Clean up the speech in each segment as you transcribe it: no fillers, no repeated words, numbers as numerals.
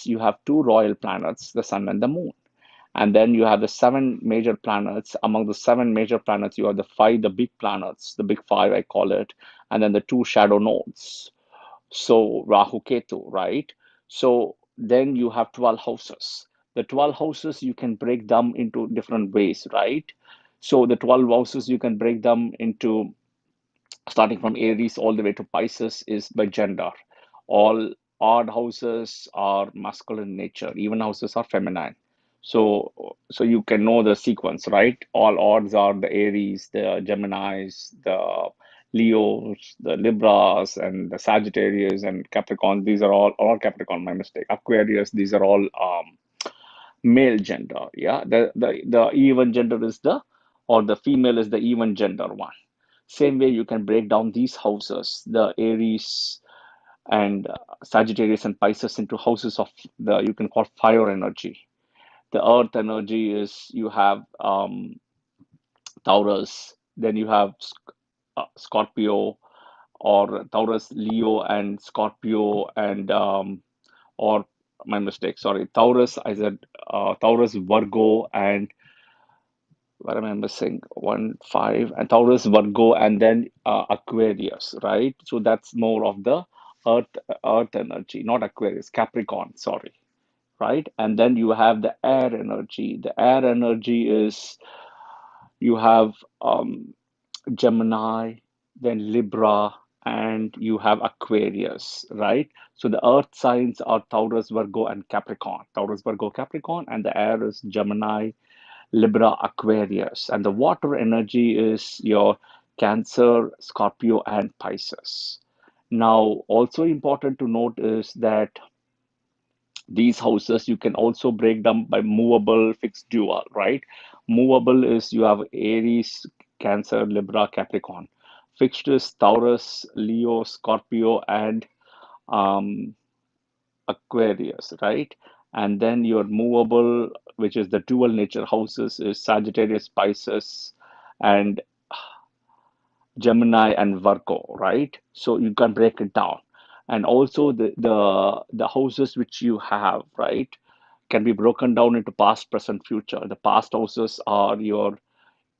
you have two royal planets, the sun and the moon. And then you have the seven major planets. Among the seven major planets, you have the five, the big planets, the big five, I call it, and then the two shadow nodes. So Rahu Ketu, right? So then you have 12 houses. The 12 houses, you can break them into different ways, right? So the 12 houses, you can break them into, starting from Aries all the way to Pisces, is by gender. All odd houses are masculine nature, even houses are feminine. So you can know the sequence, right? All odds are the Aries, the Geminis, the Leos, the Libras, and the Sagittarius and Capricorn. These are all Capricorn, my mistake. Aquarius, these are all male gender. Yeah, the even gender is the, or the female is the even gender one. Same way you can break down these houses, the Aries and Sagittarius and Pisces, into houses of the, you can call fire energy. The earth energy is, you have Taurus, then you have Scorpio, or Taurus, Leo, and Scorpio, and or my mistake, sorry, Taurus, I said Taurus, Virgo, and what am I missing? One, five, and Taurus, Virgo, and then Aquarius, right? So that's more of the Earth, Earth energy, not Aquarius, Capricorn, sorry, right? And then you have the air energy. The air energy is, you have Gemini, then Libra, and you have Aquarius, right? So the earth signs are Taurus, Virgo, and Capricorn. Taurus, Virgo, Capricorn, and the air is Gemini, Libra, Aquarius. And the water energy is your Cancer, Scorpio, and Pisces. Now, also important to note is that these houses, you can also break them by movable, fixed, dual, right? Movable is, you have Aries, Cancer, Libra, Capricorn. Fixed is Taurus, Leo, Scorpio, and um, Aquarius, right? And then your movable, which is the dual nature houses, is Sagittarius, Pisces, and Gemini and Virgo, right? So you can break it down. And also the houses which you have, right, can be broken down into past, present, future. The past houses are your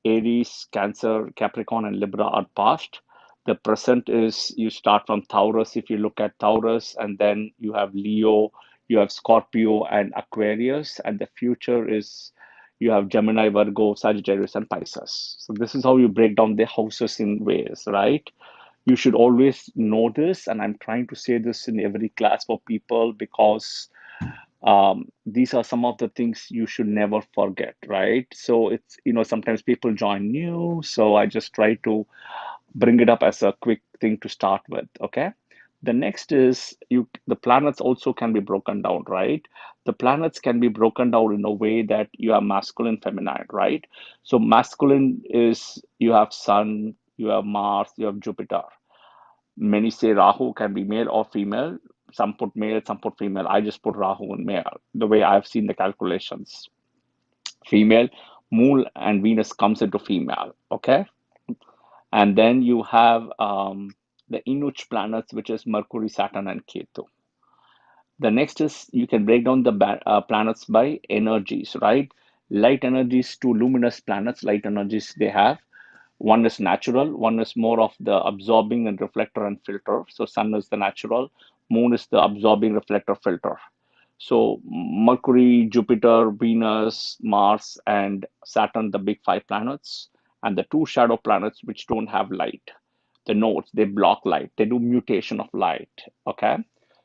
Aries, Cancer, Capricorn, and Libra are past. The present is, you start from Taurus, if you look at Taurus, and then you have Leo, you have Scorpio, and Aquarius, and the future is, you have Gemini, Virgo, Sagittarius, and Pisces. So this is how you break down the houses in ways, right? You should always know this, and I'm trying to say this in every class for people, because these are some of the things you should never forget, right? So it's, sometimes people join new, so I just try to bring it up as a quick thing to start with, okay? The next is, the planets also can be broken down, right? The planets can be broken down in a way that you have masculine, feminine, right? So masculine is, you have Sun, you have Mars, you have Jupiter. Many say Rahu can be male or female. Some put male, some put female. I just put Rahu and male, the way I've seen the calculations. Female, Moon and Venus comes into female, okay? And then you have the Inuch planets, which is Mercury, Saturn, and Ketu. The next is, you can break down the planets by energies, right? Light energies to luminous planets, light energies they have. One is natural, one is more of the absorbing and reflector and filter. So sun is the natural, moon is the absorbing reflector filter. So Mercury, Jupiter, Venus, Mars, and Saturn, the big five planets, and the two shadow planets which don't have light. The nodes, they block light, they do mutation of light. Okay.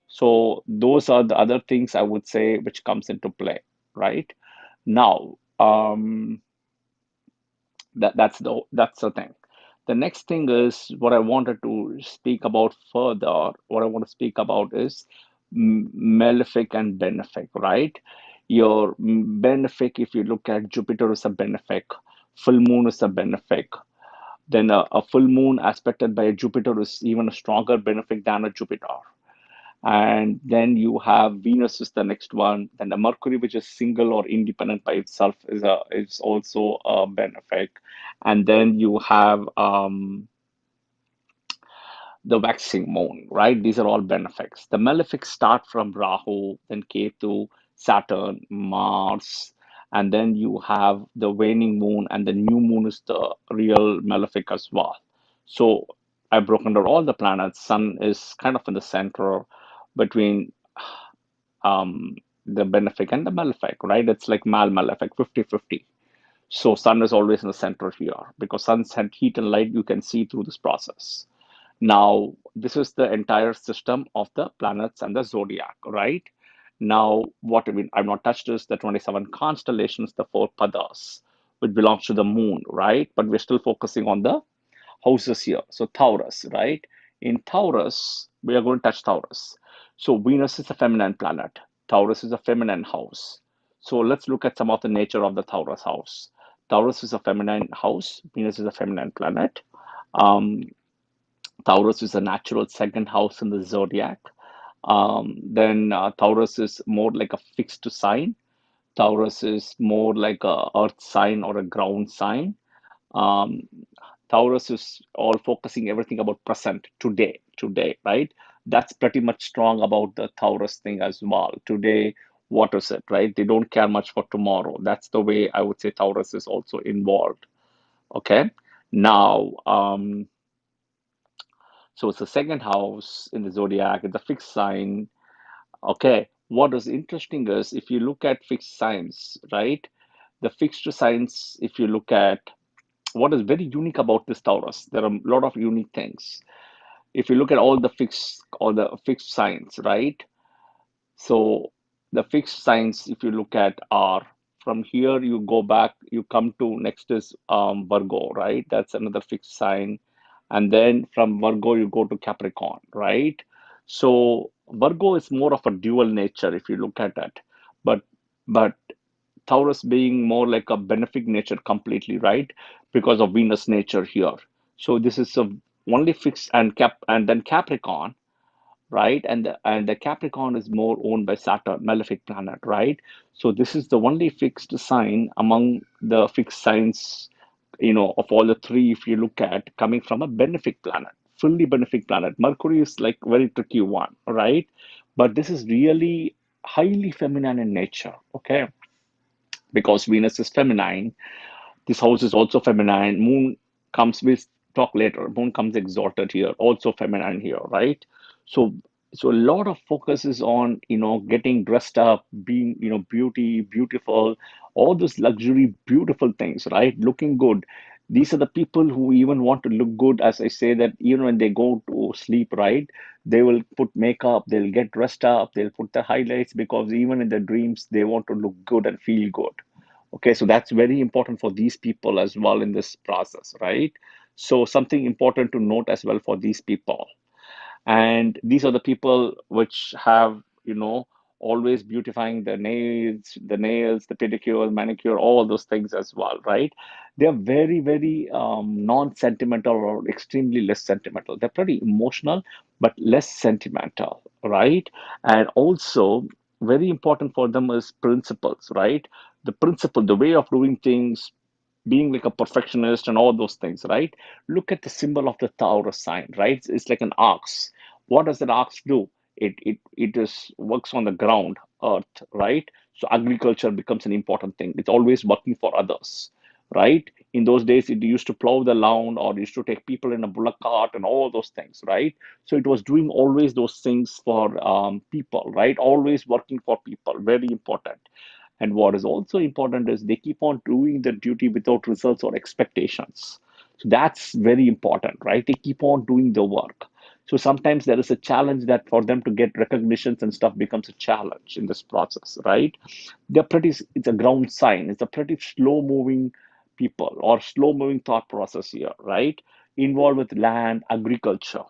So those are the other things I would say which comes into play, right? Now, that's the thing. The next thing is what I wanted to speak about further. What I want to speak about is malefic and benefic, right? Your benefic, if you look at Jupiter, is a benefic, full moon is a benefic. Then a full moon aspected by a Jupiter is even a stronger benefic than a Jupiter. And then you have Venus is the next one. Then the Mercury, which is single or independent by itself, is also a benefic. And then you have the waxing moon, right? These are all benefics. The malefics start from Rahu, then Ketu, Saturn, Mars, and then you have the waning moon, and the new moon is the real malefic as well. So I've broken down all the planets. Sun is kind of in the center between um, the benefic and the malefic, right? It's like malefic, 50-50. So sun is always in the center here because sun's heat and light you can see through this process. Now, this is the entire system of the planets and the zodiac, right? Now, what I mean, I've not touched is the 27 constellations, the four padas, which belongs to the moon, right? But we're still focusing on the houses here. So Taurus, right? In Taurus, we are going to touch Taurus. So Venus is a feminine planet. Taurus is a feminine house. So let's look at some of the nature of the Taurus house. Taurus is a feminine house. Venus is a feminine planet. Um, Taurus is a natural second house in the zodiac. Then Taurus is more like a fixed sign. Taurus is more like a earth sign or a ground sign. Um, Taurus is all focusing everything about present, today, right? That's pretty much strong about the Taurus thing as well. Today, what is it, right? They don't care much for tomorrow. That's the way I would say Taurus is also involved. Okay. Now, so it's the second house in the zodiac, it's a fixed sign. Okay. What is interesting is if you look at fixed signs, right? The fixed signs, if you look at what is very unique about this Taurus, there are a lot of unique things. If you look at all the fixed signs, right? So the fixed signs, if you look at are from here, you go back, you come to next is Virgo, right? That's another fixed sign. And then from Virgo, you go to Capricorn, right? So Virgo is more of a dual nature if you look at it. But but Taurus being more like a benefic nature completely, right? Because of Venus nature here. So this is a only fixed and then Capricorn, right? And the Capricorn is more owned by Saturn, malefic planet, right? So this is the only fixed sign among the fixed signs, of all the three, if you look at coming from a benefic planet, fully benefic planet. Mercury is like very tricky one, right? But this is really highly feminine in nature, okay? Because Venus is feminine, this house is also feminine. Moon comes, we'll talk later. Moon comes exalted here, also feminine here, right? So, so a lot of focus is on, getting dressed up, being, beautiful, all those luxury, beautiful things, right? Looking good. These are the people who even want to look good, as I say that even when they go to sleep, right? They will put makeup, they'll get dressed up, they'll put the highlights because even in their dreams, they want to look good and feel good. Okay, so that's very important for these people as well in this process, right? So something important to note as well for these people. And these are the people which have, always beautifying the nails, the pedicure, manicure, all those things as well, right? They're very, very non-sentimental or extremely less sentimental. They're pretty emotional, but less sentimental, right? And also, very important for them is principles, right? The principle, the way of doing things, being like a perfectionist and all those things, right? Look at the symbol of the Taurus sign, right? It's like an ox. What does an ox do? It is works on the ground, earth, right? So agriculture becomes an important thing. It's always working for others, right? In those days, it used to plow the land or used to take people in a bullock cart and all those things, right? So it was doing always those things for people, right? Always working for people. Very important. And what is also important is they keep on doing the duty without results or expectations. So that's very important, right? They keep on doing the work. So sometimes there is a challenge that for them to get recognitions and stuff becomes a challenge in this process, right? It's a ground sign. It's a pretty slow moving people or slow moving thought process here, right? Involved with land, agriculture.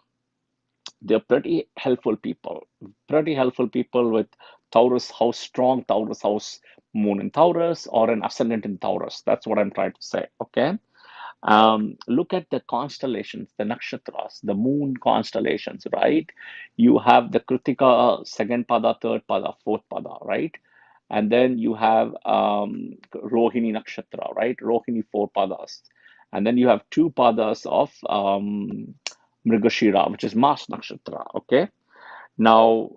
They're pretty helpful people with Taurus house, strong Taurus house, moon in Taurus or an ascendant in Taurus. That's what I'm trying to say. Okay. Look at the constellations, the nakshatras, the moon constellations, right? You have the Kritika second pada, third pada, fourth pada, right? And then you have Rohini nakshatra, right? Rohini four padas. And then you have two padas of Mrigashira, which is Mars Nakshatra. Okay. Now,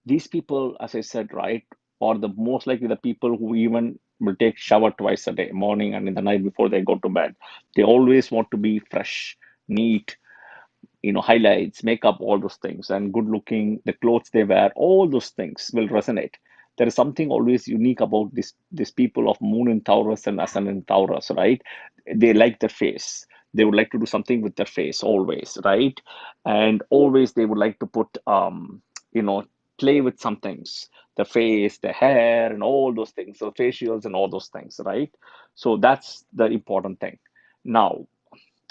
these people, as I said, right, are the most likely the people who even will take shower twice a day, morning and in the night before they go to bed. They always want to be fresh, neat, highlights, makeup, all those things, and good looking, the clothes they wear, all those things will resonate. There is something always unique about this people of Moon in Taurus and Sun in Taurus, right? They like their face. They would like to do something with their face always, right? And always they would like to put you know, play with some things, the face, the hair, and all those things, so facials and all those things, right? So that's the important thing. Now,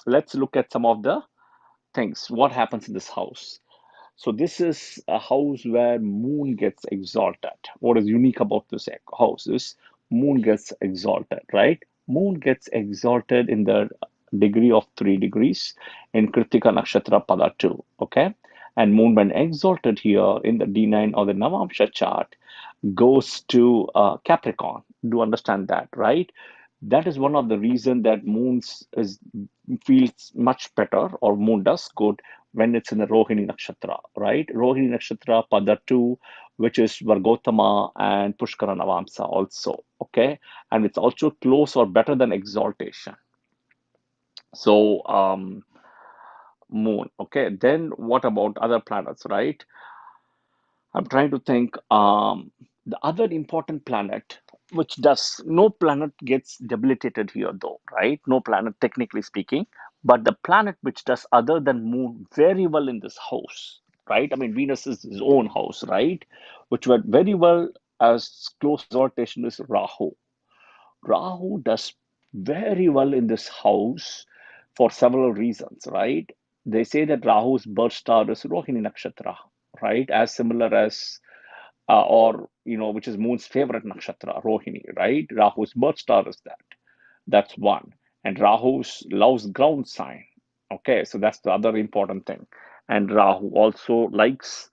let's look at some of the things. What happens in this house? So this is a house where moon gets exalted. What is unique about this house is moon gets exalted, right? Moon gets exalted in the degree of 3 degrees in Kritika Nakshatra Pada 2. Okay. And moon, when exalted here in the D9 or the Navamsha chart, goes to Capricorn. Do understand that, right? That is one of the reason that moons is feels much better, or moon does good when it's in the Rohini Nakshatra, right? Rohini Nakshatra Pada 2, which is Vargotama and Pushkara Navamsa also, okay? And it's also close or better than exaltation. So, moon, okay? Then what about other planets, right? I'm trying to think. The other important planet, which does no planet gets debilitated here, though, right? No planet, technically speaking, but the planet which does other than Moon very well in this house, right? I mean, Venus is his own house, right? Which were very well as close exaltation is Rahu. Rahu does very well in this house for several reasons, right? They say that Rahu's birth star is Rohini Nakshatra, right? As similar as or which is Moon's favorite nakshatra, Rohini, right? Rahu's birth star is that. That's one. And Rahu's loves ground sign. Okay, so that's the other important thing. And Rahu also likes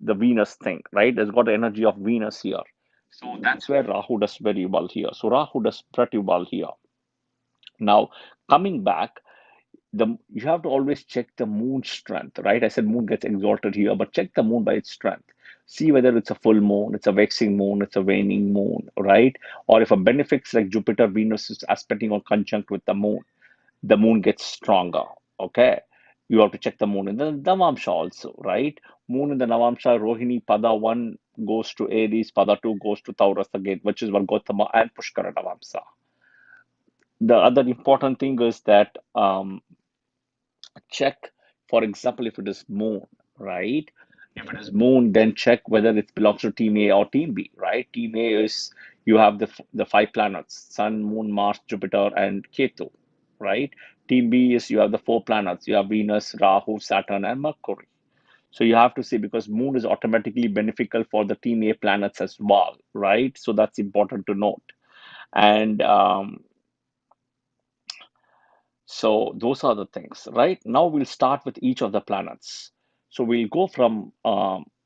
the Venus thing, right? There's got the energy of Venus here. So that's where Rahu does very well here. So Rahu does pretty well here. Now, coming back, you have to always check the moon strength, right? I said moon gets exalted here, but check the moon by its strength. See whether it's a full moon, it's a waxing moon, it's a waning moon, right? Or if a benefics like Jupiter, Venus is aspecting or conjunct with the moon gets stronger. Okay. You have to check the moon in the Navamsha also, right? Moon in the Navamsha, Rohini, Pada 1 goes to Aries, Pada 2 goes to Taurus again, which is Vargotama and Pushkara Navamsa. The other important thing is that check, for example, if it is moon, right? If it is moon, then check whether it belongs to team A or team B, right? Team A is you have the five planets: Sun, Moon, Mars, Jupiter, and Ketu, right? Team B is you have the four planets: you have Venus, Rahu, Saturn, and Mercury. So you have to see, because moon is automatically beneficial for the team A planets as well, right? So that's important to note. And so those are the things, right? Now we'll start with each of the planets. So we'll go from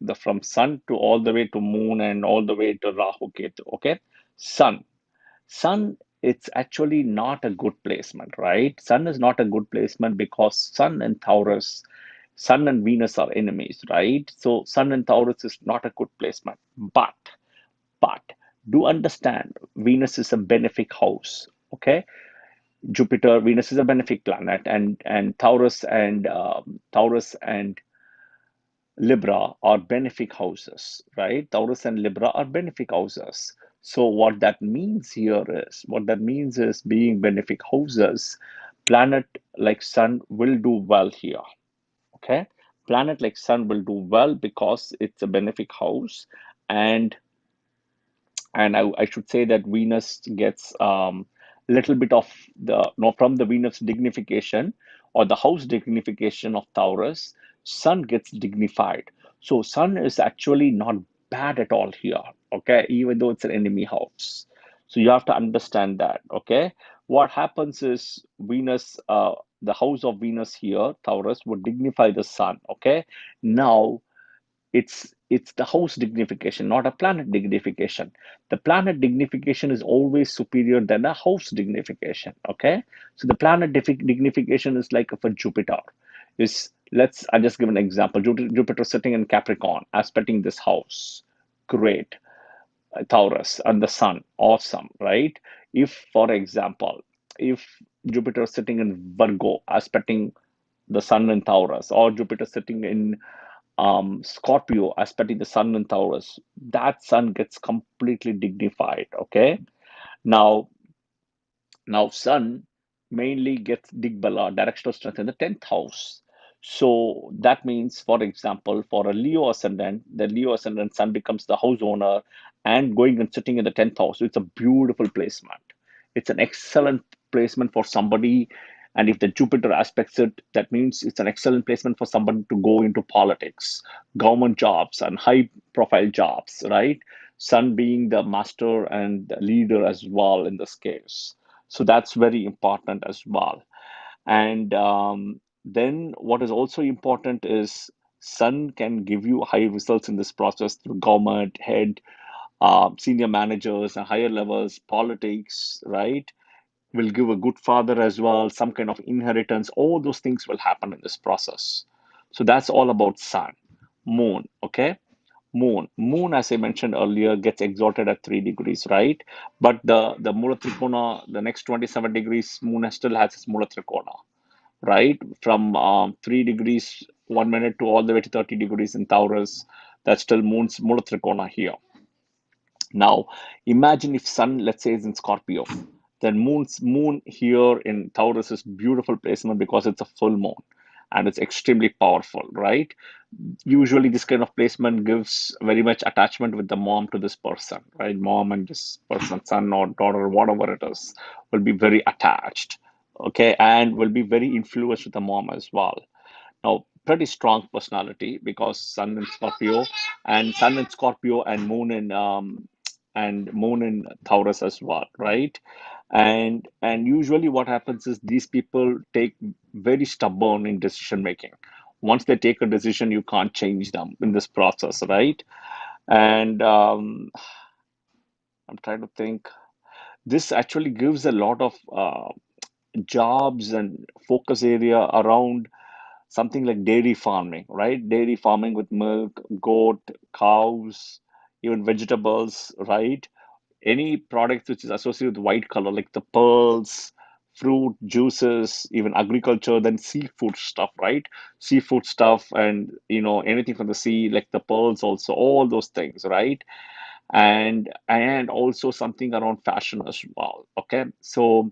the from Sun to all the way to Moon and all the way to Rahu Ketu. Okay, Sun. Sun. It's actually not a good placement, right? Sun is not a good placement because Sun and Taurus, Sun and Venus are enemies, right? So Sun and Taurus is not a good placement. But do understand, Venus is a benefic house. Okay, Jupiter, Venus is a benefic planet, and Taurus and Libra are benefic houses, right? Taurus and Libra are benefic houses. So what that means is being benefic houses, planet like Sun will do well here. Okay, planet like Sun will do well because it's a benefic house, and I should say that Venus gets little bit of the no from the Venus dignification or the house dignification of Taurus. Sun gets dignified, so Sun is actually not bad at all here. Okay, even though it's an enemy house, so you have to understand that. Okay, what happens is Venus, the house of Venus here, Taurus, would dignify the Sun. Okay, now it's it's the house dignification, not a planet dignification. The planet dignification is always superior than a house dignification. Okay, so the planet dignification is like for Jupiter. Is let's I just give an example. Jupiter sitting in Capricorn, aspecting this house. Great. Taurus and the Sun, awesome, right? If, for example, if Jupiter is sitting in Virgo, aspecting the Sun in Taurus, or Jupiter sitting in Scorpio, aspecting the Sun in Taurus, that Sun gets completely dignified. Okay, now Sun mainly gets Digbala, directional strength in the 10th house. So that means, for example, for a Leo ascendant, the Leo ascendant Sun becomes the house owner and going and sitting in the 10th house. So it's a beautiful placement. It's an excellent placement for somebody. And if the Jupiter aspects it, that means it's an excellent placement for somebody to go into politics, government jobs, and high profile jobs, right? Sun being the master and the leader as well in this case. So that's very important as well. And then what is also important is Sun can give you high results in this process through government, head, senior managers, and higher levels, politics, right? Will give a good father as well, some kind of inheritance. All those things will happen in this process. So that's all about Sun. Moon, okay? Moon, as I mentioned earlier, gets exalted at 3 degrees, right? But the Mula Trikona, the next 27 degrees, Moon still has its Mula Trikona, right? From 3 degrees 1 minute to all the way to 30 degrees in Taurus, that's still Moon's Mula Trikona here. Now, imagine if Sun, let's say, is in Scorpio, then Moon here in Taurus is beautiful placement because it's a full moon and it's extremely powerful, right? Usually this kind of placement gives very much attachment with the mom to this person, right? Mom and this person, son or daughter, whatever it is, will be very attached, okay, and will be very influenced with the mom as well. Now, pretty strong personality because Sun in Scorpio and Sun in Scorpio and Moon in Taurus as well, right? And usually what happens is these people take very stubborn in decision making. Once they take a decision, you can't change them in this process, right? And I'm trying to think. This actually gives a lot of jobs and focus area around something like dairy farming, right? Dairy farming with milk, goat, cows, even vegetables, right? Any product which is associated with white color, like the pearls, fruit, juices, even agriculture, then seafood stuff, right? Seafood stuff and anything from the sea, like the pearls also, all those things, right? And also something around fashion as well. Okay. So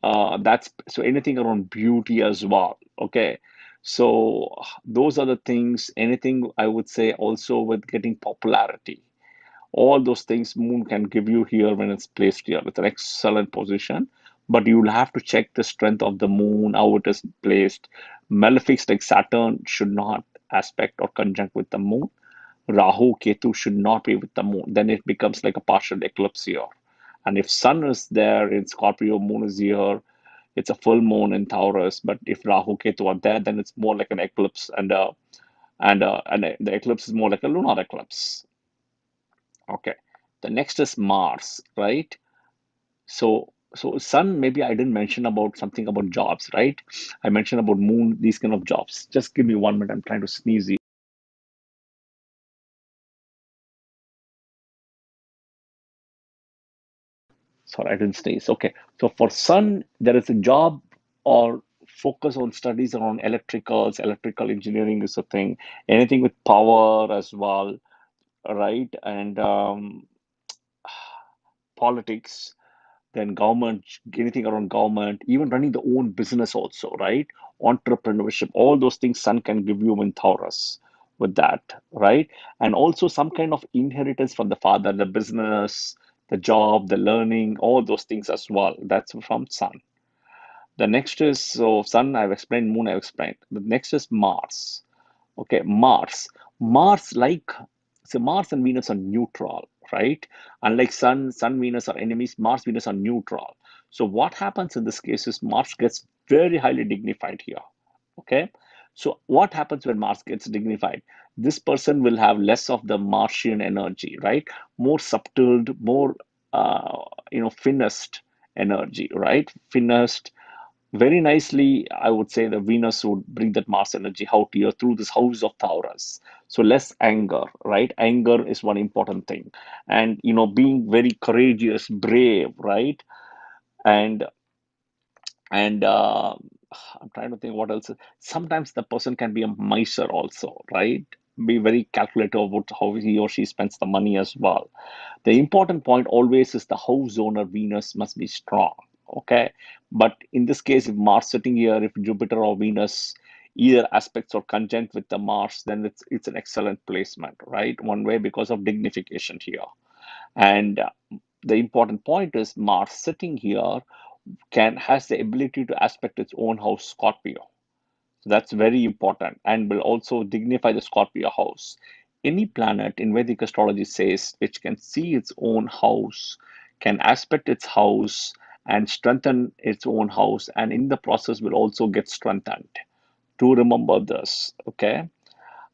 that's so anything around beauty as well. Okay. So those are the things, anything I would say also with getting popularity. All those things Moon can give you here when it's placed here. It's an excellent position, but you'll have to check the strength of the Moon, how it is placed. Malefics like Saturn should not aspect or conjunct with the Moon. Rahu, Ketu should not be with the Moon. Then it becomes like a partial eclipse here. And if Sun is there in Scorpio, Moon is here, it's a full moon in Taurus. But if Rahu, Ketu are there, then it's more like an eclipse, and the eclipse is more like a lunar eclipse. Okay. The next is Mars, right? So Sun, maybe I didn't mention about something about jobs, right? I mentioned about Moon, these kind of jobs. Just give me 1 minute. I'm trying to sneeze here. Sorry, I didn't sneeze. Okay. So for Sun, there is a job or focus on studies around electricals, electrical engineering is a thing. Anything with power as well, right? And politics, then government, anything around government, even running the own business also, right? Entrepreneurship, all those things Sun can give you in Taurus with that, right? And also some kind of inheritance from the father, the business, the job, the learning, all those things as well. That's from Sun. The next is, so Sun I've explained, Moon I've explained. The next is Mars. Okay, Mars. Mars, like, so Mars and Venus are neutral, right? Unlike Sun, Venus are enemies, Mars, Venus are neutral. So what happens in this case is Mars gets very highly dignified here. Okay. So what happens when Mars gets dignified? This person will have less of the Martian energy, right? More subtle, more finessed energy, right? Finessed very nicely. I would say the Venus would bring that Mars energy out here through this house of Taurus. So less anger, right? Anger is one important thing, and being very courageous, brave, right? And and I'm trying to think what else. Sometimes the person can be a miser also, right? Be very calculative about how he or she spends the money as well. The important point always is the house owner Venus must be strong. Okay. But in this case, if Mars sitting here, if Jupiter or Venus either aspects or conjunct with the Mars, then it's an excellent placement, right? One way because of dignification here. And the important point is Mars sitting here can has the ability to aspect its own house Scorpio. So that's very important and will also dignify the Scorpio house. Any planet in Vedic astrology says which can see its own house, can aspect its house and strengthen its own house, and in the process will also get strengthened. To remember this, okay?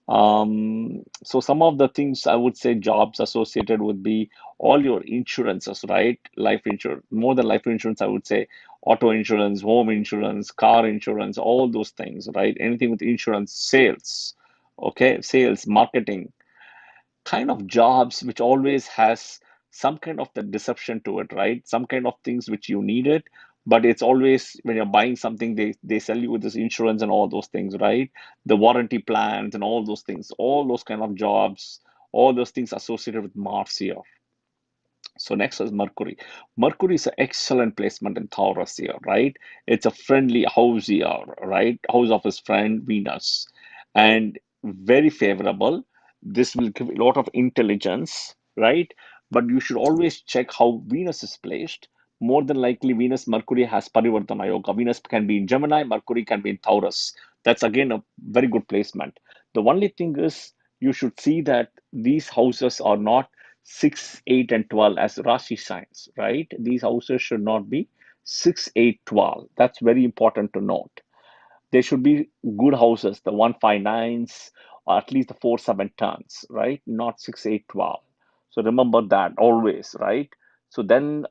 So some of the things I would say jobs associated would be all your insurances, right? Life insurance, more than life insurance, I would say auto insurance, home insurance, car insurance, all those things, right? Anything with insurance, sales, okay, sales, marketing, kind of jobs which always has some kind of the deception to it, right? Some kind of things which you need it, but it's always when you're buying something, they sell you with this insurance and all those things, right? The warranty plans and all those kind of jobs, all those things associated with Mars here. So next is Mercury. Mercury is an excellent placement in Taurus here, right? It's a friendly house here, right? House of his friend Venus, and very favorable. This will give a lot of intelligence, right? But you should always check how Venus is placed. More than likely, Venus Mercury has Parivartana Yoga. Venus can be in Gemini, Mercury can be in Taurus. That's again a very good placement. The only thing is you should see that these houses are not 6, 8, and 12 as Rashi signs, right? These houses should not be 6, 8, 12. That's very important to note. They should be good houses, the 159s, or at least the 4, 7 tons, right? Not 6, 8, 12. So remember that always, right? So then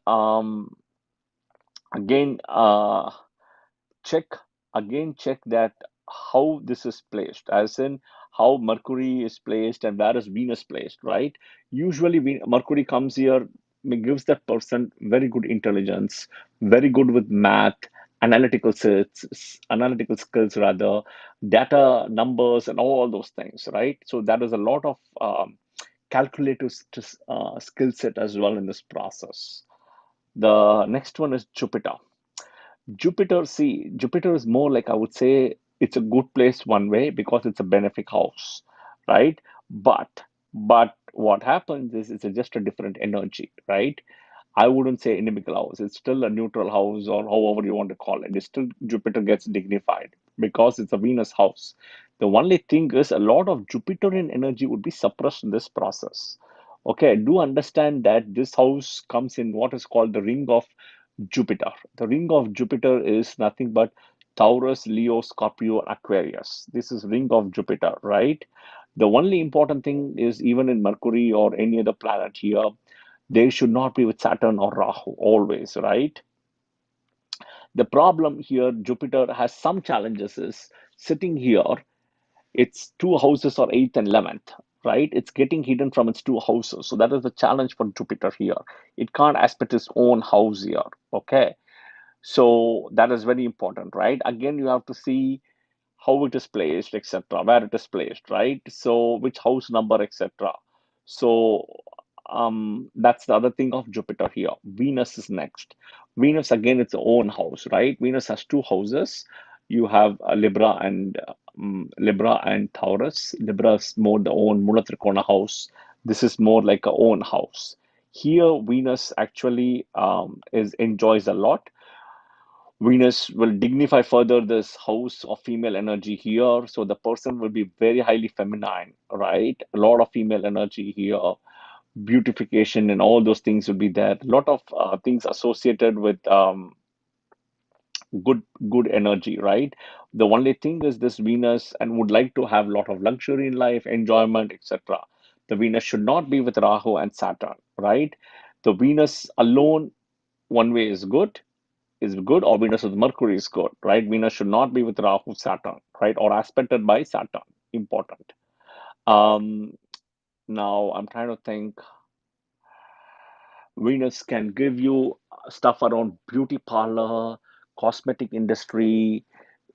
again, check check that how this is placed, as in how Mercury is placed and where is Venus placed, right? Usually Mercury comes here, gives that person very good intelligence, very good with math, analytical skills rather, data numbers and all those things, right? So that is a lot of calculative skill set as well in this process. The next one is Jupiter. Jupiter is more like, I would say, it's a good place one way because it's a benefic house, right? But what happens is it's just a different energy, right? I wouldn't say inimical house. It's still a neutral house or however you want to call it. It's still Jupiter gets dignified because it's a Venus house. The only thing is a lot of Jupiterian energy would be suppressed in this process. Okay, do understand that this house comes in what is called the ring of Jupiter. The ring of Jupiter is nothing but Taurus, Leo, Scorpio, Aquarius. This is ring of Jupiter, right? The only important thing is even in Mercury or any other planet here, they should not be with Saturn or Rahu always, right? The problem here, Jupiter has some challenges is sitting here, its two houses are 8th and 11th, right? It's getting hidden from its two houses. So that is the challenge for Jupiter here. It can't aspect its own house here, okay? So that is very important, right? Again, you have to see how it is placed, etc., where it is placed, right? So which house number, etc. So that's the other thing of Jupiter here. Venus is next. Venus again, its own house, right? Venus has two houses. You have Libra and Taurus. Libra is more the own Mula Trikona house. This is more like a own house. Here, Venus actually is enjoys a lot. Venus will dignify further this house of female energy here. So the person will be very highly feminine, right? A lot of female energy here, beautification, and all those things will be there. A lot of things associated with good energy, right? The only thing is this Venus and would like to have a lot of luxury in life, enjoyment, etc. The Venus should not be with Rahu and Saturn, right? The Venus alone one way is good, or Venus with Mercury is good, right? Venus should not be with Rahu, Saturn, right? Or aspected by Saturn. Important. Um, Now I'm trying to think. Venus can give you stuff around beauty parlor, cosmetic industry,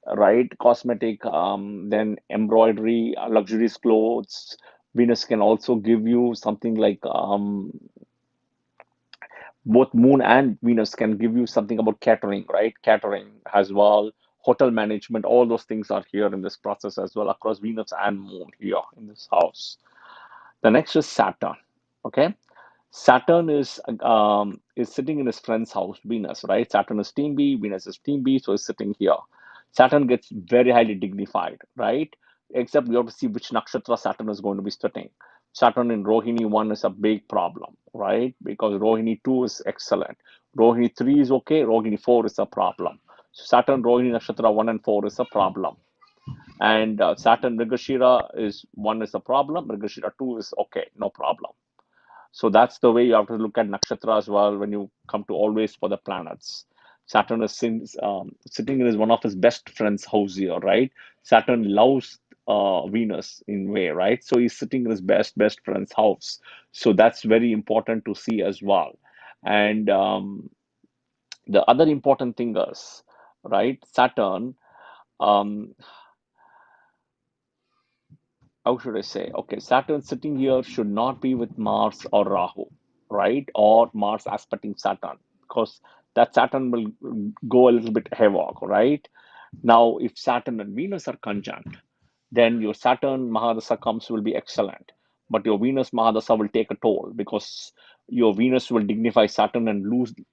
right? Cosmetic, then embroidery, luxurious clothes. Venus can also give you something like both Moon and Venus can give you something about catering, right? Catering as well, hotel management, all those things are here in this process as well across Venus and Moon here in this house. The next is Saturn. Okay, Saturn is sitting in his friend's house, Venus, right? Saturn is team B, Venus is team B, so it's sitting here. Saturn gets very highly dignified, right? Except we have to see which nakshatra Saturn is going to be sitting. Saturn in Rohini 1 is a big problem, right? Because Rohini 2 is excellent. Rohini 3 is okay, Rohini 4 is a problem. So Saturn, Rohini nakshatra 1 and 4 is a problem. And Saturn Mrigashira is 1 is a problem, Mrigashira 2 is okay, no problem. So that's the way you have to look at nakshatra as well when you come to always for the planets. Saturn is sitting in his one of his best friend's house here, right? Saturn loves Venus in way, right? So he's sitting in his best friend's house. So that's very important to see as well. And the other important thing is, right? Saturn. Um, how should I say? Okay, Saturn sitting here should not be with Mars or Rahu, right? Or Mars aspecting Saturn, because that Saturn will go a little bit havoc, right? Now, if Saturn and Venus are conjunct, then your Saturn Mahadasa comes will be excellent. But your Venus Mahadasa will take a toll because your Venus will dignify Saturn and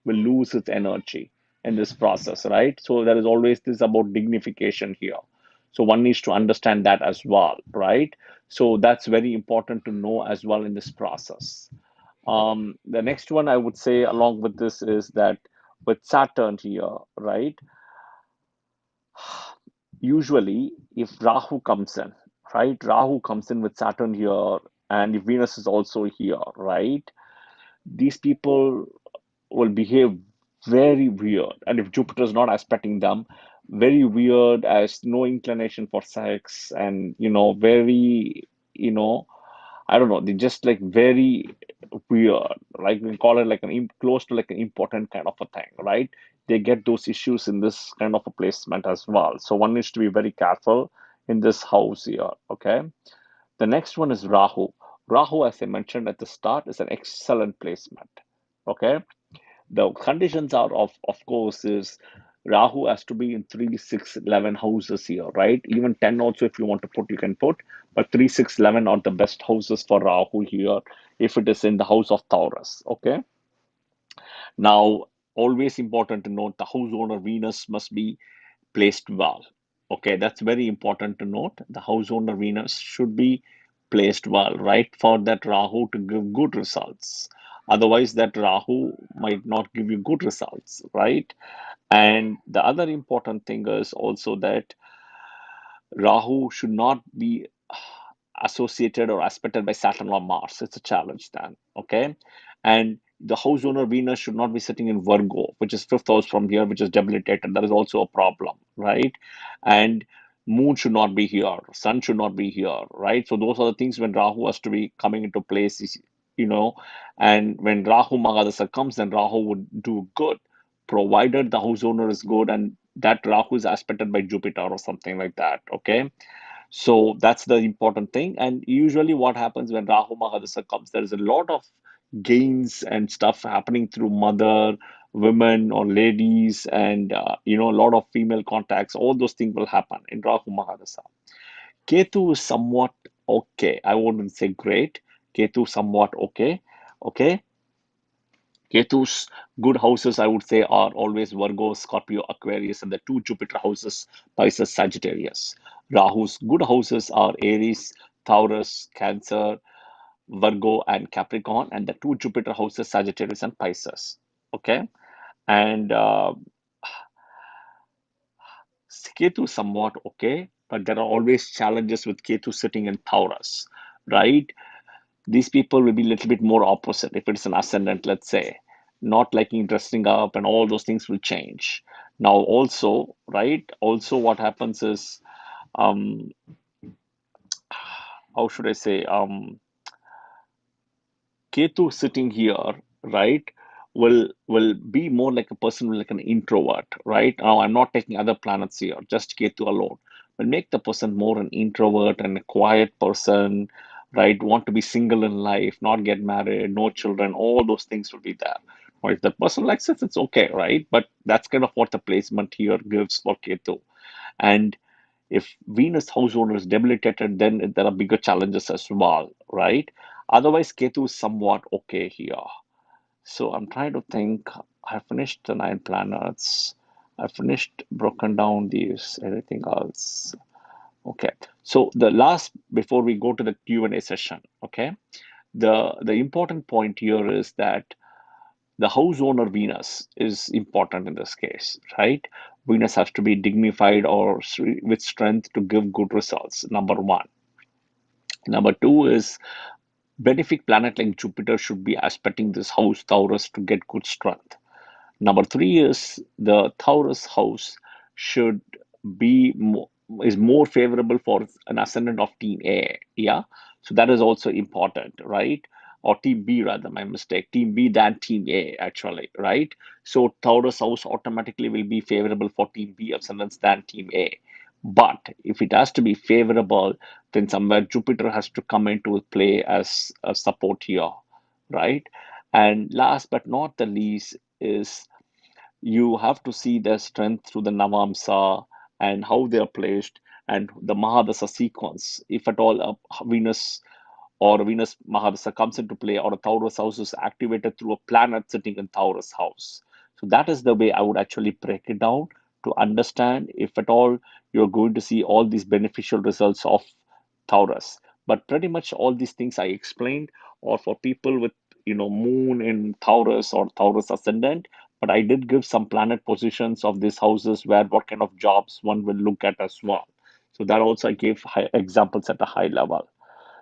lose its energy in this process, right? So there is always this about dignification here. So one needs to understand that as well, right? So that's very important to know as well in this process. The next one I would say along with this is that with Saturn here, right? Usually, if Rahu comes in, right? Rahu comes in with Saturn here, and if Venus is also here, right? These people will behave very weird. And if Jupiter is not aspecting them, very weird as no inclination for sex and, very, you know, I don't know, they just like very weird. Like we call it like close to like an important kind of a thing, right? They get those issues in this kind of a placement as well. So one needs to be very careful in this house here. Okay. The next one is Rahu. Rahu, as I mentioned at the start, is an excellent placement. Okay. The conditions are of course is Rahu has to be in 3, 6, 11 houses here, right? Even 10 also if you want to put, you can put, but 3, 6, 11 are the best houses for Rahu here if it is in the house of Taurus. Okay. Now, always important to note the house owner Venus must be placed well. Okay, that's very important to note. The house owner Venus should be placed well, right? For that Rahu to give good results. Otherwise, that Rahu might not give you good results, right? And the other important thing is also that Rahu should not be associated or aspected by Saturn or Mars. It's a challenge then. Okay. And the house owner Venus should not be sitting in Virgo, which is fifth house from here, which is debilitated. That is also a problem, right? And Moon should not be here, Sun should not be here, right? So those are the things when Rahu has to be coming into place, you know, and when Rahu Magadasa comes, then Rahu would do good, provided the house owner is good and that Rahu is aspected by Jupiter or something like that. Okay. So that's the important thing. And usually, what happens when Rahu Mahadasa comes, there is a lot of gains and stuff happening through mother, women, or ladies, and a lot of female contacts. All those things will happen in Rahu Mahadasa. Ketu is somewhat okay. I wouldn't say great. Ketu somewhat okay. Okay. Ketu's good houses, I would say, are always Virgo, Scorpio, Aquarius, and the two Jupiter houses, Pisces, Sagittarius. Rahu's good houses are Aries, Taurus, Cancer, Virgo, and Capricorn, and the two Jupiter houses, Sagittarius and Pisces. Okay, and Ketu is somewhat okay, but there are always challenges with Ketu sitting in Taurus, right? These people will be a little bit more opposite if it's an ascendant, let's say, not liking dressing up, and all those things will change. Now, also, right? Also, what happens is, um, how should I say? Ketu sitting here, right, will be more like a person like an introvert, right? Now I'm not taking other planets here, just Ketu alone. Will make the person more an introvert and a quiet person, right? Want to be single in life, not get married, no children, all those things will be there. Or if the person likes it, it's okay, right? But that's kind of what the placement here gives for Ketu. And if Venus house owner is debilitated, then there are bigger challenges as well, right? Otherwise, Ketu is somewhat okay here. So I'm trying to think. I finished the nine planets. I finished broken down these. Anything else? Okay. So the last before we go to the Q&A session, okay? The important point here is that the house owner Venus is important in this case, right? Venus has to be dignified or with strength to give good results. Number one. Number two is benefic planet like Jupiter should be aspecting this house Taurus to get good strength. Number three is the Taurus house should be is more favorable for an ascendant of team A. Yeah, so that is also important, right? Or team B rather, my mistake. Team B than team A actually, right? So Taurus house automatically will be favorable for team B ascendants than team A. But if it has to be favorable, then somewhere Jupiter has to come into play as a support here, right? And last but not the least is you have to see their strength through the Navamsa and how they are placed and the Mahadasa sequence. If at all Venus or Venus Mahadasa comes into play or a Taurus house is activated through a planet sitting in Taurus house. So that is the way I would actually break it down to understand if at all you're going to see all these beneficial results of Taurus. But pretty much all these things I explained are for people with moon in Taurus or Taurus ascendant. But I did give some planet positions of these houses where what kind of jobs one will look at as well. So that also I gave examples at a high level.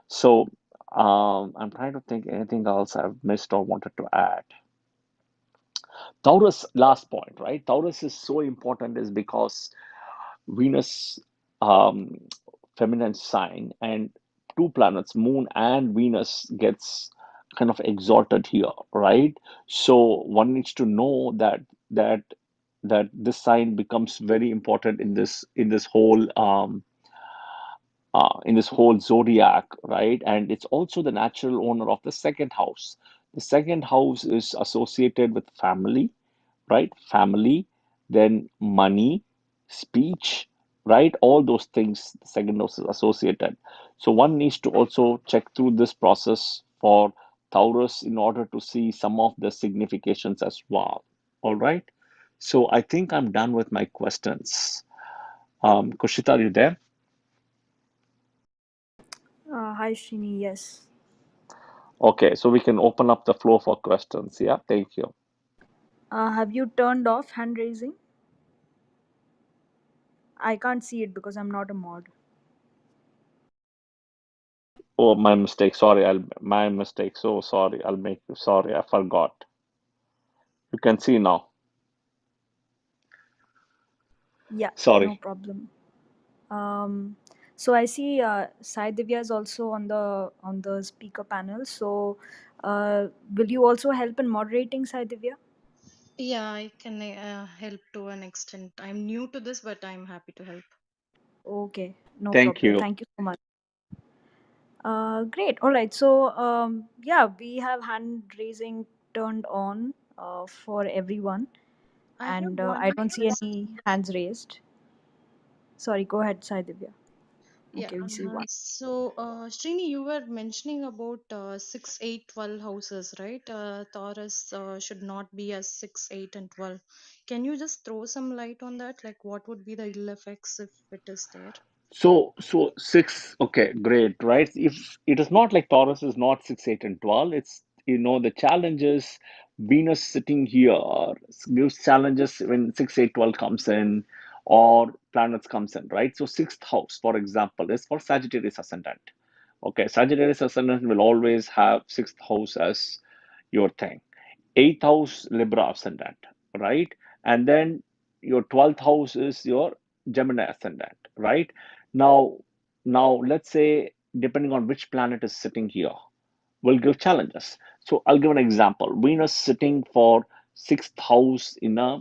So I'm trying to think anything else I've missed or wanted to add. Taurus, last point, right? Taurus is so important is because Venus, um, feminine sign, and two planets, Moon and Venus, gets kind of exalted here, right? So one needs to know that that this sign becomes very important in this whole zodiac, right? And it's also the natural owner of the second house. The second house is associated with family, right? Family, then money, speech, right? All those things, the second house is associated. So one needs to also check through this process for Taurus in order to see some of the significations as well. All right. So I think I'm done with my questions. Kushita, are you there? Hi, Srini. Yes. Okay, so we can open up the floor for questions. Yeah, thank you. Have you turned off hand raising? I can't see it because I'm not a mod. Oh, my mistake. Sorry, my mistake. So sorry. I'll make you sorry. I forgot. You can see now. Yeah, no Sorry. problem. Um, so I see Sai Divya is also on the speaker panel. So, will you also help in moderating, Sai Divya? Yeah, I can help to an extent. I'm new to this, but I'm happy to help. Okay, no Thank problem. you. Thank you so much. Great. All right. So, yeah, we have hand raising turned on for everyone, I have and one I don't see question. any hands raised. Sorry, go ahead, Sai Divya. Yeah, Okay, we see one. Srini, you were mentioning about 6, 8, 12 houses, right? Taurus should not be as 6, 8, and 12. Can you just throw some light on that? Like, what would be the ill effects if it is there? So six. Okay, great. Right. If it is not like Taurus is not 6, 8, and 12, it's the challenge is Venus sitting here gives challenges when 6, 8, 12 comes in. or planets comes in, right? So sixth house, for example, is for Sagittarius ascendant. Okay, Sagittarius ascendant will always have sixth house as your thing. Eighth house, Libra ascendant, right? And then your 12th house is your Gemini ascendant, right? Now, now let's say depending on which planet is sitting here, will give challenges. So I'll give an example. Venus sitting for sixth house in a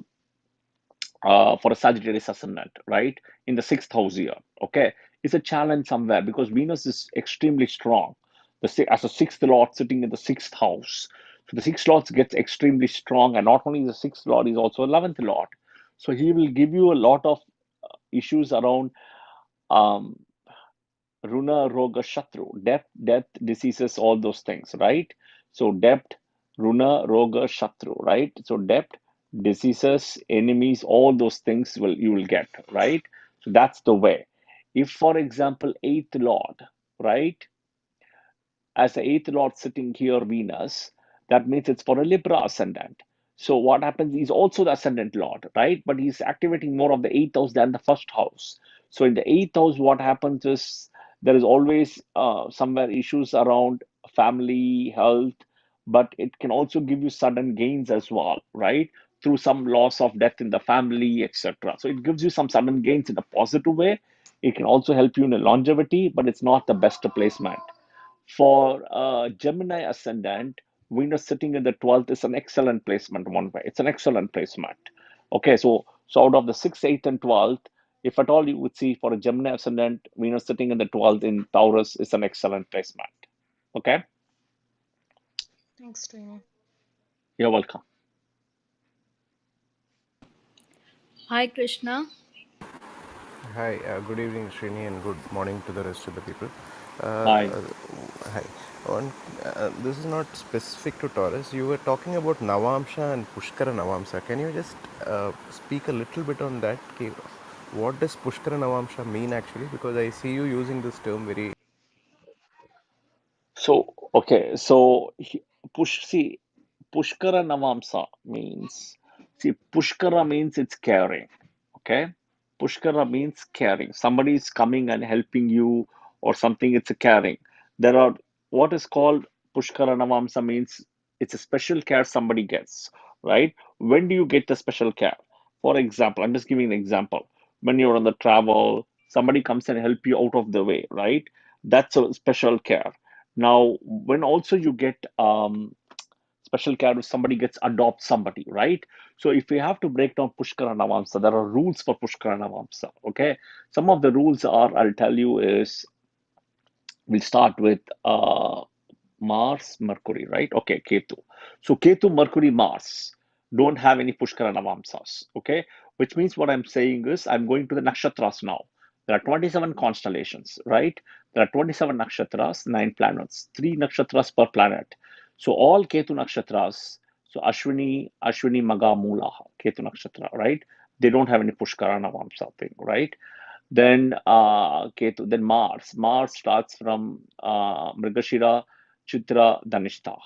for a Sagittarius ascendant, right? In the sixth house here, okay? It's a challenge somewhere because Venus is extremely strong. As a sixth lord sitting in the sixth house. So the sixth lord gets extremely strong, and not only the sixth lord, he's also 11th lord. So he will give you a lot of issues around um, Runa, Roga, Shatru, death, diseases, all those things, right? So debt, Runa, Roga, Shatru, right? So debt, diseases, enemies, all those things will you will get, right? So that's the way. If, for example, eighth lord, right? As the eighth lord sitting here, Venus, that means it's for a Libra ascendant. So what happens? He's also the ascendant lord, right? But he's activating more of the eighth house than the first house. So in the eighth house, what happens is there is always somewhere issues around family, health, but it can also give you sudden gains as well, right? Through some loss of death in the family, etc. So it gives you some sudden gains in a positive way. It can also help you in a longevity, but it's not the best placement. For Gemini ascendant, Venus sitting in the 12th is an excellent placement one way. It's an excellent placement. Okay, so out of the 6th, 8th, and 12th, if at all you would see for a Gemini ascendant, Venus sitting in the 12th in Taurus is an excellent placement. Okay, Thanks, Srini. you're welcome. Hi, Krishna. Hi, good evening, Srini, and good morning to the rest of the people. Uh, Hi. Hi. On, this is not specific to Taurus. You were talking about Navamsha and Pushkara Navamsa. Can you just speak a little bit on that? What does Pushkara Navamsha mean actually? Because I see you using this term very. So, okay, so see, Pushkara Navamsa means, see, Pushkara means it's caring, okay? Pushkara means caring. Somebody is coming and helping you or something, it's a caring. There are what is called Pushkara Navamsa means it's a special care somebody gets, right? When do you get the special care? For example, I'm just giving an example. When you're on the travel, somebody comes and help you out of the way, right? That's a special care. Now, when also you get special care if somebody gets adopt somebody, right? So if we have to break down Pushkara Navamsa, there are rules for Pushkara Navamsa. Okay, some of the rules are I'll tell you is we'll start with Mars, Mercury, right? Okay, Ketu. So Ketu, Mercury, Mars don't have any Pushkara Navamsas. Okay, which means what I'm saying is I'm going to the nakshatras now. There are 27 constellations, right? There are 27 nakshatras, 9 planets, 3 nakshatras per planet. So all Ketu nakshatras, so Ashwini, Maga, Mula, Ketu nakshatra, right? They don't have any Pushkara Navamsa thing, right? Then Ketu, then Mars. Mars starts from Mrigashira, Chitra, Dhanishta.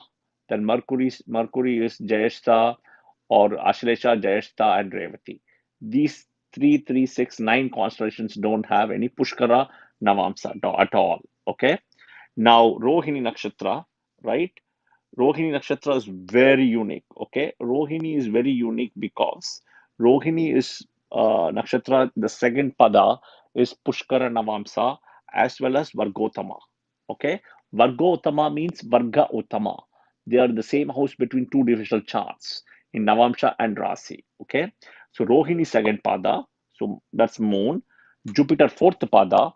Then Mercury is Jyeshta or Ashlesha, Jyeshta, and Revati. These 9 constellations don't have any Pushkara Navamsa at all. Okay. Now Rohini Nakshatra, right? Rohini Nakshatra is very unique. Okay, Rohini is very unique because Rohini is Nakshatra, the second pada is Pushkara Navamsa as well as Vargotama. Okay, Vargotama means Varga Uttama. They are the same house between two divisional charts in Navamsha and Rasi. Okay, so Rohini second pada, so that's moon. Jupiter fourth pada,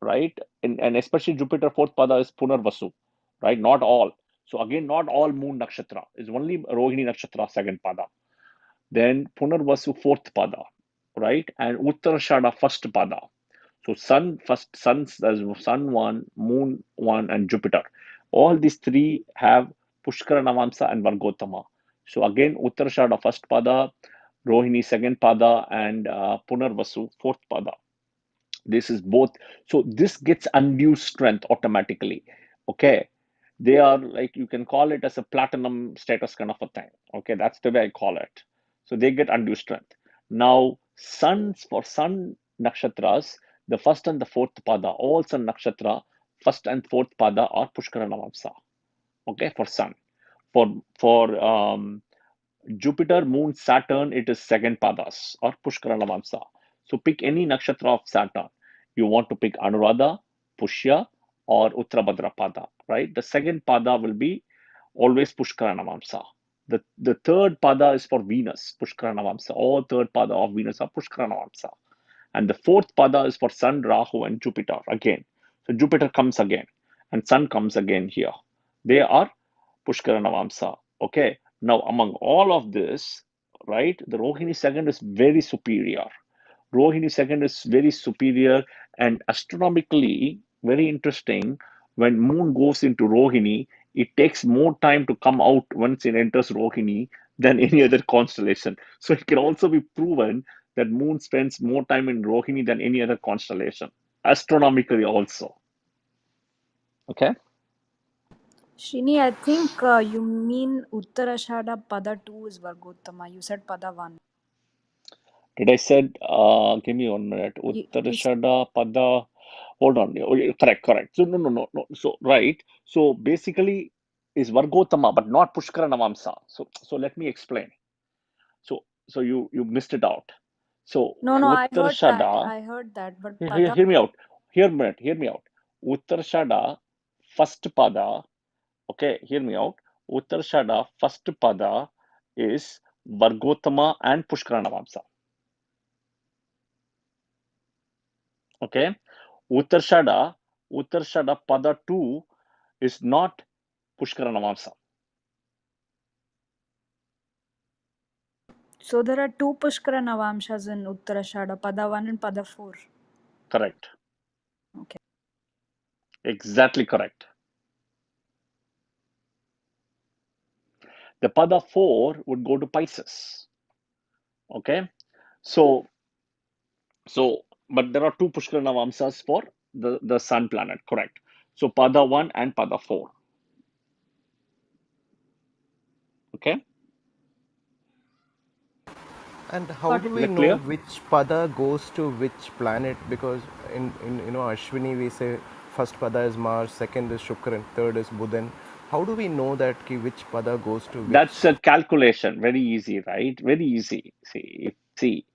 right? And especially Jupiter fourth pada is Punarvasu, right? Not all. So again, not all moon nakshatra is only Rohini nakshatra second pada. Then Punarvasu fourth pada, right? And Uttarashada first pada. So sun first, sun one, moon one, and Jupiter. All these three have Pushkara Navamsa and Vargotama. So again, Uttarashada first pada, Rohini second pada, and Punarvasu fourth pada. This is both. So this gets undue strength automatically. Okay. They are like, you can call it as a platinum status kind of a thing. Okay. That's the way I call it. So they get undue strength. Now, For sun nakshatras, the first and the fourth pada, all sun nakshatra, first and fourth pada are Pushkara Navamsa. Okay, for sun. For Jupiter, Moon, Saturn, it is second padas or Pushkara Navamsa. So pick any nakshatra of Saturn. You want to pick Anuradha, Pushya, or Uttarabhadra pada, right? The second pada will be always Pushkara Navamsa. The third pada is for Venus, Pushkara Navamsa. All third pada of Venus are Pushkara Navamsa. And the fourth pada is for Sun, Rahu, and Jupiter again. So Jupiter comes again, and Sun comes again here. They are Pushkara Navamsa. Okay. Now, among all of this, right, the Rohini second is very superior. Rohini second is very superior and astronomically very interesting. When Moon goes into Rohini, it takes more time to come out once it enters Rohini than any other constellation. So it can also be proven that Moon spends more time in Rohini than any other constellation, astronomically also. Okay. Shrini, I think you mean Uttarashada Pada 2 is Vargottama. You said Pada 1. Did I said, give me 1 minute. You said, Uttarashada Pada. Hold on. Oh, yeah, correct. So, no. So, right. So, basically, is Vargotama, but not Pushkara Navamsa. So let me explain. So you missed it out. So, no, I heard that. Uttarashada, I heard that. But hear, Pada, hear me out. Hear me out. Uttarashada, first pada, okay, hear me out. Uttarashada, first pada is Vargotama and Pushkara Navamsa. Okay. Uttarshada Pada 2 is not Pushkara Navamsa. so there are two Pushkara Navamshas in Uttarashada, Pada 1 and Pada 4. Correct. Okay. Exactly correct. The Pada 4 would go to Pisces. Okay. So, but there are two Pushkara Navamsas for the Sun planet. Correct. So, Pada 1 and Pada 4. Okay. And how Got do it. Is we that know clear? which pada goes to which planet? Because in Ashwini we say first pada is Mars, second is Shukra, and third is Buddhan. How do we know that which pada goes to which? That's a calculation. Very easy, right? Very easy. See,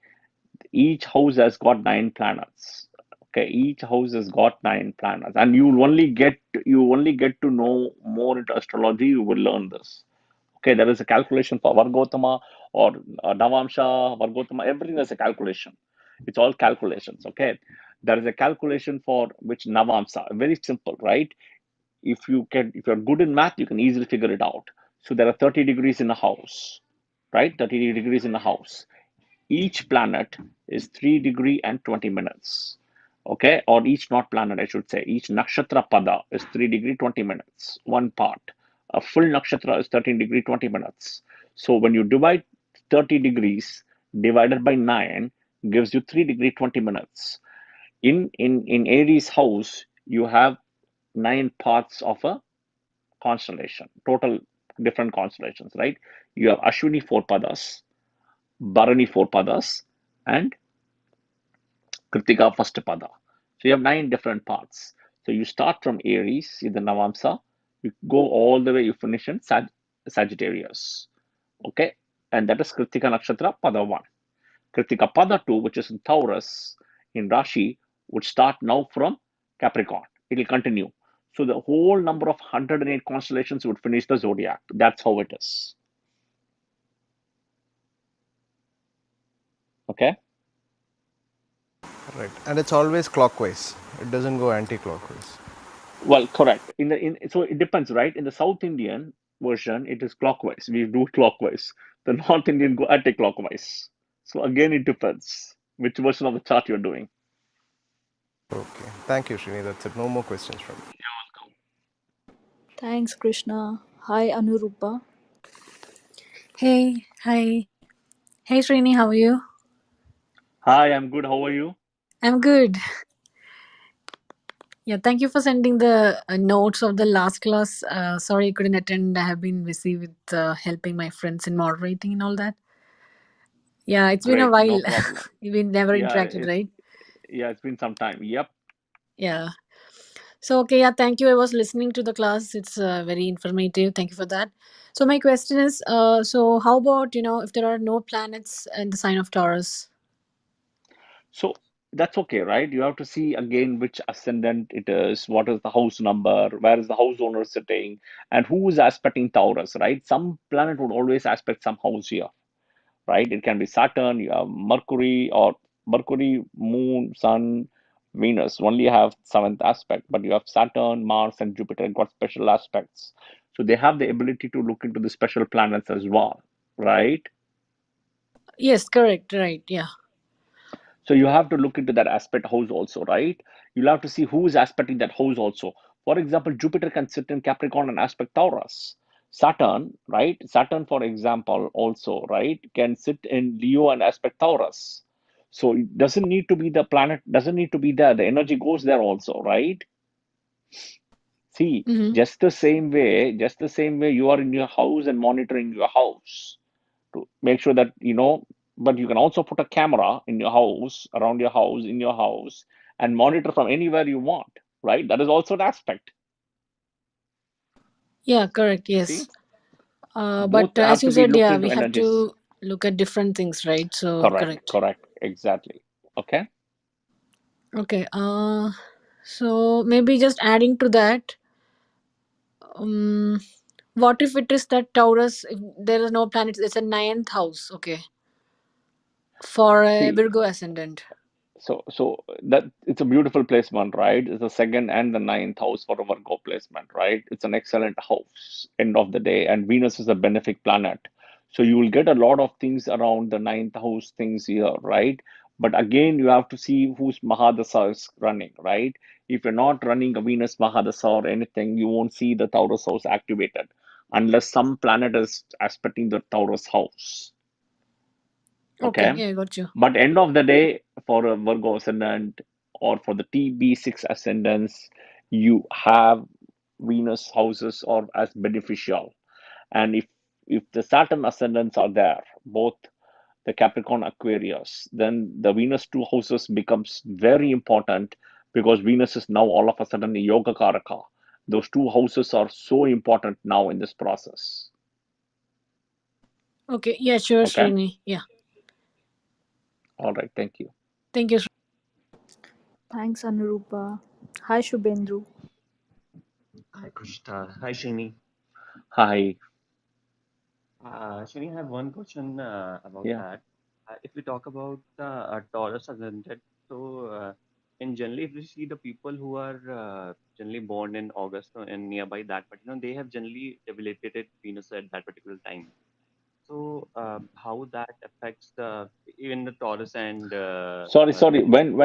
each house has got 9 planets. Okay, each house has got 9 planets, and you only get to know more into astrology. You will learn this. Okay, there is a calculation for Vargotama or Navamsha, Vargotama. Everything is a calculation. It's all calculations. Okay, there is a calculation for which Navamsa. Very simple, right? If you're good in math, you can easily figure it out. So there are 30 degrees in a house, right? 30 degrees in a house. Each planet is 3 degree and 20 minutes. Okay, or each not planet, I should say. Each nakshatra pada is 3 degree 20 minutes. One part. A full nakshatra is 13 degree 20 minutes. So when you divide 30 degrees divided by 9 gives you 3 degree 20 minutes. In Aries house, you have 9 parts of a constellation, total different constellations, right? You have Ashwini 4 padas, Bharani 4 padas, and Kritika first pada. So you have 9 different parts. So you start from Aries in the Navamsa, you go all the way, you finish in Sagittarius. Okay, and that is Kritika Nakshatra Pada 1. Kritika Pada 2, which is in Taurus, in Rashi, would start now from Capricorn. It will continue. So the whole number of 108 constellations would finish the zodiac. That's how it is. Okay. Right, and it's always clockwise. It doesn't go anti-clockwise. Well, correct. So it depends, right? In the South Indian version, it is clockwise. We do it clockwise. The North Indian go anti-clockwise. So again, it depends which version of the chart you're doing. Okay, thank you, Srini. That's it. No more questions from me. Thanks, Krishna. Hi, Anurupa. Hey, hi. Hey, Srini, how are you? Hi, I'm good. How are you? I'm good. Yeah, thank you for sending the notes of the last class. Sorry I couldn't attend. I have been busy with helping my friends in moderating and all that. Yeah, it's been a Great, no while. problem. We never Yeah, interacted, right? it's been some time. Yep. Yeah. So, okay, yeah, thank you. I was listening to the class. It's very informative. Thank you for that. So, my question is so, how about, if there are no planets in the sign of Taurus? So that's okay, right? You have to see again which ascendant it is, what is the house number, where is the house owner sitting, and who is aspecting Taurus, right? Some planet would always aspect some house here, right? It can be Saturn, you have Mercury, or Mercury, Moon, Sun, Venus only have seventh aspect, but you have Saturn, Mars, and Jupiter got special aspects. So they have the ability to look into the special planets as well, right? Yes, correct. Right. Yeah. So you have to look into that aspect house also, right? You'll have to see who is aspecting that house also. For example, Jupiter can sit in Capricorn and aspect Taurus. Saturn, right? Saturn, for example, also, right, can sit in Leo and aspect Taurus. So it doesn't need to be the planet, doesn't need to be there. The energy goes there also, right? See, Mm-hmm. just the same way you are in your house and monitoring your house to make sure that but you can also put a camera in your house, around your house, in your house, and monitor from anywhere you want, right? That is also an aspect. Yeah, correct. You see, Yes. But both as have you to be said, looked yeah, into we have energies. to look at different things, right? So, Correct, correct. correct, exactly. Okay. Okay. So maybe just adding to that, um, what if it is that Taurus, if there is no planet, it's a ninth house, okay, for a See, Virgo ascendant. so that it's a beautiful placement, right? It's the second and the ninth house for a Virgo placement, right? It's an excellent house end of the day, and Venus is a benefic planet, so you will get a lot of things around the ninth house things here, right? But again, you have to see whose Mahadasa is running, right? If you're not running a Venus Mahadasa or anything, you won't see the Taurus house activated unless some planet is aspecting the Taurus house. Okay, Okay. yeah, I got you. But end of the day, for a Virgo ascendant or for the TB6 ascendants, you have Venus houses or as beneficial. And if the Saturn ascendants are there, both the Capricorn Aquarius, then the Venus two houses becomes very important because Venus is now all of a sudden a Yoga Karaka. Those two houses are so important now in this process. Okay, yeah, sure, Okay. Srini. Yeah, All right. Thank you. thank you. Thanks, Anurupa. Hi, Shubhendru. Hi, Krishna. Hi, Shini. Hi. Shini, I have one question about Yeah. that. If we talk about Taurus ascendant, so in generally, if we see the people who are generally born in August and nearby that, but they have generally debilitated Venus at that particular time. So how that affects the even the Taurus and Sorry. Virgo? When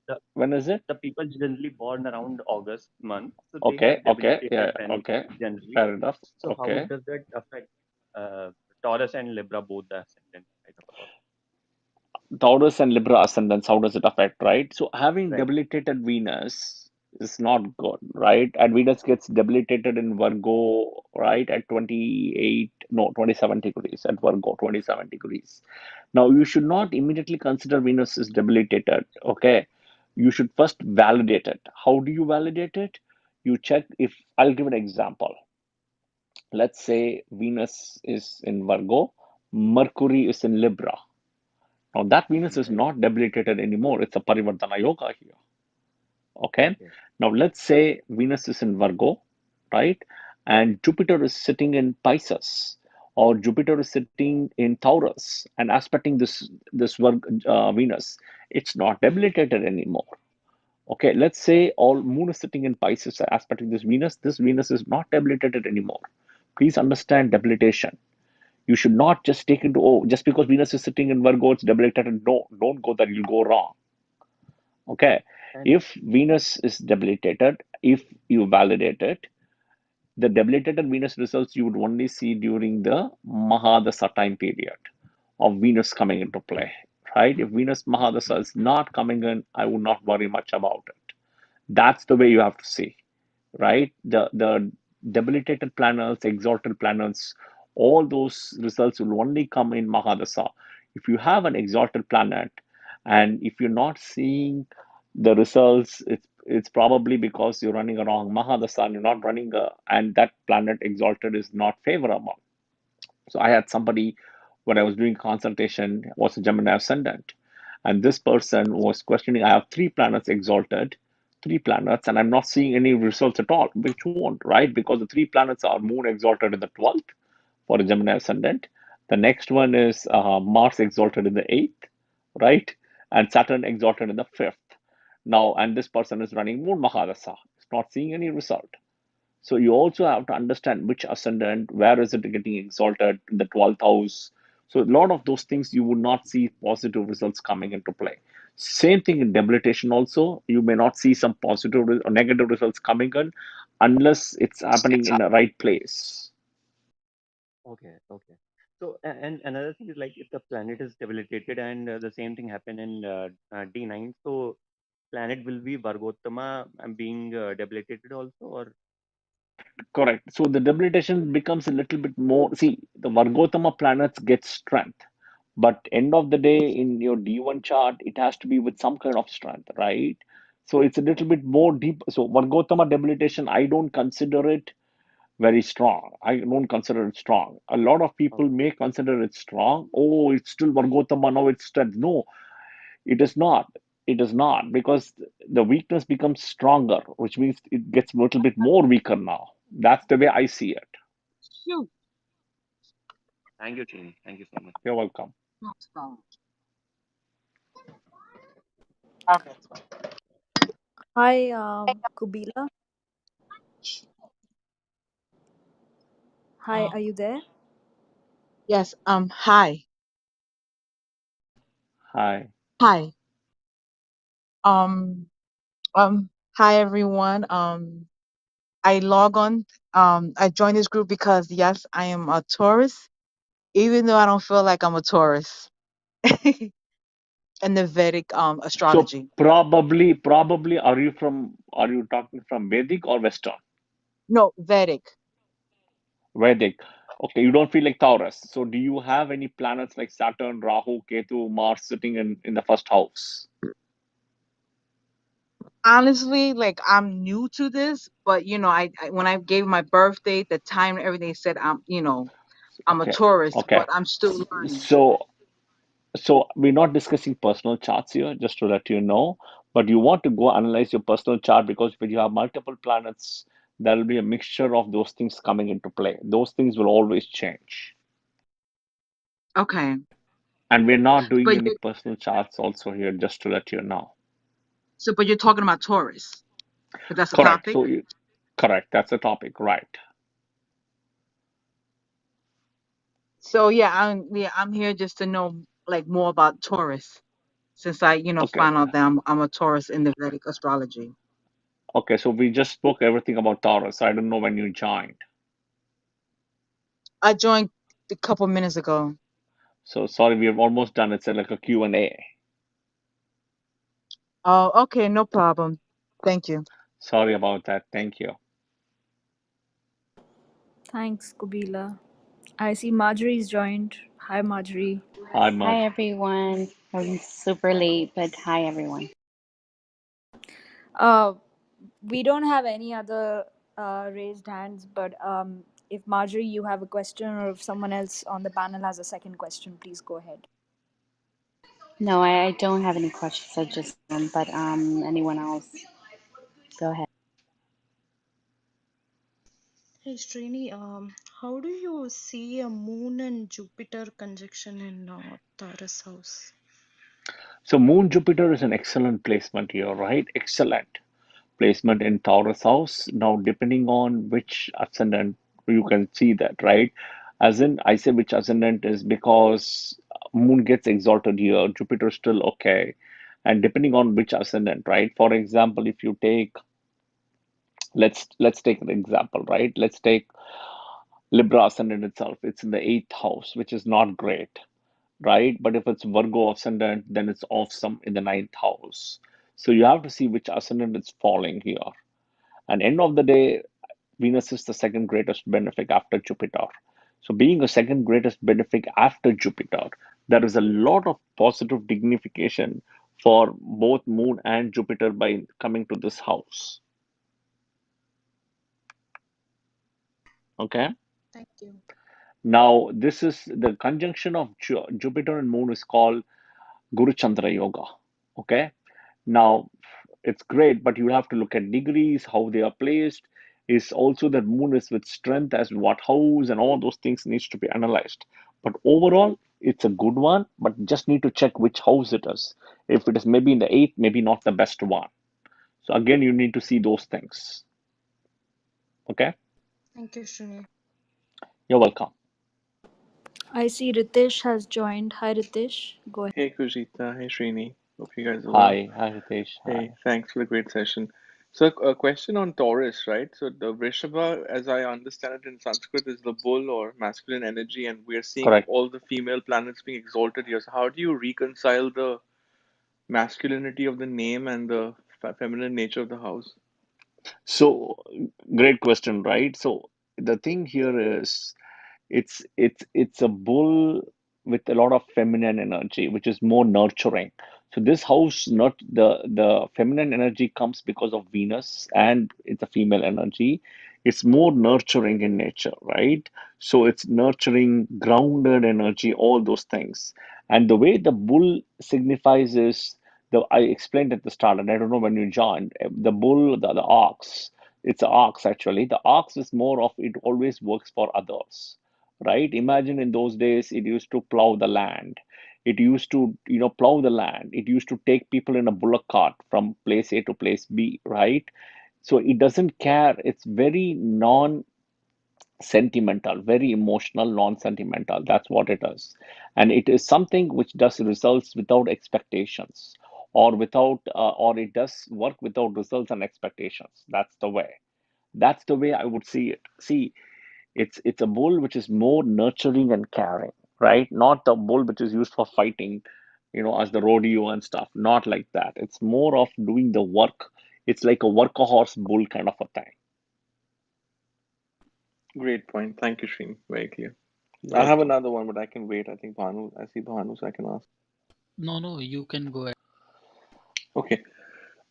The when is it? the people generally born around August month, so they Okay, have okay, yeah, debilitated Venus okay. generally. Fair enough. So how Okay. does that affect uh, Taurus and Libra, both the ascendant I talk about? Taurus and Libra ascendants, how does it affect, right? So having Right. debilitated Venus is not good, right? And Venus gets debilitated in Virgo, right, at 28, no, 27 degrees at Virgo, 27 degrees. Now, you should not immediately consider Venus is debilitated, okay? You should first validate it. How do you validate it? You check if, I'll give an example. Let's say Venus is in Virgo, Mercury is in Libra. Now that Venus is Right. not debilitated anymore. It's a Parivartana Yoga here. Okay. Okay. Now let's say Venus is in Virgo, right? And Jupiter is sitting in Pisces, or Jupiter is sitting in Taurus and aspecting this Venus. It's not debilitated anymore. Okay. Let's say all Moon is sitting in Pisces aspecting this Venus. This Venus is not debilitated anymore. Please understand debilitation. You should not just take into, oh, just because Venus is sitting in Virgo, it's debilitated. No, don't go there, you'll go wrong. Okay. And If Venus is debilitated, if you validate it, the debilitated Venus results you would only see during the Mahadasa time period of Venus coming into play. Right? If Venus Mahadasa is not coming in, I would not worry much about it. That's the way you have to see, right? The debilitated planets, exalted planets all those results will only come in Mahadasa. If you have an exalted planet and if you're not seeing the results, it's probably because you're running a wrong Mahadasa and you're not running and that planet exalted is not favorable. So I had somebody when I was doing consultation was a Gemini ascendant, and this person was questioning. I have three planets exalted, three planets, and I'm not seeing any results at all. Which won't, right? Because the three planets are Moon exalted in the 12th for a Gemini ascendant. The next one is Mars exalted in the 8th, right? And Saturn exalted in the 5th. Now, and this person is running Moon Mahadasa. It's not seeing any result. So you also have to understand which ascendant, where is it getting exalted in the 12th house. So a lot of those things you would not see positive results coming into play. Same thing in debilitation also. You may not see some positive or negative results coming in unless it's happening in the right place. Okay, okay. So, and another thing is like if the planet is debilitated and the same thing happen in D9, so planet will be Vargottama and being debilitated also, or Correct. So the debilitation becomes a little bit more. See, the Vargotama planets get strength, but end of the day in your D1 chart, it has to be with some kind of strength, right? So it's a little bit more deep. So Vargotama debilitation, I don't consider it very strong. I don't consider it strong. A lot of people okay, may consider it strong. Oh, it's still Vargotama, now it's strength. No, it is not. It is not because the weakness becomes stronger, which means it gets a little bit more weaker now. That's the way I see it. Shoot. thank you, Chini. Thank you so much. You're welcome. Okay. Hi, Kubila. Hi, Um, are you there? yes. Hi. Hi. Hi. Um, hi everyone. I log on. I joined this group because yes, I am a Taurus, even though I don't feel like I'm a Taurus in the Vedic So astrology. probably are you talking from Vedic or Western? No, Vedic. Vedic. Okay, you don't feel like Taurus. So do you have any planets like Saturn, Rahu, Ketu, Mars sitting in the first house? Honestly, like I'm new to this, but I when I gave my birth date, the time, and everything, it said I'm a Okay, Taurus, okay. but I'm still learning. So so we're not discussing personal charts here, just to let you know. But you want to go analyze your personal chart because when you have multiple planets, there will be a mixture of those things coming into play. Those things will always change. Okay, And we're not doing but any personal charts also here, just to let you know. but you're talking about Taurus, because that's the Correct. topic. So correct. That's the topic, right? So I'm here just to know like more about Taurus, since I Okay. found out that I'm a Taurus in the Vedic astrology. Okay. So we just spoke everything about Taurus. I don't know when you joined. I joined a couple minutes ago. So sorry, we have almost done. It's like a Q&A. Oh, okay, no problem. Thank you. Sorry about that. Thank you. Thanks, Kubila. I see Marjorie's joined. Hi, Marjorie. Hi, Hi Mud. everyone. I'm super late, but hi everyone. Uh, we don't have any other raised hands, but if Marjorie, you have a question, or if someone else on the panel has a second question, please go ahead. No, I don't have any questions. I just but anyone else, go ahead. Hey Srini, how do you see a moon and Jupiter conjunction in Taurus house? So Moon Jupiter is an excellent placement here, right? Excellent placement in Taurus house. Now, depending on which ascendant, you can see that, right? As in, I say which ascendant is because Moon gets exalted here, Jupiter still okay. And depending on which ascendant, right? For example, if you take, let's take an example, right? Let's take Libra ascendant itself. It's in the eighth house, which is not great, right? But if it's Virgo ascendant, then it's awesome in the ninth house. So you have to see which ascendant is falling here. And end of the day, Venus is the second greatest benefic after Jupiter. So, being a second greatest benefic after Jupiter, there is a lot of positive dignification for both Moon and Jupiter by coming to this house. Okay. Thank you. Now, this is the conjunction of Jupiter and Moon is called Guru Chandra Yoga. Okay. Now, it's great, but you have to look at degrees, how they are placed. Is also that Moon is with strength as what house and all those things needs to be analyzed. But overall, it's a good one, but just need to check which house it is. If it is maybe in the eighth, maybe not the best one. So again, you need to see those things. Okay, Thank you, Srini. you're welcome. I see Ritesh has joined. Hi, Ritesh. Go ahead. Hey Kujita, hey Srini. Hope you guys are well. Hi Ritesh. Hey, Hi. thanks for the great session. So, a question on Taurus, right? So, the Vrishabha, as I understand it in Sanskrit, is the bull or masculine energy, and we're seeing Correct. all the female planets being exalted here. So, how do you reconcile the masculinity of the name and the feminine nature of the house? So great question, right? So the thing here is it's a bull with a lot of feminine energy, which is more nurturing. So this house, not the feminine energy comes because of Venus, and it's a female energy. It's more nurturing in nature, right? So it's nurturing, grounded energy, all those things. And the way the bull signifies is the I explained at the start, and I don't know when you joined, the bull, the ox. It's an ox actually. The ox is more of it always works for others, right? Imagine in those days, it used to plow the land. It used to, plow the land. It used to take people in a bullock cart from place A to place B, right? So it doesn't care. It's very non-sentimental, very emotional, non-sentimental. That's what it is. And it is something which does results without expectations or it does work without results and expectations. That's the way. That's the way I would see it. See, it's a bull which is more nurturing and caring, right? Not the bull which is used for fighting, as the rodeo and stuff. Not like that. It's more of doing the work. It's like a workhorse bull kind of a thing. Great point. Thank you, Srini. Very clear. You're I have welcome. another one, but I can wait. I think I see Bhanu, so I can ask. No, no, you can go ahead. Okay.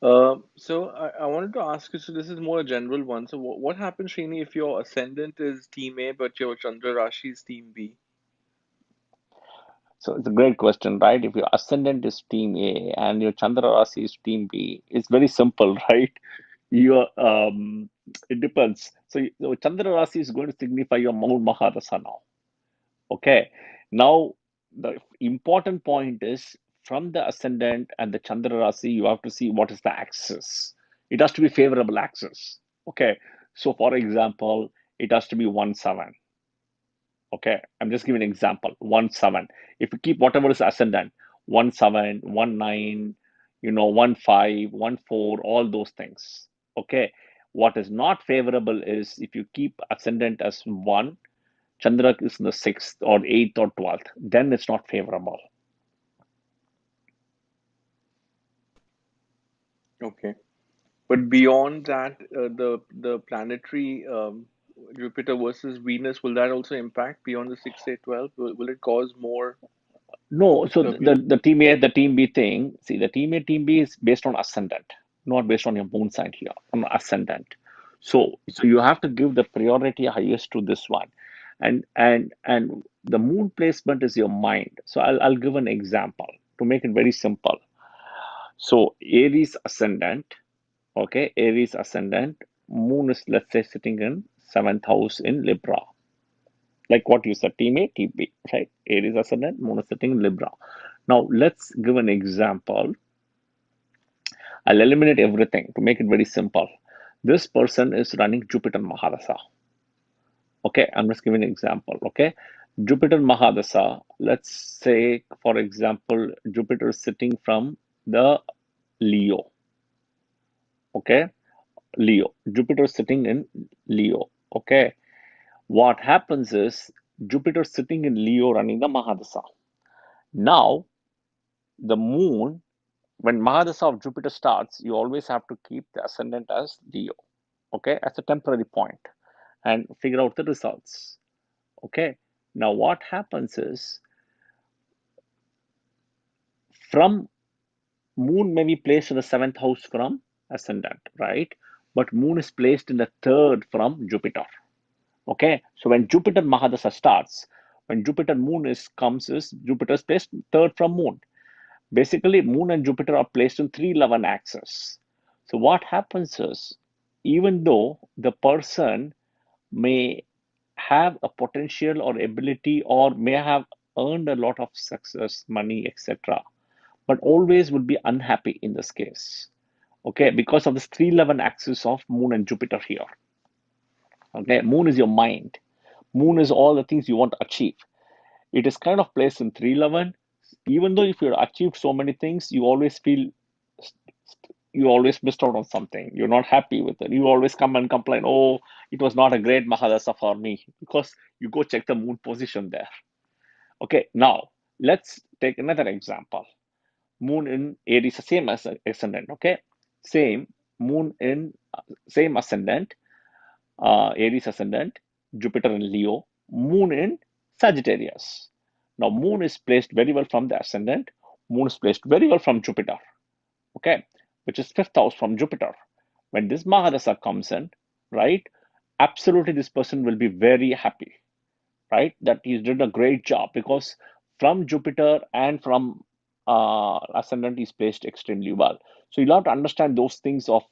So I wanted to ask you, so this is more a general one. So what happens, Srini, if your ascendant is team A, but your Chandra Rashi is team B? So it's a great question, right? If your ascendant is team A and your Chandra Rasi is team B, it's very simple, right? Your it depends. So Chandra Rasi is going to signify your Mount Mahadasa now. Okay. Now, the important point is from the ascendant and the Chandra Rasi, you have to see what is the axis. It has to be favorable axis. Okay. So, for example, it has to be 1 7. Okay. I'm just giving an example 1 7. If you keep whatever is ascendant 1 7, 1 9, 1 5, 1 4, all those things. Okay. What is not favorable is if you keep ascendant as 1, Chandra is in the sixth or eighth or 12th, then it's not favorable. Okay. But beyond that, the planetary Jupiter versus Venus, will that also impact beyond the 6, 8, 12? Will it cause more No, so turbulence? the team A, the team B thing, see, the team A, team B is based on ascendant, not based on your moon sign here, on ascendant. So you have to give the priority highest to this one. And the moon placement is your mind. So I'll give an example to make it very simple. So Aries ascendant, okay, Aries ascendant, moon is let's say sitting in seventh house in Libra, like what you said, team A, team B, right? Aries ascendant, moon is sitting in Libra. Now let's give an example. I'll eliminate everything to make it very simple. This person is running Jupiter Mahadasa. Okay, I'm just giving an example. Okay, Jupiter Mahadasa, let's say, for example, Jupiter is sitting from the Leo. Okay, Leo. Jupiter is sitting in Leo. Okay, what happens is Jupiter sitting in Leo running the Mahadasa. Now, the moon, when Mahadasa of Jupiter starts, you always have to keep the ascendant as Leo, okay, as a temporary point and figure out the results. Okay. Now what happens is, from Moon may be placed in the seventh house from ascendant, right? But Moon is placed in the third from Jupiter. Okay. So when Jupiter Mahadasha starts, when Jupiter Moon comes, is Jupiter is placed third from Moon. Basically, Moon and Jupiter are placed in 311 axis. So what happens is, even though the person may have a potential or ability or may have earned a lot of success, money, etc., but always would be unhappy in this case. Okay, because of this 311 axis of Moon and Jupiter here. Okay, Moon is your mind. Moon is all the things you want to achieve. It is kind of placed in 311. Even though if you achieved so many things, you always feel you always missed out on something. You're not happy with it. You always come and complain, oh, it was not a great Mahadasa for me, because you go check the moon position there. Okay, now let's take another example. Moon in Aries, same as ascendant. Okay, same moon in same ascendant, Aries ascendant, Jupiter in Leo, moon in Sagittarius. Now, moon is placed very well from the ascendant, moon is placed very well from Jupiter, okay, which is fifth house from Jupiter. When this Mahadasa comes in, right, absolutely this person will be very happy, right, that he's did a great job, because from Jupiter and from ascendant is placed extremely well. So you'll have to understand those things of,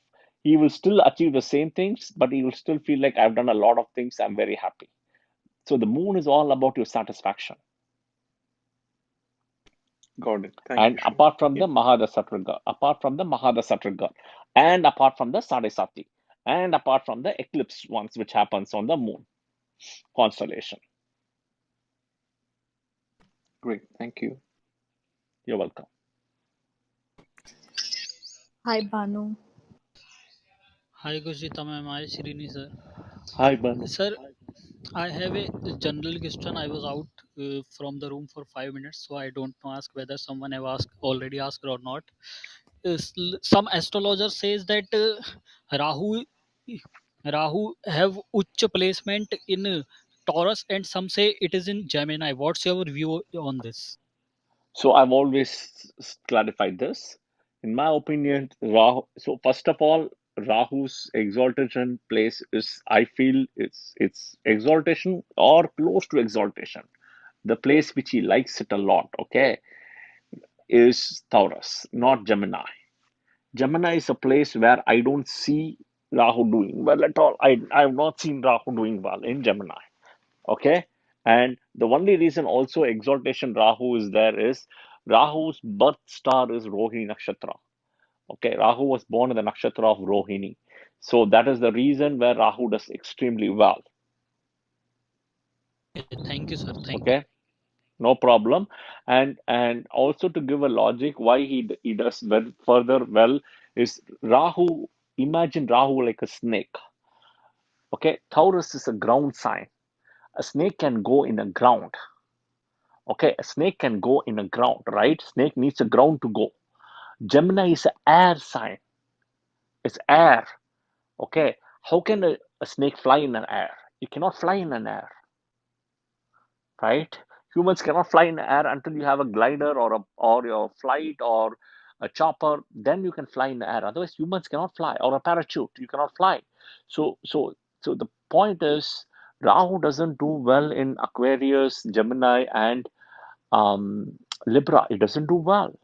he will still achieve the same things, but he will still feel like I've done a lot of things, I'm very happy. So the moon is all about your satisfaction. Got it. Thank And you, Shiva. apart from Yeah. the Mahadasa trigger, apart from the Mahadasa trigger, and apart from the Sadesati, and apart from the eclipse ones, which happens on the moon constellation. Great. Thank you. You're welcome. Hi, Banu. Hi Gurjit, am I Srini sir? Hi, Banu. Sir, I have a general question. I was out from the room for 5 minutes, so I don't know ask whether someone have already asked or not. Some astrologer says that Rahu Rahu have ucha placement in Taurus, and some say it is in Gemini. What's your view on this? So I've always clarified this. In my opinion, Rahu. So first of all, Rahu's exaltation place is, I feel, it's exaltation or close to exaltation. The place which he likes it a lot, okay, is Taurus, not Gemini. Gemini is a place where I don't see Rahu doing well at all. I have not seen Rahu doing well in Gemini. Okay. And the only reason also exaltation Rahu is there is Rahu's birth star is Rohini Nakshatra. Okay. Rahu was born in the Nakshatra of Rohini. So that is the reason where Rahu does extremely well. Thank you, sir. Thank you. Okay. No problem. And also to give a logic why he does well, further well, is Rahu. Imagine Rahu like a snake. Okay. Taurus is a ground sign. A snake can go in a ground. Okay, a snake can go in a ground, right? Snake needs a ground to go. Gemini is an air sign. It's air. Okay. How can a snake fly in an air? You cannot fly in an air, right? Humans cannot fly in the air until you have a glider or your flight or a chopper. Then you can fly in the air. Otherwise, humans cannot fly, or a parachute. You cannot fly. So the point is, Rahu doesn't do well in Aquarius, Gemini, and Libra. It doesn't do well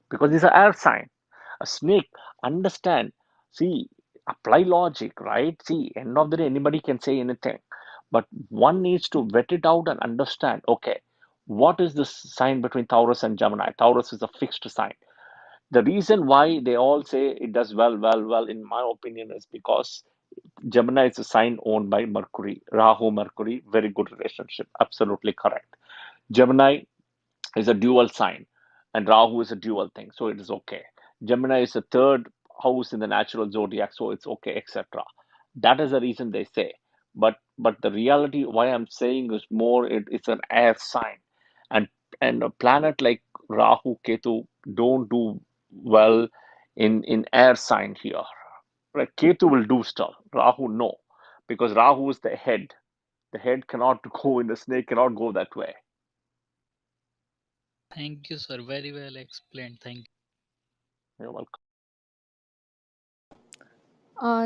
because it's an air sign. A snake, understand, see, apply logic, right? See, end of the day, anybody can say anything, but one needs to vet it out and understand, okay, what is the sign between Taurus and Gemini? Taurus is a fixed sign. The reason why they all say it does well, in my opinion, is because Gemini is a sign owned by Mercury, Rahu, Mercury, very good relationship, absolutely correct. Gemini is a dual sign, and Rahu is a dual thing, so it is okay. Gemini is the third house in the natural zodiac, so it's okay, etc. That is the reason they say. But the reality, why I'm saying is more, it's an air sign, and a planet like Rahu, Ketu don't do well in air sign here. Right? Ketu will do stuff. Rahu no, because Rahu is the head. The head cannot go in the snake, cannot go that way. Thank you, sir. Very well explained. Thank you. You're welcome.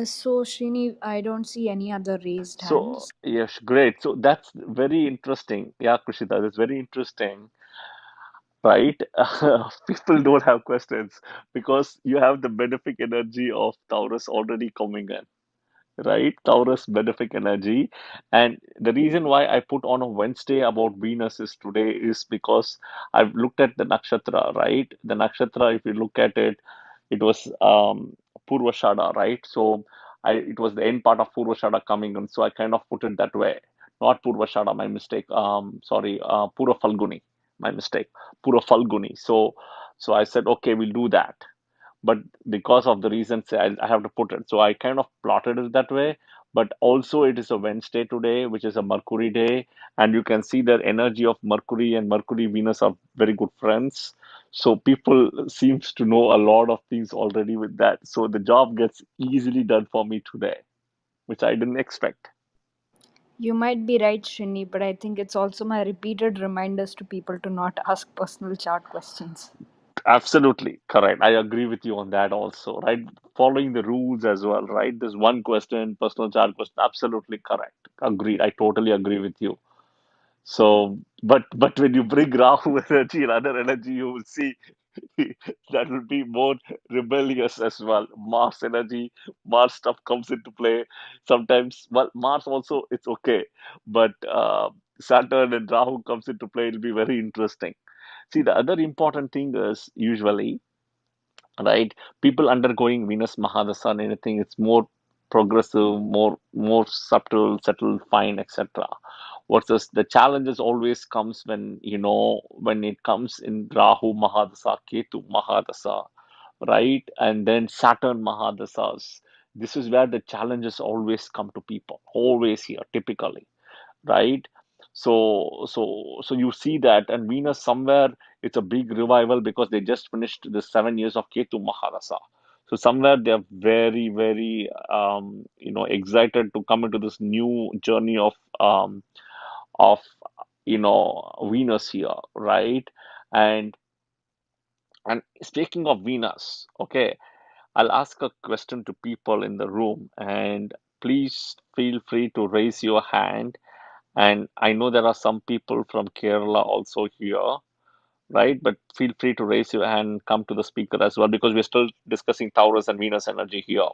So Srini, I don't see any other raised So, hands. yes, great. So that's very interesting. Yeah, Krishita, that's very interesting, right? People don't have questions because you have the benefic energy of Taurus already coming in, right? Taurus benefic energy. And the reason why I put on a Wednesday about Venus is today is because I've looked at the nakshatra, right? The nakshatra, if you look at it, it was Purvashada, right? So it was the end part of Purvashada coming in, so I kind of put it that way. Not Purvashada, my mistake. Sorry, Pura Falguni, my mistake. Pura Falguni. So I said, okay, we'll do that, but because of the reasons I have to put it. So I kind of plotted it that way. But also, it is a Wednesday today, which is a Mercury day, and you can see the energy of Mercury and Mercury Venus are very good friends. So people seems to know a lot of things already with that. So the job gets easily done for me today, which I didn't expect. You might be right, Srini, but I think it's also my repeated reminders to people to not ask personal chart questions. Absolutely correct. I agree with you on that also, right? Following the rules as well, right? There's one question, personal chart question. Absolutely correct. Agreed. I totally agree with you. So, but when you bring Rahu energy and other energy, you will see that will be more rebellious as well. Mars energy, Mars stuff comes into play. Sometimes, well, Mars also it's okay, but Saturn and Rahu comes into play. It'll be very interesting. See, the other important thing is usually, right? People undergoing Venus Mahadasha and anything, it's more progressive, more subtle, settled, fine, etc. Versus the challenges always comes when when it comes in Rahu Mahadasha, Ketu Mahadasha, right? And then Saturn Mahadasas. This is where the challenges always come to people, always here, typically, right? So you see that, and Venus somewhere it's a big revival because they just finished the 7 years of Ketu Maharasa. So somewhere they are very, very excited to come into this new journey of Venus here, right? And and speaking of Venus, okay, I'll ask a question to people in the room, and please feel free to raise your hand. And I know there are some people from Kerala also here, right? But feel free to raise your hand and come to the speaker as well because we're still discussing Taurus and Venus energy here.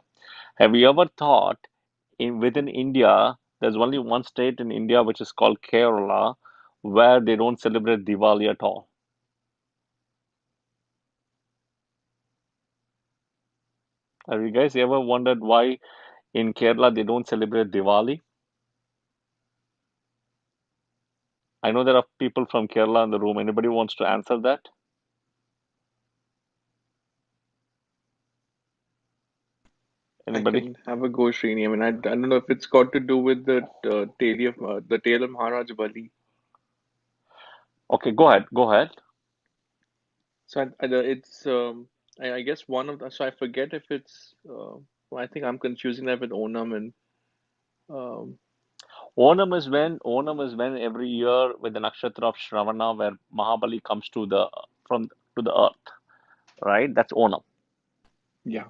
Have you ever thought within India, there's only one state in India which is called Kerala where they don't celebrate Diwali at all? Have you guys ever wondered why in Kerala they don't celebrate Diwali? I know there are people from Kerala in the room. Anybody wants to answer that? I Anybody? can have a go, Srini. I mean, I don't know if it's got to do with the tale of Maharaj Bali. Okay, go ahead. Go ahead. So it's I guess one of the, so I forget if it's well, I think I'm confusing that with Onam and um Onam is when every year with the nakshatra of Shravana where Mahabali comes from to the earth, right? That's Onam. yeah.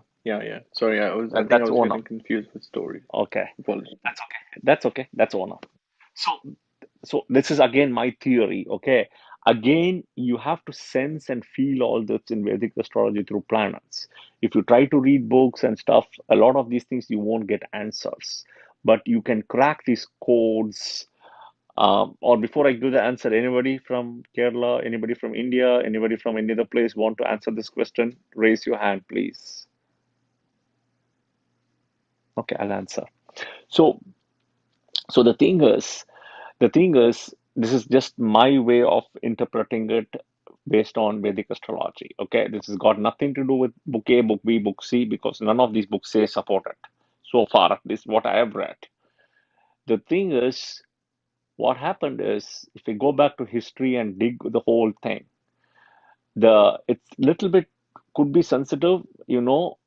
Sorry, I think I That's was Onam. getting confused with stories. Okay. Apologies. That's okay. That's okay. That's Onam. So so this is again my theory, okay? Again, you have to sense and feel all this in Vedic astrology through planets. If you try to read books and stuff, a lot of these things you won't get answers. But you can crack these codes. Or before I do the answer, anybody from Kerala, anybody from India, anybody from any other place want to answer this question? Raise your hand, please. Okay, I'll answer. So, so the thing is, this is just my way of interpreting it based on Vedic astrology. Okay, this has got nothing to do with book A, book B, book C, because none of these books say support it. So far, at least what I have read. The thing is, what happened is, if we go back to history and dig the whole thing, it's little bit could be sensitive,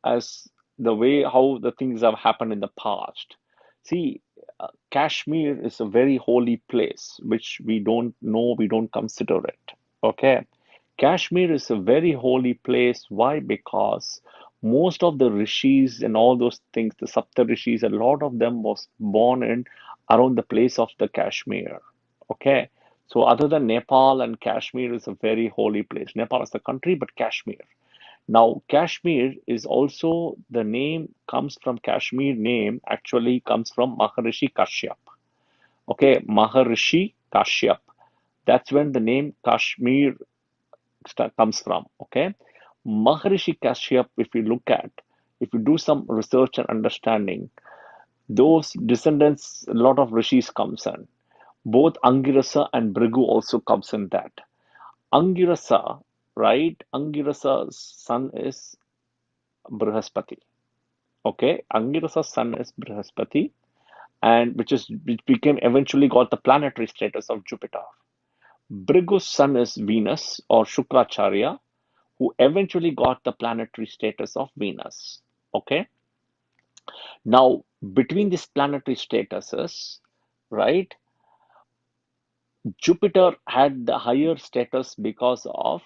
as the way how the things have happened in the past. See, Kashmir is a very holy place, which we don't know, we don't consider it. Okay. Kashmir is a very holy place. Why? Because most of the rishis and all those things, the Sapta rishis, a lot of them was born in around the place of the Kashmir. Okay. So other than Nepal and Kashmir is a very holy place. Nepal is the country, but Kashmir. Now, Kashmir is also the name comes from Kashmir name actually comes from Maharishi Kashyap. Okay, Maharishi Kashyap. That's when the name Kashmir comes from. Okay, Maharishi Kashyap, if you look at, if you do some research and understanding, those descendants, a lot of rishis comes in. Both Angirasa and Bhrigu also comes in that. Angirasa, right? Angirasa's son is Brihaspati. Okay, Angirasa's son is Brihaspati, and which became eventually got the planetary status of Jupiter. Bhrigu's son is Venus or Shukracharya, who eventually got the planetary status of Venus. Okay, now between these planetary statuses, right, Jupiter had the higher status because of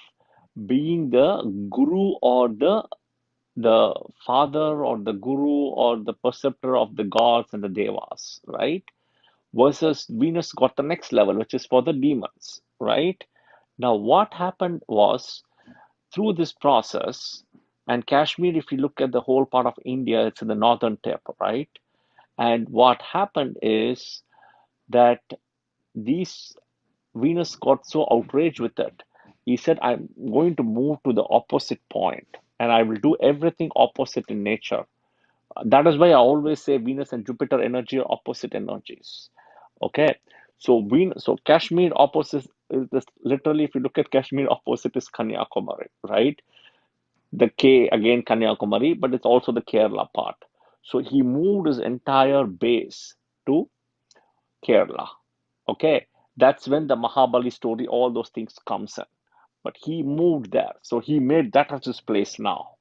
being the guru or the father or the guru or the preceptor of the gods and the devas, right? Versus Venus got the next level, which is for the demons, right? Now, what happened was through this process, and Kashmir, if you look at the whole part of India, it's in the northern tip, right? And what happened is that these Venus got so outraged with it. He said, I'm going to move to the opposite point and I will do everything opposite in nature. That is why I always say Venus and Jupiter energy are opposite energies. Okay. So Venus, so Kashmir opposite is this literally if you look at Kashmir opposite is Kanyakumari, right? The K again Kanyakumari, but it's also the Kerala part. So he moved his entire base to Kerala. Okay. That's when the Mahabali story, all those things comes in. But he moved there. So he made that as his place now,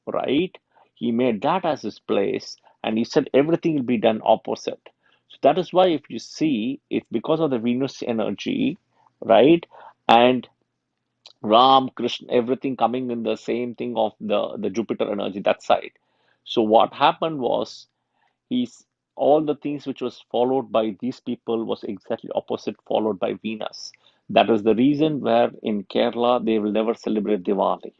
right? He made that as his place and he said everything will be done opposite. So that is why if you see, it's because of the Venus energy, right? And Ram, Krishna, everything coming in the same thing of the Jupiter energy, that side. So what happened was he's all the things which was followed by these people was exactly opposite followed by Venus. That is the reason where in Kerala they will never celebrate Diwali.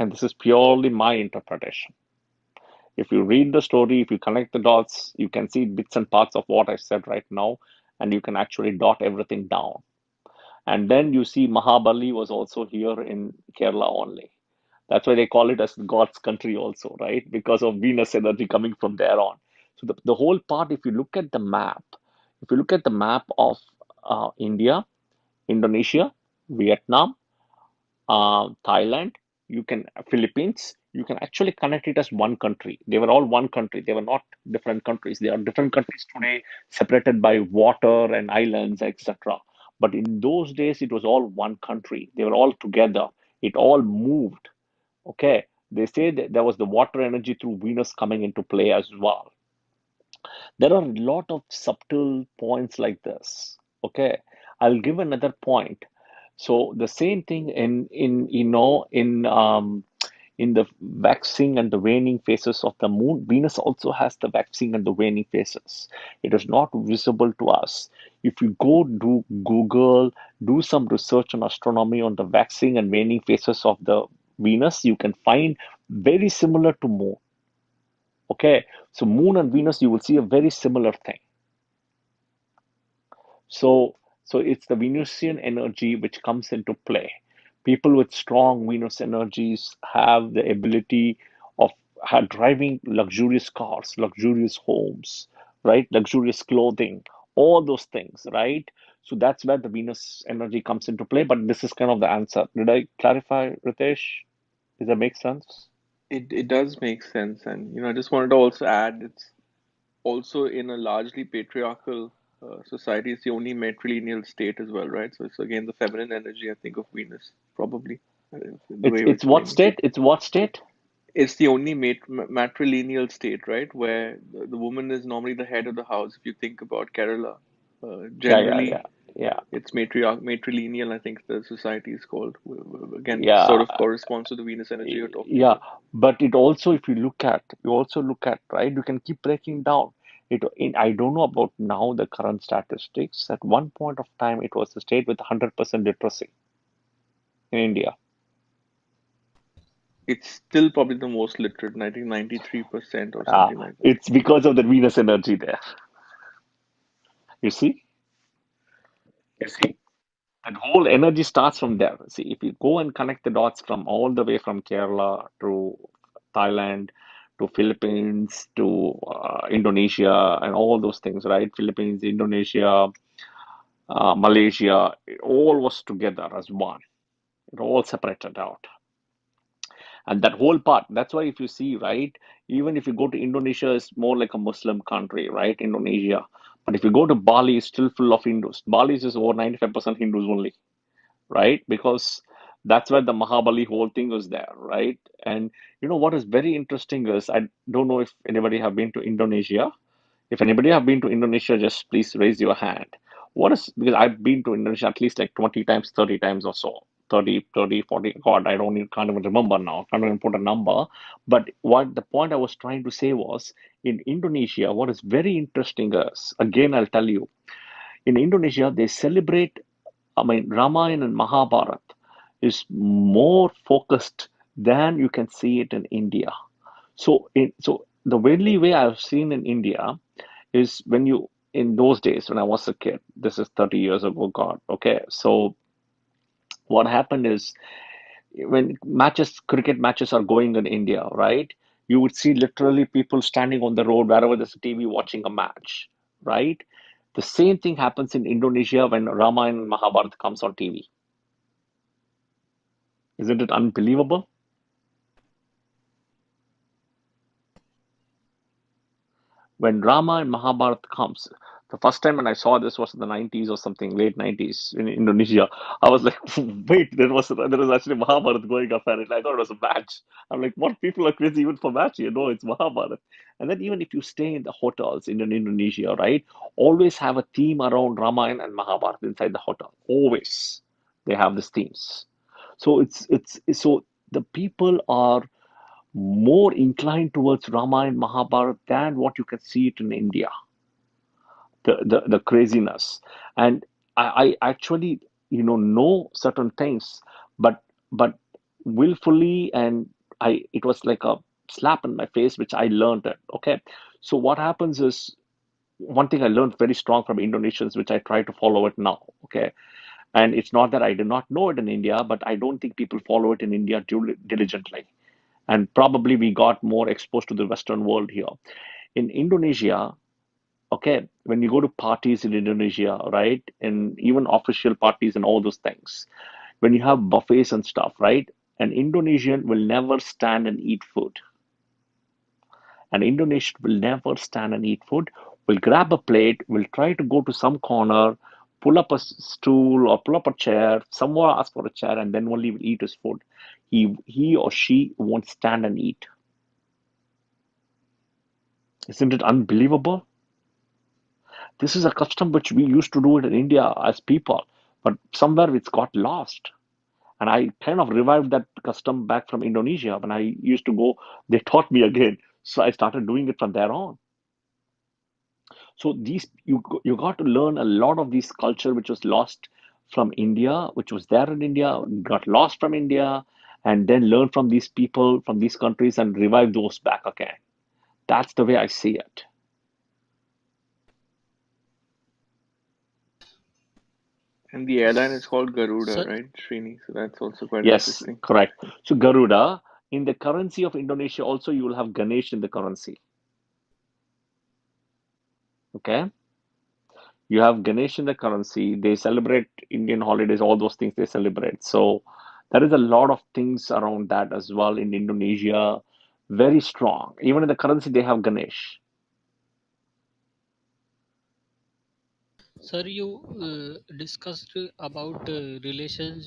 And this is purely my interpretation. If you read the story, if you connect the dots, you can see bits and parts of what I said right now, and you can actually dot everything down. And then you see Mahabali was also here in Kerala only. That's why they call it as God's country also, right? Because of Venus energy coming from there on. So the whole part, if you look at the map, if you look at the map of India, Indonesia, Vietnam, Thailand, you can Philippines, you can actually connect it as one country. They were all one country. They were not different countries. They are different countries today, separated by water and islands, etc. But in those days, it was all one country. They were all together. It all moved. Okay. They say that there was the water energy through Venus coming into play as well. There are a lot of subtle points like this. Okay. I'll give another point. So the same thing in in the waxing and the waning phases of the moon, Venus also has the waxing and the waning phases. It is not visible to us. If you go do Google, do some research on astronomy on the waxing and waning phases of the Venus, you can find very similar to moon. Okay, so moon and Venus, you will see a very similar thing. So, so it's the Venusian energy which comes into play. People with strong Venus energies have the ability of driving luxurious cars, luxurious homes, right? Luxurious clothing, all those things, right? So that's where the Venus energy comes into play. But this is kind of the answer. Did I clarify, Ritesh? Does that make sense? It does make sense, and I just wanted to also add it's also in a largely patriarchal society. It's the only matrilineal state as well, right? So it's again the feminine energy, I think, of Venus, probably, the way you It's what explained it. state? It's what state? It's the only matrilineal state, right, where the woman is normally the head of the house. If you think about Kerala, Yeah, yeah, yeah, generally yeah, it's matrilineal. I think the society is called. Again, sort yeah, of corresponds to the Venus energy you're talking yeah. about. But it also, if you also look at, right, you can keep breaking down. I don't know about now the current statistics. At one point of time, it was a state with 100% literacy in India. It's still probably the most literate, I think 93% or Uh, something like that. it's because of the Venus energy there. You see? You see? That whole energy starts from there. See, if you go and connect the dots from all the way from Kerala to Thailand to Philippines to Indonesia and all those things, right? Philippines, Indonesia, Malaysia, it all was together as one. It all separated out. And that whole part, that's why if you see, right, even if you go to Indonesia, it's more like a Muslim country, right? Indonesia. But if you go to Bali, it's still full of Hindus. Bali is over 95% Hindus only, right? Because that's where the Mahabali whole thing was there, right? And you know what is very interesting is I don't know if anybody have been to Indonesia. If anybody have been to Indonesia, just please raise your hand. What is, because I've been to Indonesia at least like 20 times, 30 times or so. 30, 30, 40. God, I don't even, can't even remember now. Can't even put a number. But what the point I was trying to say was in Indonesia, what is very interesting is, again, I'll tell you, in Indonesia, they celebrate, I mean, Ramayana and Mahabharata is more focused than you can see it in India. So the only way I've seen in India is when you in those days when I was a kid. This is 30 years ago. God, okay. So what happened is when cricket matches are going in India, right? You would see literally people standing on the road wherever there's a TV watching a match, right? The same thing happens in Indonesia when Ramayana and Mahabharata comes on TV. Isn't it unbelievable? When Rama and Mahabharata comes, the first time when I saw this was in the 90s or something, late 90s in Indonesia. I was like, wait, there was actually Mahabharata going up, and I thought it was a match. I'm like, what, people are crazy even for match? You know, it's Mahabharata. And then even if you stay in the hotels in Indonesia, right, always have a theme around Ramayana and Mahabharata inside the hotel. Always, they have these themes. So so the people are more inclined towards Rama and Mahabharata than what you can see it in India, the craziness. And I actually, know certain things, but but willfully, and it was like a slap in my face, which I learned it. Okay. So what happens is one thing I learned very strong from Indonesians, which I try to follow it now. Okay. And it's not that I did not know it in India, but I don't think people follow it in India diligently, and probably we got more exposed to the Western world here. In Indonesia, okay, when you go to parties in Indonesia, right, and even official parties and all those things, when you have buffets and stuff, right, an Indonesian will never stand and eat food. An Indonesian will never stand and eat food, will grab a plate, will try to go to some corner, pull up a stool or pull up a chair, somewhere ask for a chair, and then only will eat his food. He or she won't stand and eat. Isn't it unbelievable? This is a custom which we used to do it in India as people, but somewhere it's got lost. And I kind of revived that custom back from Indonesia when I used to go. They taught me again, so I started doing it from there on. So you got to learn a lot of this culture which was lost from India, which was there in India, got lost from India, and then learn from these people from these countries and revive those back again. That's the way I see it. And the airline is called Garuda, Sir, right, Srini? So that's also quite Yes, interesting. correct. So Garuda, in the currency of Indonesia, also you will have Ganesh in the currency. Okay, you have Ganesh in the currency. They celebrate Indian holidays, all those things they celebrate. So there is a lot of things around that as well in Indonesia. Very strong. Even in the currency, they have Ganesh. sir, you discussed about relation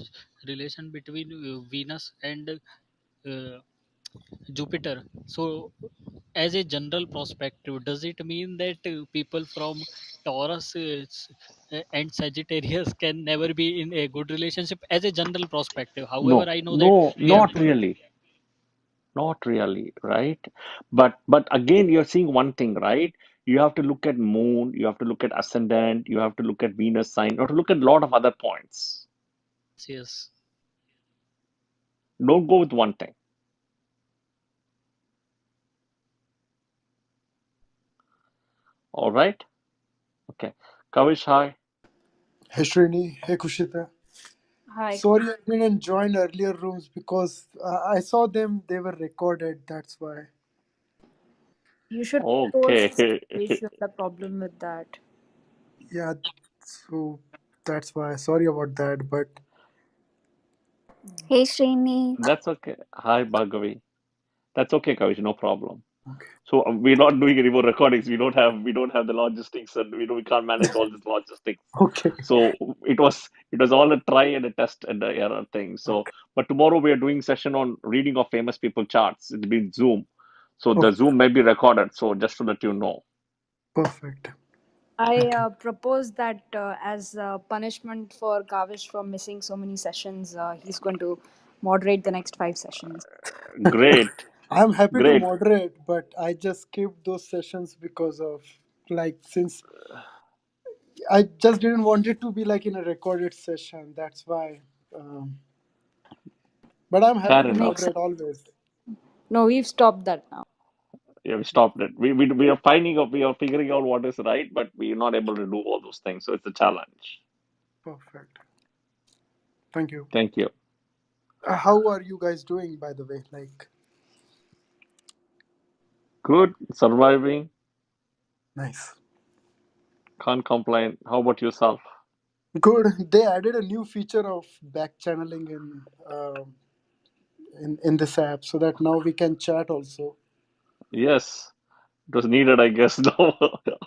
between Venus and Jupiter. So, as a general perspective, does it mean that people from Taurus and Sagittarius can never be in a good relationship? As a general perspective, however, No, I know that no, we have not to. really. Not really, right? But again, you're seeing one thing, right? You have to look at moon, you have to look at ascendant, you have to look at Venus sign, you have to look at a lot of other points. Yes, yes. Don't go with one thing. All right? Okay. Kavish, hi. Hey Srini, hey Kushita. Hi. Sorry I didn't join earlier rooms because I saw them, they were recorded, that's why. You should Okay. post if you had a problem with that. Yeah, so that's why. Sorry about that, but Hey Srini. That's okay. Hi, Bhargavi. That's okay, Kavish, no problem. okay. So we're not doing any more recordings. We don't have the logistics, and we can't manage all this logistics. Okay. So it was all a try and a test and a error thing. So Okay. but tomorrow we are doing session on reading of famous people charts. It'll be Zoom. So the Okay. Zoom may be recorded. So just to let you know. Perfect. I Thank you. propose that as punishment for Kavish for missing so many sessions, he's going to moderate the next 5 sessions. Great, I'm happy to great. moderate, but I just skipped those sessions because of since I just didn't want it to be like in a recorded session. That's why. Um, but I'm happy Fair to Makes enough. sense. moderate always. No, we've stopped that now. Yeah, we stopped it. We are finding out, we are figuring out what is right, but we are not able to do all those things. So it's a challenge. Perfect. Thank you. Thank you. How are you guys doing, by the way? Good, surviving, Nice. can't complain. How about yourself? Good. They added a new feature of back channeling in this app, so that now we can chat also. Yes. It was needed, I guess. No,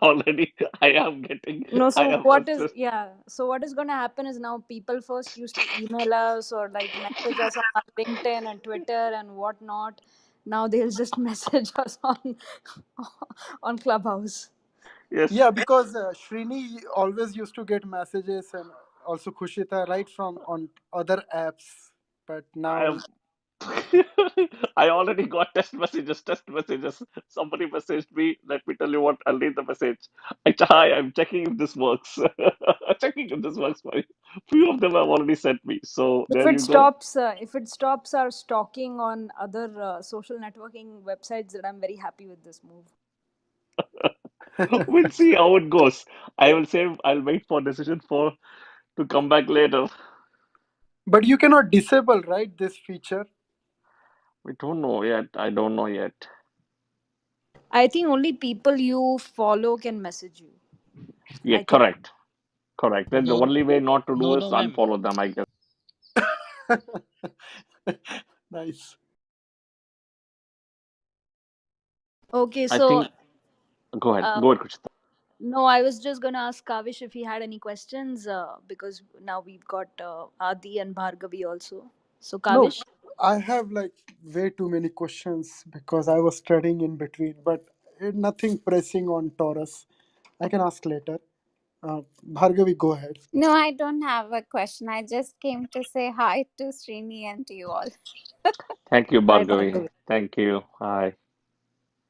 already No, I so am what is, obsessed. yeah, so what is going to happen is now people first used to email us or like message us on our LinkedIn and Twitter and whatnot. Now they'll just message us on on Clubhouse. Yes, Yeah, because Srini always used to get messages and also Kushita right from on other apps, but I now am. I already got test messages. Somebody messaged me. Let me tell you what, I'll read the message. Hi, I'm checking if this works. Checking if this works for you. Few of them have already sent me. So there you go. If it stops our stalking on other social networking websites, then I'm very happy with this move. We'll see how it goes. I'll wait for decision for to come back later. but you cannot disable right this feature. We don't know yet. I don't know yet. I think only people you follow can message you. Yeah, I think. correct. Correct. Then the No, only way not to do no, is no, ma'am. unfollow them, I guess. Nice. Okay, I so think, go ahead. uh, Go ahead, Kuchita. no, I was just gonna ask Kavish if he had any questions because now we've got Adi and Bhargavi also. So No, Kavish. I have way too many questions because I was studying in between, but nothing pressing on Taurus. I can ask later. Bhargavi, go ahead. No, I don't have a question. I just came to say hi to Srini and to you all. Thank you, Hi, Bhargavi. Bhargavi. Thank you. Hi.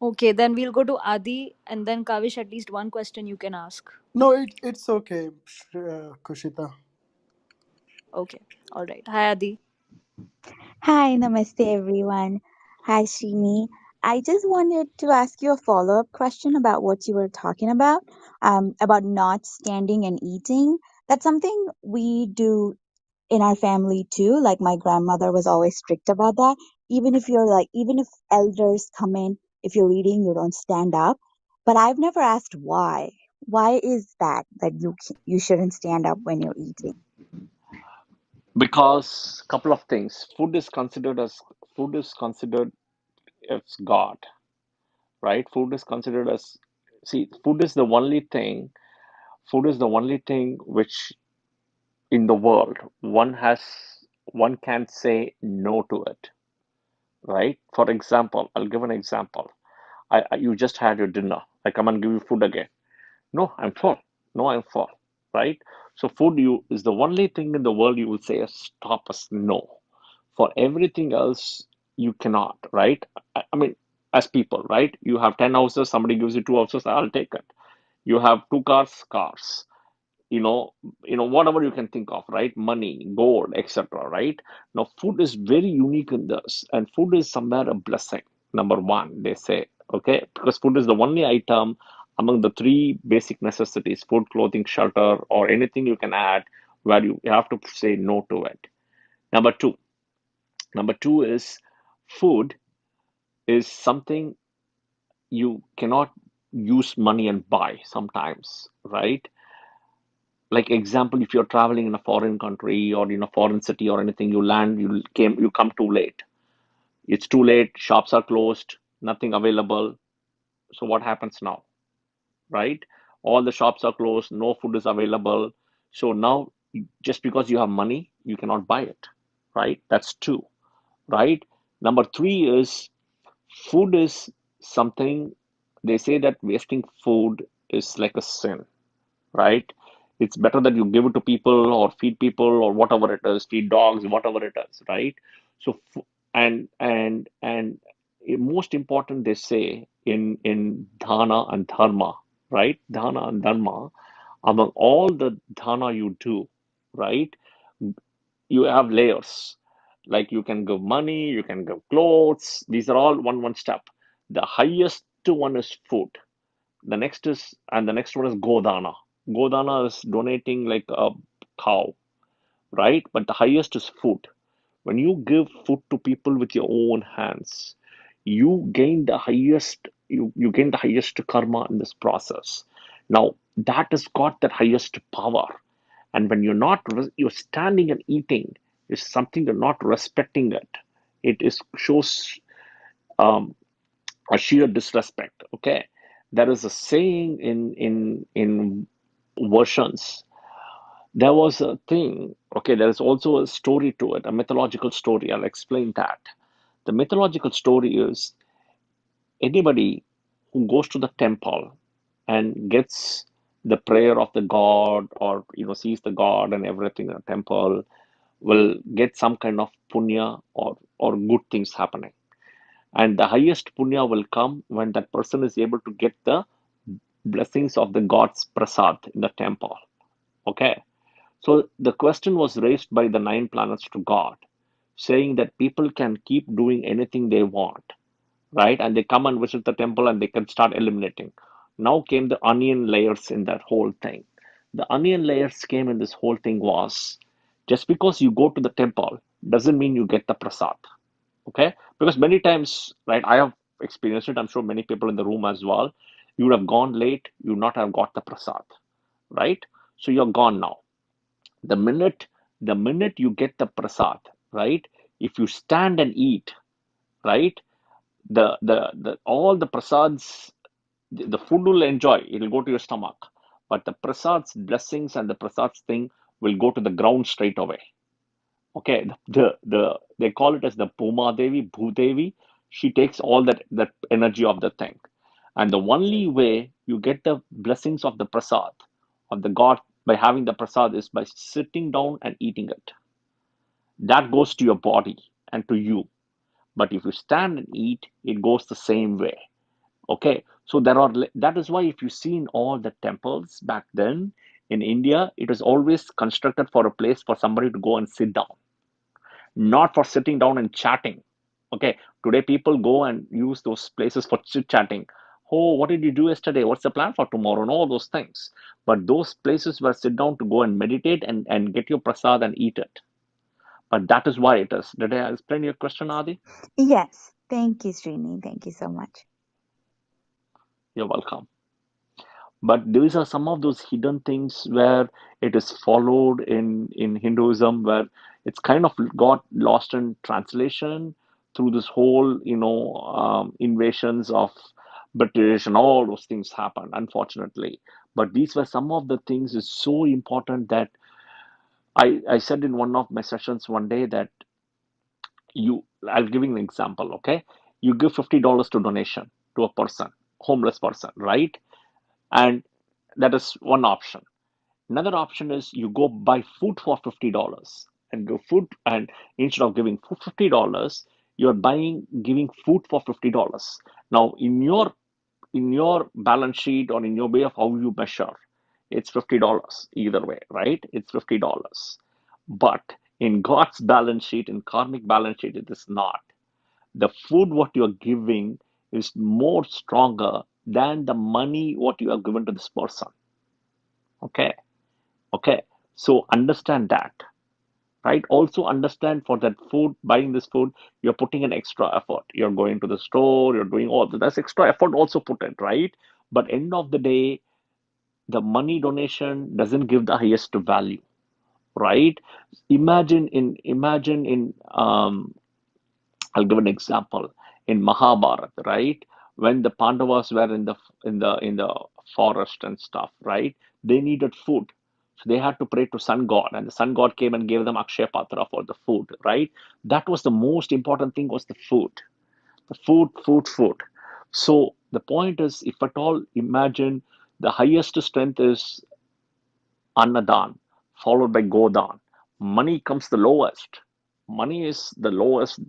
Okay, then we'll go to Adi and then Kavish. At least one question you can ask. No, it's okay, Kushita. Okay, all right. Hi, Adi. Hi, namaste everyone. Hi, Shini. I just wanted to ask you a follow-up question about what you were talking about not standing and eating. That's something we do in our family too. Like my grandmother was always strict about that. Even if elders come in, if you're eating, you don't stand up. But I've never asked why. Why is that you shouldn't stand up when you're eating? Because couple of things. Food is considered as God, right? Food is considered as food is the only thing which in the world one can't say no to it, right? For example, I'll give an example. You just had your dinner. I come and give you food again. No, I'm full. No, I'm full, right? So food you is the only thing in the world you will say stop us. No. For everything else, you cannot, right? I mean, as people, right? You have 10 houses, somebody gives you two houses, I'll take it. You have two cars, cars. You know, whatever you can think of, right? Money, gold, etc., right? Now, food is very unique in this, and food is somewhere a blessing. Number one, they say, okay, because food is the only item among the three basic necessities: food, clothing, shelter, or anything you can add, where you have to say no to it. Number two, is food is something you cannot use money and buy sometimes, right? Like example, if you're traveling in a foreign country or in a foreign city or anything, you land, you come too late. It's too late, shops are closed, nothing available. So what happens now, right? All the shops are closed, no food is available. So now, just because you have money, you cannot buy it, right? That's two, right? Number three is food is something, they say that wasting food is like a sin, right? It's better that you give it to people or feed people or whatever it is, feed dogs, whatever it is, right? So, and most important, they say in dana and dharma, right? Dana and dharma, among all the dana you do, right? You have layers. Like you can give money, you can give clothes. These are all one step. The highest one is food. The next one is Godana. Godana is donating like a cow, right? But the highest is food. When you give food to people with your own hands, you gain the highest karma in this process. Now that has got that highest power. And when you're standing and eating is something you're not respecting it. It is shows um, a sheer disrespect. Okay, there is a saying in versions. There was a thing. Okay, there is also a story to it, a mythological story. I'll explain that. The mythological story is anybody who goes to the temple and gets the prayer of the god, or sees the god and everything in the temple, will get some kind of punya, or good things happening. And the highest punya will come when that person is able to get the blessings of the god's prasad in the temple. Okay. So the question was raised by the nine planets to God, saying that people can keep doing anything they want, right? And they come and visit the temple and they can start eliminating. Now came the onion layers in that whole thing. The onion layers came in this whole thing was, just because you go to the temple doesn't mean you get the prasad. Okay? Because many times, right, I have experienced it, I'm sure many people in the room as well. You would have gone late, you would not have got the prasad, right? So you're gone now. The minute you get the prasad, right? If you stand and eat, right? The all the prasads, the food will enjoy, it'll go to your stomach, but the prasad's blessings and the prasad's thing will go to the ground straight away. Okay, they call it as the Puma Devi, Bhudevi. She takes all that energy of the thing. And the only way you get the blessings of the prasad of the god by having the prasad is by sitting down and eating it. That goes to your body and to you. But if you stand and eat, it goes the same way. Okay, so that is why if you see in all the temples back then in India, it was always constructed for a place for somebody to go and sit down, not for sitting down and chatting. Okay, today people go and use those places for chit chatting. Oh, what did you do yesterday? What's the plan for tomorrow? And all those things. But those places were sit down to go and meditate and get your prasad and eat it. But that is why it is. Did I explain your question, Adi? Yes. Thank you, Srini. Thank you so much. You're welcome. But these are some of those hidden things where it is followed in Hinduism, where it's kind of got lost in translation through this whole, invasions of British and all those things happen, unfortunately. But these were some of the things is so important that I said in one of my sessions one day that I'll give you an example, okay? You give $50 to donation to a person, homeless person, right? And that is one option. Another option is you go buy food for $50 and go food, and instead of giving $50, you're giving food for $50. Now, in your balance sheet or in your way of how you measure, it's $50 either way, right? It's $50. But in God's balance sheet, in karmic balance sheet, it is not. The food what you are giving is more stronger than the money what you have given to this person. Okay. Okay. So understand that, right? Also understand for that food, buying this food, you're putting an extra effort. You're going to the store, you're doing all that. That's extra effort also put in, right? But end of the day, the money donation doesn't give the highest value, right? Imagine in I'll give an example. In Mahabharata, right? When the Pandavas were in the forest and stuff, right? They needed food. So they had to pray to sun god, and the sun god came and gave them Akshaya Patra for the food, right? That was the most important thing, was the food. The food. So the point is, if at all, imagine the highest strength is Annadan, followed by Godan. Money comes the lowest. Money is the lowest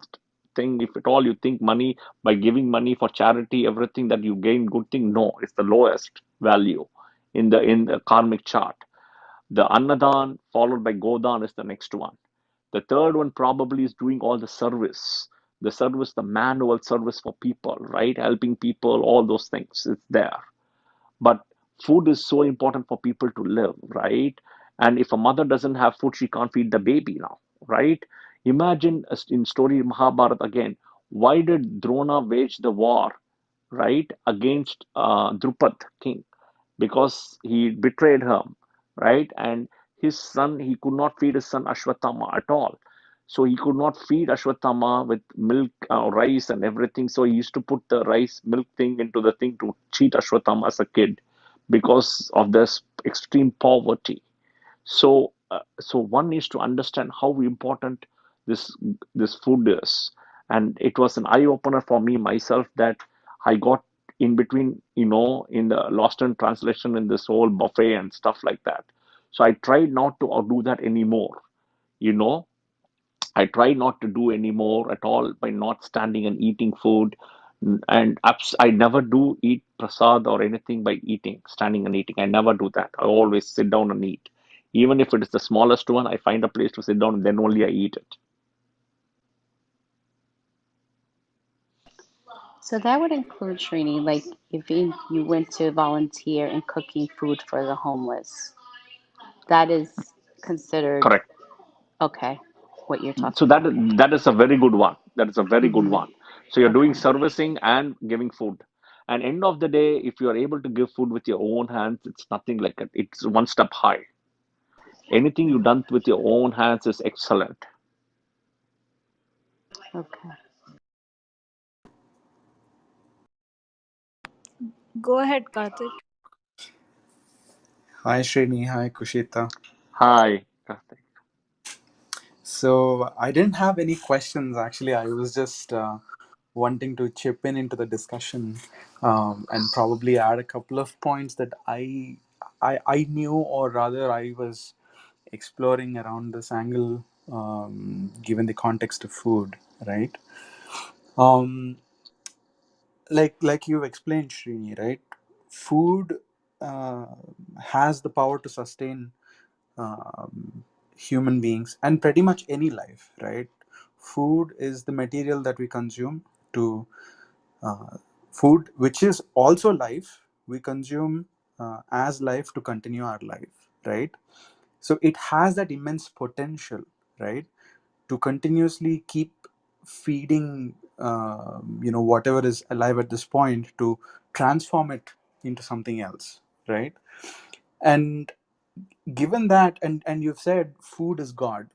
thing. If at all you think money, by giving money for charity, everything that you gain, good thing. No, it's the lowest value in the karmic chart. The Annadan followed by Godan is the next one. The third one probably is doing all the service. The service, the manual service for people, right? Helping people, all those things. It's there. But food is so important for people to live, right? And if a mother doesn't have food, she can't feed the baby now, right? Imagine in story Mahabharata again, why did Drona wage the war, right, against Drupad king? Because he betrayed him, right? And his son, he could not feed his son Ashwatthama at all. So he could not feed Ashwatthama with milk, rice, and everything. So he used to put the rice milk thing into the thing to cheat Ashwatthama as a kid because of this extreme poverty. So one needs to understand how important this this food is, and it was an eye opener for me myself that I got in between, in the lost in translation in this whole buffet and stuff like that. So I tried not to do that anymore. You know, I try not to do anymore at all by not standing and eating food. And I never do eat prasad or anything by eating, standing and eating. I never do that. I always sit down and eat. Even if it is the smallest one, I find a place to sit down and then only I eat it. So that would include Srini, like if you went to volunteer in cooking food for the homeless, that is considered Correct. okay, what you're So talking that about. that is a very good one. That is a very good Mm-hmm. one. So you're doing Okay. servicing and giving food. And end of the day, if you are able to give food with your own hands, it's nothing like it. It's one step high. Anything you done with your own hands is excellent. Okay. Go ahead, Karthik. Hi Srini, hi Kushita. Hi, Karthik. So I didn't have any questions actually. I was just wanting to chip in into the discussion and probably add a couple of points that I knew, or rather I was exploring around this angle, given the context of food, right? Um, like you've explained, Srini, right? Food uh, has the power to sustain human beings and pretty much any life, right? Food is the material that we consume to food, which is also life. We consume as life to continue our life, right? So it has that immense potential, right, to continuously keep feeding, whatever is alive at this point, to transform it into something else, right? And given that, and you've said food is God,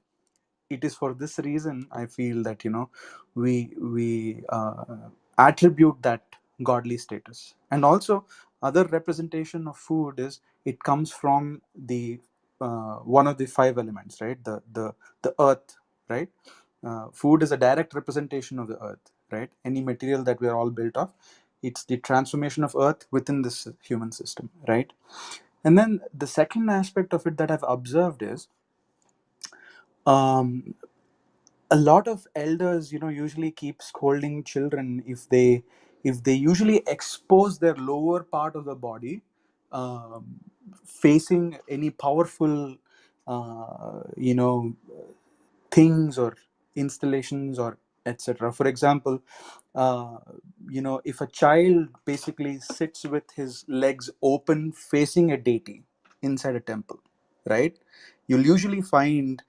it is for this reason I feel that we attribute that godly status. And also other representation of food is it comes from the one of the five elements, right? The earth, right? Food is a direct representation of the earth, right? Any material that we are all built of, it's the transformation of earth within this human system, right? And then the second aspect of it that I've observed is, um, a lot of elders, usually keep scolding children if they usually expose their lower part of the body, um, facing any powerful, you know things or installations or etc. For example, uh, if a child basically sits with his legs open facing a deity inside a temple, right? You'll usually find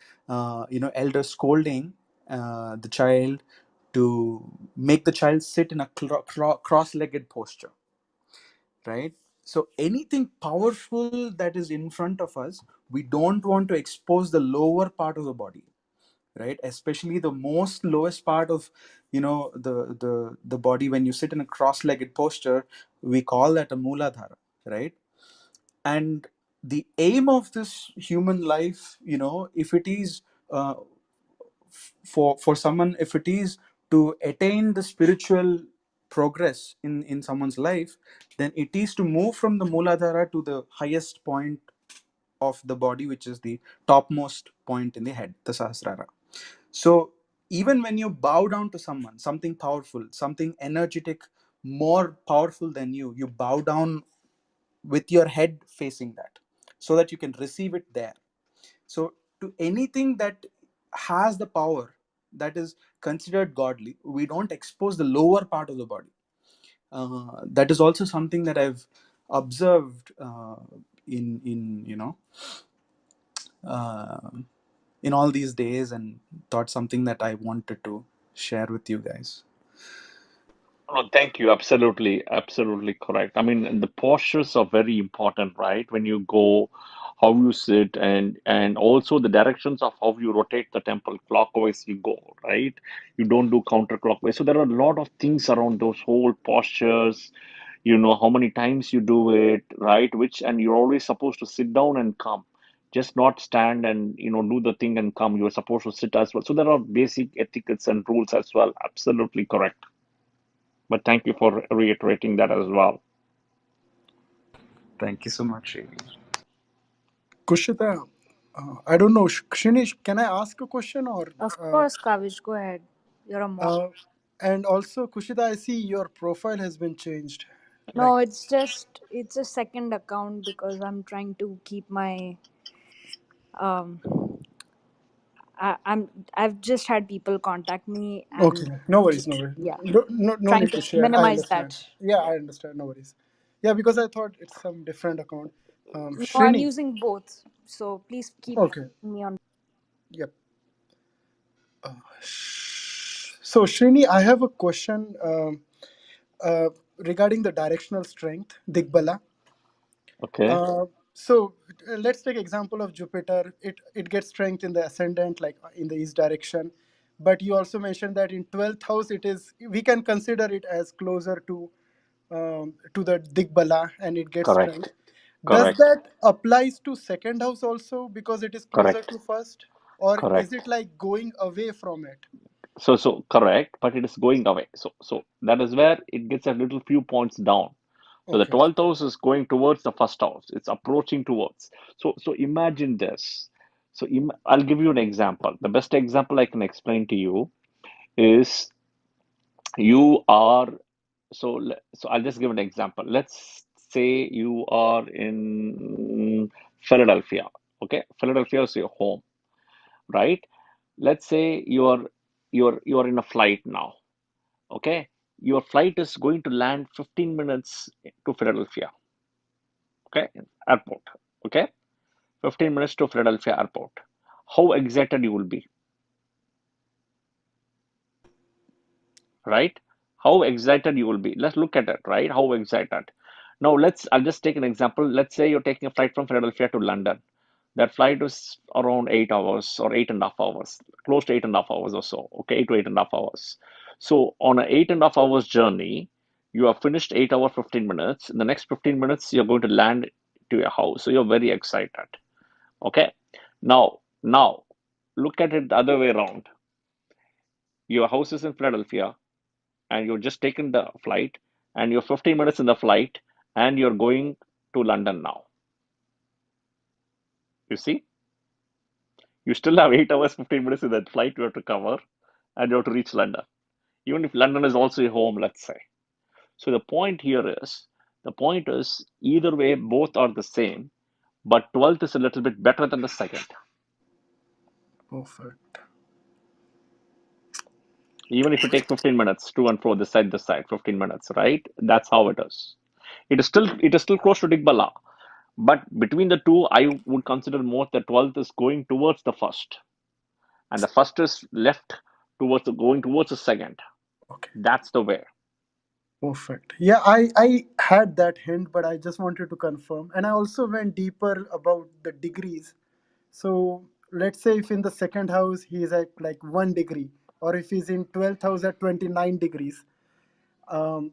elders scolding the child to make the child sit in a cross-legged posture, right? So anything powerful that is in front of us, we don't want to expose the lower part of the body, right? Especially the most lowest part of the body. When you sit in a cross-legged posture, we call that a mooladhara, right? And the aim of this human life, if it is uh, for someone, if it is to attain the spiritual progress in someone's life, then it is to move from the mooladhara to the highest point of the body, which is the topmost point in the head, the sahasrara. So even when you bow down to someone, something powerful, something energetic, more powerful than you bow down with your head facing that, so that you can receive it there. So to anything that has the power, that is considered godly, we don't expose the lower part of the body. That is also something that I've observed in uh, in all these days, and thought something that I wanted to share with you guys. Oh, thank you. Absolutely, absolutely correct. I mean, the postures are very important, right? When you go, how you sit, and also the directions of how you rotate the temple. Clockwise you go, right? You don't do counterclockwise. So there are a lot of things around those whole postures. You know how many times you do it, right? Which, and you're always supposed to sit down and come, just not stand and do the thing and come. You're supposed to sit as well. So there are basic etiquettes and rules as well. Absolutely correct. But thank you for reiterating that as well. Thank you so much, Srini. Kushita, I don't know. Shinish, can I ask a question or? Of Uh, course, Kavish, go ahead. You're a mod. uh, and also, Kushita, I see your profile has been changed. Like, No, it's a second account because I'm trying to keep my um I've just had people contact me okay, and no I'm worries, just no worries. yeah, No trying need to to share. I minimize understand. that. Yeah, Yeah. I understand. No worries. Yeah, because I thought it's some different account. No, I'm Shrini. using both. So please keep Okay. me on. Yep. So, Shrini, I have a question regarding the directional strength, Digbala. Okay, So let's take example of Jupiter. It gets strength in the ascendant, like in the east direction. But you also mentioned that in 12th house, we can consider it as closer to the Digbala, and it gets strength. correct, Does correct, that applies to second house also because it is closer correct, to first, or is correct. it like going away from it? So correct, but it is going away. So that is where it gets a little few points down. So the Okay. 12th house is going towards the first house. It's approaching towards. So imagine this. I'll give you an example. The best example I can explain to you is you are so I'll just give an example. Let's say you are in Philadelphia. Okay, Philadelphia is your home, right? Let's say you're in a flight now. Okay, your flight is going to land 15 minutes to Philadelphia. Okay, airport. Okay, 15 minutes to Philadelphia airport. How excited you will be, right? How excited you will be. Let's look at it, right? How excited. Now I'll just take an example. Let's say you're taking a flight from Philadelphia to London. That flight was around 8 hours or 8.5 hours, close to 8.5 hours or so. Okay, 8 to 8.5 hours. So on an 8.5 hours journey, you have finished 8 hours 15 minutes. In the next 15 minutes, you're going to land to your house. So you're very excited. Okay. Now look at it the other way around. Your house is in Philadelphia, and you're just taken the flight, and you're 15 minutes in the flight, and you're going to London now. You see, you still have 8 hours, 15 minutes in that flight you have to cover, and you have to reach London. Even if London is also your home, let's say. So the point is, either way, both are the same, but 12th is a little bit better than the second. Perfect. Even if you take 15 minutes to and fro this side, 15 minutes, right? That's how it is. It is still close to Digbala, but between the two, I would consider more the 12th is going towards the first, and the first is left going towards the second. Okay. That's the way. Perfect. Yeah, I had that hint, but I just wanted to confirm. And I also went deeper about the degrees. So let's say if in the second house he is at like 1 degree, or if he's in 12th house at 29 degrees, um,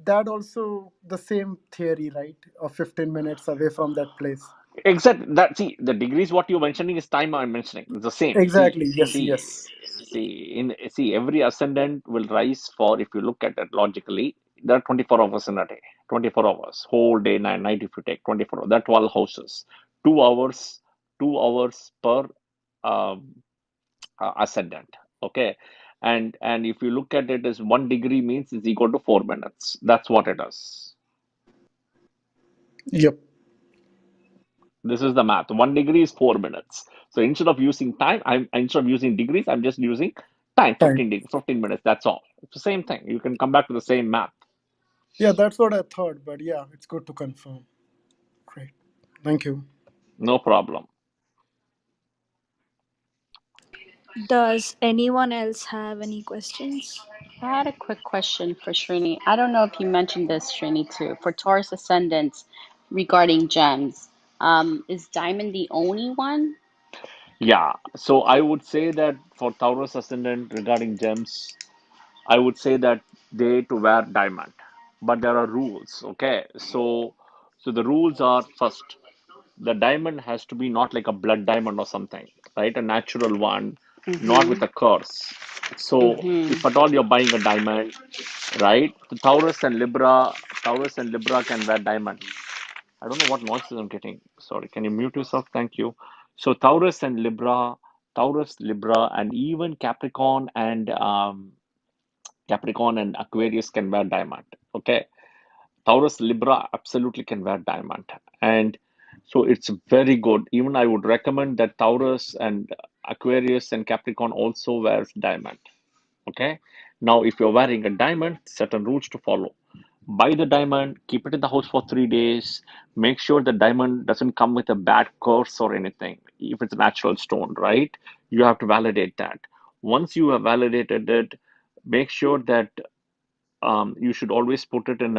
that also the same theory, right? Of 15 minutes away from that place. Exactly. That, see, the degrees what you're mentioning is time I'm mentioning. It's the same. See, Exactly. Yes. see, Yes. see, every ascendant will rise for, if you look at it logically, there are 24 hours in a day. 24 hours, whole day, night. If you take 24 hours, there are 12 houses. 2 hours, 2 hours per um, ascendant. Okay, and if you look at it as 1 degree means it's equal to 4 minutes. That's what it is. Yep. This is the math. 1 degree is 4 minutes. So instead of using time, instead of using degrees, I'm just using time, Time. 15 minutes. That's all. It's the same thing. You can come back to the same math. Yeah, that's what I thought. But yeah, it's good to confirm. Great. Thank you. No problem. Does anyone else have any questions? I had a quick question for Srini. I don't know if you mentioned this, Srini, too. For Taurus ascendants regarding gems, is diamond the only one? Yeah. So I would say that for Taurus ascendant regarding gems, I would say that they to wear diamond, but there are rules. Okay. So the rules are, first, the diamond has to be not like a blood diamond or something, right? A natural one, not with Mm-hmm. a curse. So Mm-hmm. if at all you're buying a diamond, right? The Taurus and Libra can wear diamond. I don't know what noises I'm getting. Sorry, can you mute yourself? Thank you. So Taurus, Libra, and even Capricorn and Aquarius can wear diamond. Okay, Taurus, Libra absolutely can wear diamond, and so it's very good. Even I would recommend that Taurus and Aquarius and Capricorn also wears diamond. Okay. Now, if you're wearing a diamond, certain rules to follow. Buy the diamond, keep it in the house for 3 days. Make sure the diamond doesn't come with a bad curse or anything. If it's a natural stone, right? You have to validate that. Once you have validated it, make sure that you should always put it in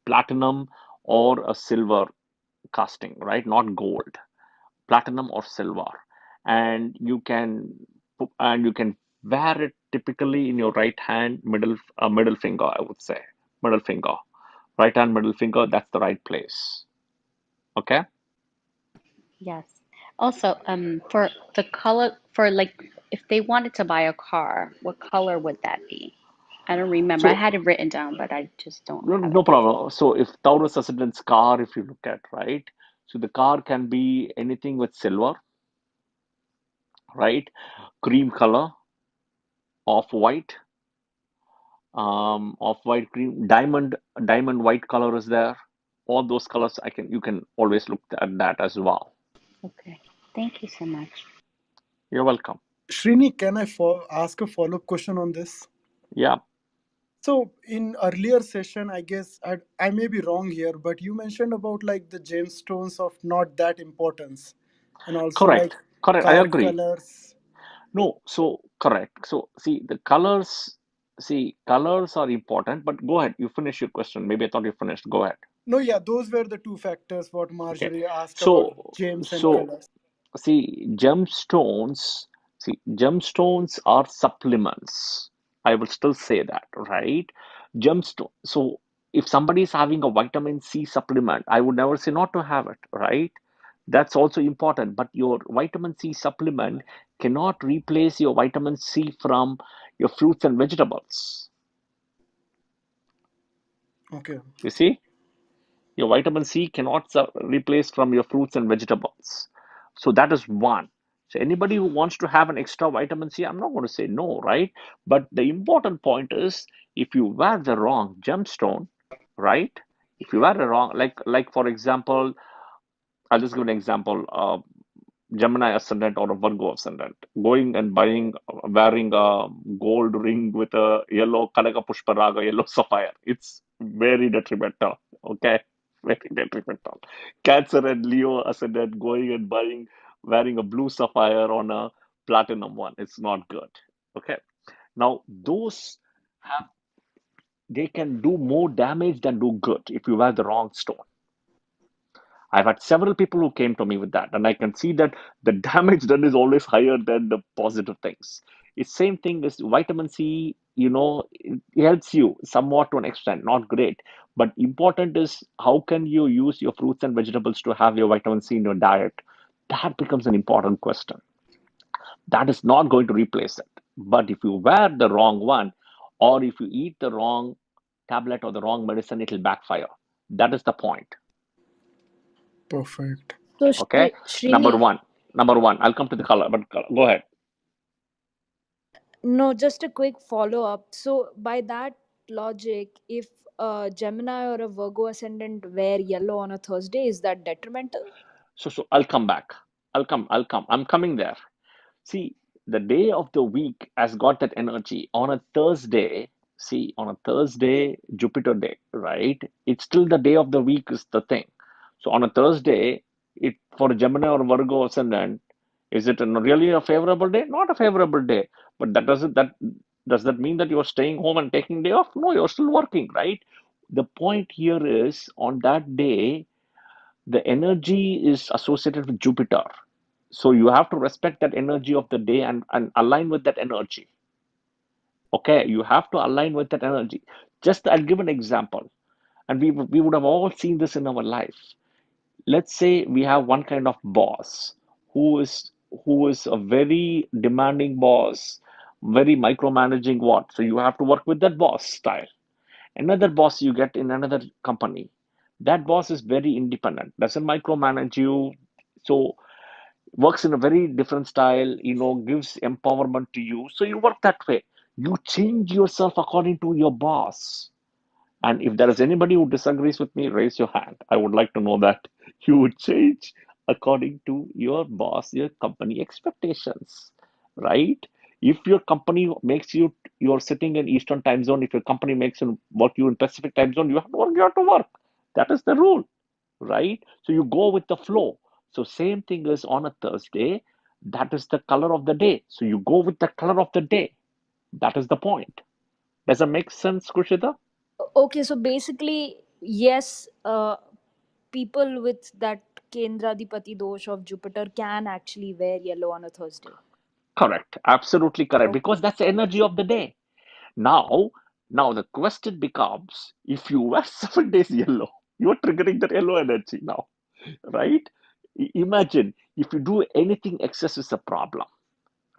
platinum or a silver casting, right? Not gold, platinum or silver, and you can wear it typically in your right hand, middle finger, I would say. Middle finger, right hand, middle finger, that's the right place. Okay. Yes. Also, for the color, for like, if they wanted to buy a car, what color would that be? I don't remember. I So had it written down, but I just don't no, have no it. problem. So if Taurus ascendant's car, if you look at, right, so the car can be anything with silver, right, cream color, off white, off white, cream, diamond white color is there. All those colors, you can always look at that as well. Okay. Thank you so much. You're welcome. Srini, can I ask a follow-up question on this? Yeah. So in earlier session, I guess I may be wrong here, but you mentioned about like the gemstones of not that importance, and also like Correct. Correct. I car agree. colors. No, so correct. So see, colors are important, but go ahead. You finish your question. Maybe I thought you finished. Go ahead. No, yeah, those were the two factors what Okay. Marjorie asked about So, gems and so colors. see, gemstones are supplements. I will still say that, right? Gemstone. So if somebody is having a vitamin C supplement, I would never say not to have it, right? That's also important. But your vitamin C supplement cannot replace your vitamin C from your fruits and vegetables. Okay. You see, your vitamin C cannot replace from your fruits and vegetables. So that is one. So anybody who wants to have an extra vitamin C, I'm not going to say no, right? But the important point is if you wear the wrong gemstone, right? If you wear the wrong, like for example, I'll just give an example. Gemini ascendant or a Virgo ascendant, going and buying, wearing a gold ring with a yellow Kanaka Pushparaga, yellow sapphire. It's very detrimental. Okay, very detrimental. Cancer and Leo ascendant going and buying, wearing a blue sapphire on a platinum one. It's not good. Okay, now those have, they can do more damage than do good if you wear the wrong stone. I've had several people who came to me with that, and I can see that the damage done is always higher than the positive things. It's same thing as vitamin C, it helps you somewhat to an extent, not great. But important is how can you use your fruits and vegetables to have your vitamin C in your diet? That becomes an important question. That is not going to replace it. But if you wear the wrong one, or if you eat the wrong tablet or the wrong medicine, it'll backfire. That is the point. Perfect. So, Okay, number Srini, one. Number one, I'll come to the color, but go ahead. no, just a quick follow up. So, by that logic, if a Gemini or a Virgo ascendant wear yellow on a Thursday, is that detrimental? So I'll come back. I'll come. I'm coming there. See, the day of the week has got that energy. On a Thursday, see, on a Thursday, Jupiter day, right? It's still the day of the week is the thing. So on a Thursday, it for a Gemini or Virgo ascendant, is it really a favorable day? Not a favorable day. But does that mean that you're staying home and taking day off? No, you're still working, right? The point here is on that day, the energy is associated with Jupiter. So you have to respect that energy of the day and align with that energy. Okay, you have to align with that energy. Just I'll give an example, and we would have all seen this in our life. Let's say we have one kind of boss who is who is a very demanding boss, very micromanaging what. So you have to work with that boss style. Another boss you get in another company, that boss is very independent, doesn't micromanage you. So works in a very different style, gives empowerment to you. So you work that way. You change yourself according to your boss. And if there is anybody who disagrees with me, raise your hand. I would like to know that you would change according to your boss, your company expectations, right? If your company makes you, you're sitting in Eastern time zone, if your company makes you work you in Pacific time zone, you have to work, you have to work. That is the rule, right? So you go with the flow. So same thing is on a Thursday, that is the color of the day. So you go with the color of the day. That is the point. Does that make sense, Kushida? Okay, so basically, yes, people with that Kendradipati dosh of Jupiter can actually wear yellow on a Thursday. Correct. Absolutely correct. Okay. Because that's the energy of the day. Now, now the question becomes if you wear 7 days yellow, you're triggering that yellow energy now, right? Imagine if you do anything excess is a problem,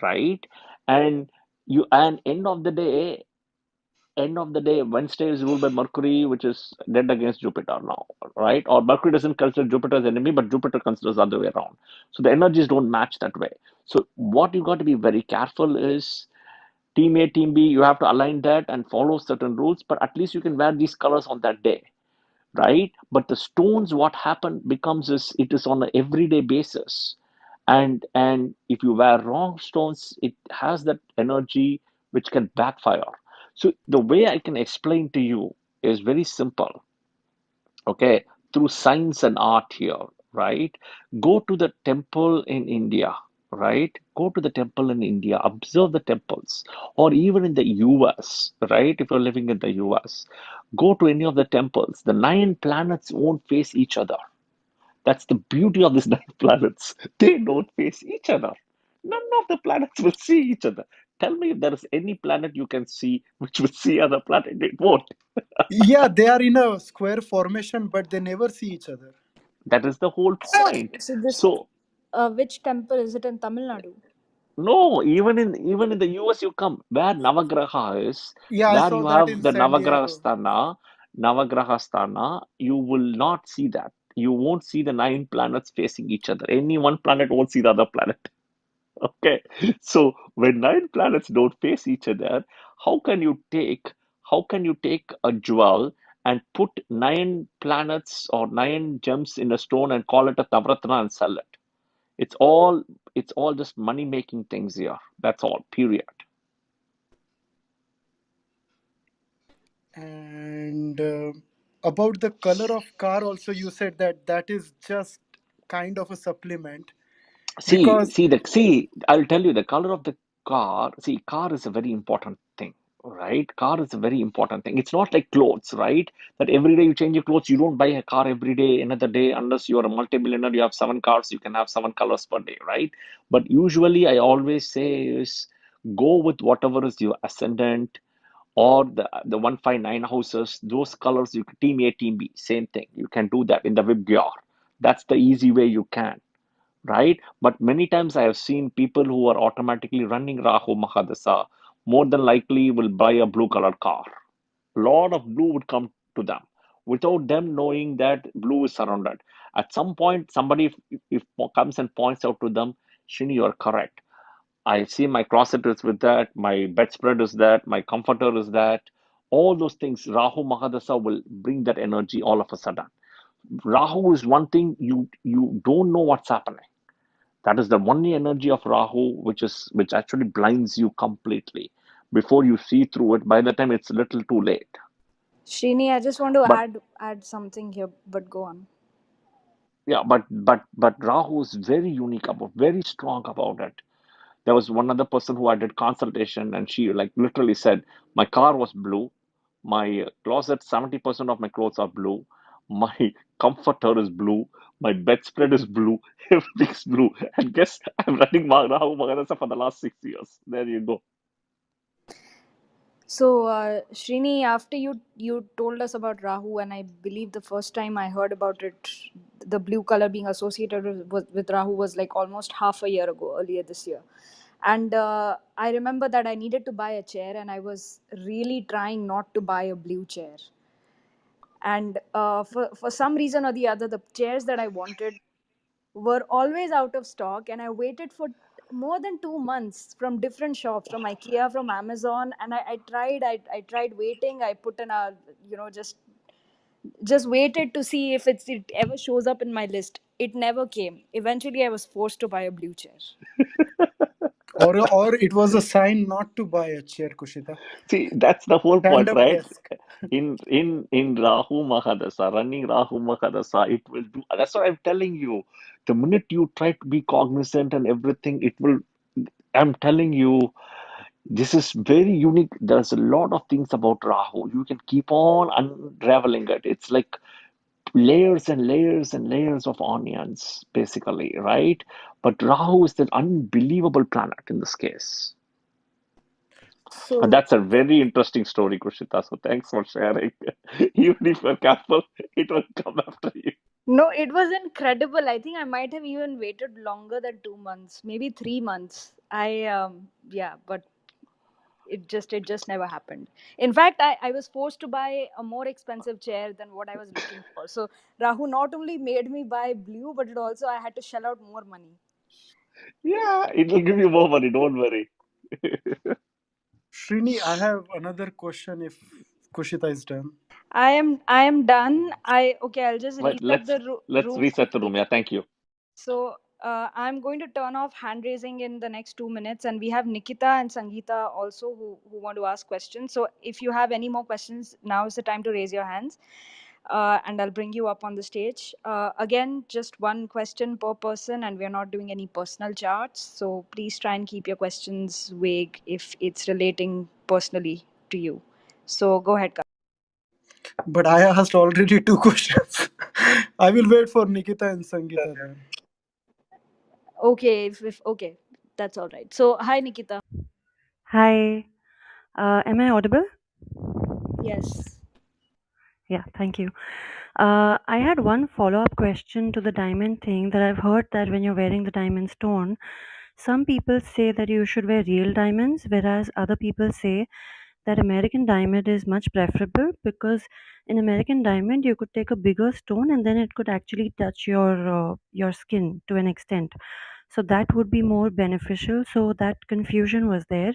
right? And and end of the day, Wednesday is ruled by Mercury, which is dead against Jupiter now, right? Or Mercury doesn't consider Jupiter as enemy, but Jupiter considers the other way around. So the energies don't match that way. So what you got to be very careful is team A, team B, you have to align that and follow certain rules, but at least you can wear these colors on that day, right? But the stones, what happen becomes is it is on an everyday basis. And if you wear wrong stones, it has that energy which can backfire. So the way I can explain to you is very simple, okay, through science and art here, right? Go to the temple in India, right? Go to the temple in India, observe the temples, or even in the US, right? If you're living in the US, go to any of the temples. The 9 planets won't face each other. That's the beauty of these 9 planets. They don't face each other. None of the planets will see each other. Tell me if there is any planet you can see which will see other planet. It won't. Yeah, they are in a square formation, but they never see each other. That is the whole So, point. so this So which temple is it in Tamil Nadu? no, even in the US you come where Navagraha is, Yeah, I where saw you that have in the San Diego. Navagraha Sthana, you will not see that. You won't see the nine planets facing each other. Any one planet won't see the other planet. Okay. So when nine planets don't face each other, how can you take how can you take a jewel and put nine planets or nine gems in a stone and call it a Navratna and sell it? It's all it's all just money making things here. That's all. Period. And about the color of car, also you said that that is just kind of a supplement because I'll tell you the color of the car. See, car is a very important thing, right? Car is a very important thing. It's not like clothes, right? That every day you change your clothes. You don't buy a car every day, another day, unless you're a multimillionaire. You have seven cars, you can have seven colors per day, right? But usually, I always say is go with whatever is your ascendant or the 159 houses. Those colors, you team A, team B, same thing. You can do that in the Vibgyor. That's the easy way you can, right? But many times I have seen people who are automatically running Rahu Mahadasa more than likely will buy a blue colored car. A lot of blue would come to them without them knowing that blue is surrounded. At some point, somebody if comes and points out to them, Shini, you are correct. I see my closet is with that, my bedspread is that, my comforter is that. All those things, Rahu Mahadasa will bring that energy all of a sudden. Rahu is one thing you don't know what's happening. That is the only energy of Rahu which actually blinds you completely. Before you see through it, by the time it's a little too late. Srini, I just want to But add something here, but go on. yeah, but Rahu is very unique about, very strong about it. There was one other person who I did consultation, and she like literally said, my car was blue, my closet, 70% of my clothes are blue, my comforter is blue, my bedspread is blue, everything's blue. And guess I'm running Rahu Mahadasa for the last 6 years. There you go. So, Srini, after you told us about Rahu, and I believe the first time I heard about it, the blue color being associated with Rahu was like almost half a year ago, earlier this year. And I remember that I needed to buy a chair, and I was really trying not to buy a blue chair. And for some reason or the other, the chairs that I wanted were always out of stock, and I waited for more than 2 months from different shops, from IKEA, from Amazon, and I tried waiting. I put in a, just waited to see if it ever shows up in my list. It never came. Eventually I was forced to buy a blue chair. or it was a sign not to buy a chair, Kushita. See, that's the whole Stand point, up right? desk. In Rahu Mahadasa, running Rahu Mahadasa, it will do. That's what I'm telling you. The minute you try to be cognizant and everything, it will. I'm telling you, this is very unique. There's a lot of things about Rahu. You can keep on unraveling it. It's like layers and layers and layers of onions, basically, right? But Rahu is an unbelievable planet in this case. And So that's a very interesting story, Kushita. So thanks for sharing. Even if you're careful, it will come after you. No, it was incredible. I think I might have even waited longer than 2 months, maybe 3 months. Yeah, but it just never happened. In fact, I was forced to buy a more expensive chair than what I was looking for. So Rahu not only made me buy blue, but it also I had to shell out more money. Yeah, it will give you more money. Don't worry. Srini, I have another question if Kushita is done. I am done. Okay, I'll just But reset the let's room reset the quickly. room. Yeah, thank you. So I'm going to turn off hand raising in the next 2 minutes, and we have Nikita and Sangeeta also who want to ask questions. So if you have any more questions, now is the time to raise your hands, and I'll bring you up on the stage. Again, just one question per person, and we're not doing any personal charts. So please try and keep your questions vague if it's relating personally to you. So go ahead, Karthik. But I asked already two questions. I will wait for Nikita and Sangeeta then. Okay, if okay, that's all right. So hi, Nikita. Hi, am I audible? Yes. Yeah, thank you. I had one follow-up question to the diamond thing, that I've heard that when you're wearing the diamond stone, some people say that you should wear real diamonds, whereas other people say that American diamond is much preferable, because in American diamond you could take a bigger stone and then it could actually touch your skin to an extent. So that would be more beneficial. So that confusion was there.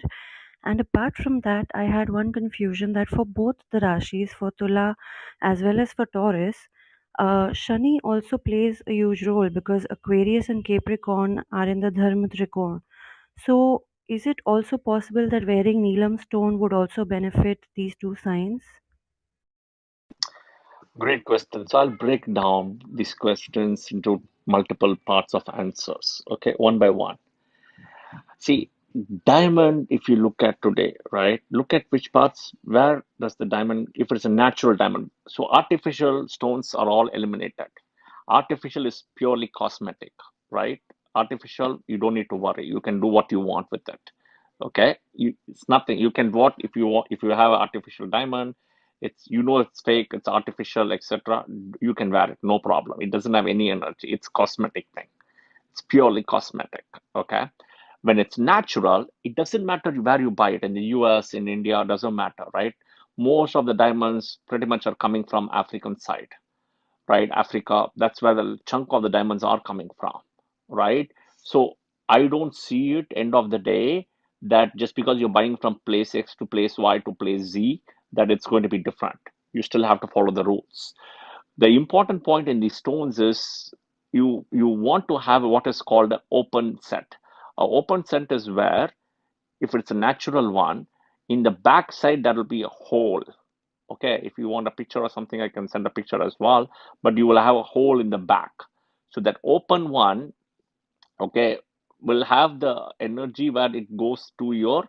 And apart from that, I had one confusion that for both the Rashis, for Tula as well as for Taurus, Shani also plays a huge role, because Aquarius and Capricorn are in the Dharma Trikona. So is it also possible that wearing Neelam stone would also benefit these two signs? Great question. So I'll break down these questions into multiple parts of answers. Okay, one by one. See, diamond, if you look at today, right? Look at which parts, where does the diamond, if it's a natural diamond. So artificial stones are all eliminated. Artificial is purely cosmetic, right? Artificial, you don't need to worry. You can do what you want with it. Okay? It's nothing. You can what if you want, if you have an artificial diamond, it's, you know, it's fake, it's artificial, etc. You can wear it, no problem. It doesn't have any energy. It's cosmetic thing. It's purely cosmetic. Okay? When it's natural, it doesn't matter where you buy it, in the US, in India, doesn't matter, right? Most of the diamonds pretty much are coming from African side, right? Africa, that's where the chunk of the diamonds are coming from, right? So I don't see it, end of the day, that just because you're buying from place X to place Y to place Z, that it's going to be different. You still have to follow the rules. The important point in these stones is you want to have what is called an open set. An open set is where, if it's a natural one, in the back side there will be a hole. Okay, if you want a picture or something, I can send a picture as well, but you will have a hole in the back. So that open one, okay, will have the energy where it goes to your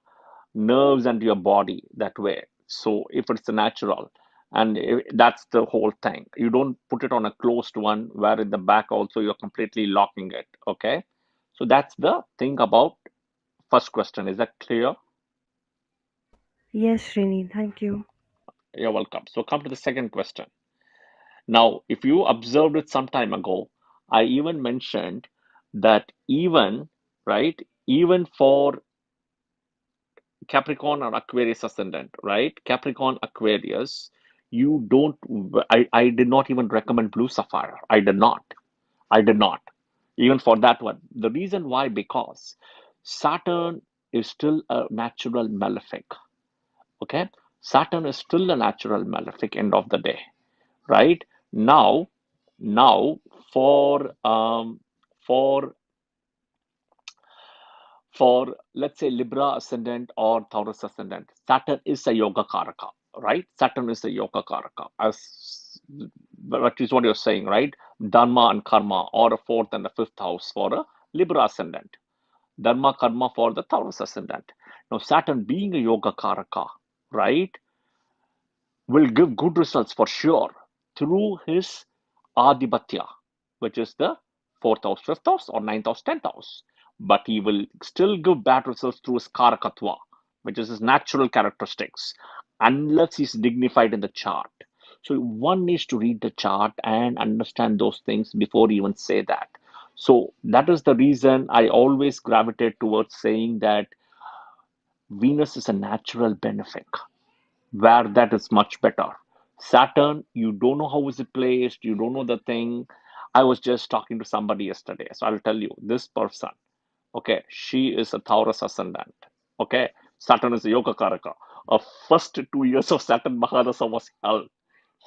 nerves and your body that way. So if it's a natural, and that's the whole thing. You don't put it on a closed one where in the back also you're completely locking it. Okay, so that's the thing about first question. Is that clear? Yes, Srini, thank you. You're welcome. So come to the second question. Now, if you observed it some time ago, I even mentioned that even, right, even for Capricorn or Aquarius ascendant, right? Capricorn, Aquarius, you don't, I did not even recommend blue sapphire. I did not. I did not. Even for that one. The reason why, because Saturn is still a natural malefic. Okay? Saturn is still a natural malefic end of the day, right? Now, now for for let's say Libra ascendant or Taurus ascendant, Saturn is a yoga karaka, right? Saturn is a yoga karaka, as that is what you're saying, right? Dharma and karma, or a fourth and a fifth house for a Libra ascendant, dharma karma for the Taurus ascendant. Now Saturn being a yoga karaka, right, will give good results for sure through his adipatya, which is the fourth house, fifth house, or ninth house, 10th house. But he will still give bad results through his karakatva, which is his natural characteristics, unless he's dignified in the chart. So one needs to read the chart and understand those things before you even say that. So that is the reason I always gravitate towards saying that Venus is a natural benefic, where that is much better. Saturn, you don't know how is it placed, you don't know the thing. I was just talking to somebody yesterday, so I'll tell you, this person, okay, she is a Taurus ascendant. Okay, Saturn is a Yoga Karaka. Her first 2 years of Saturn Mahadasa was hell.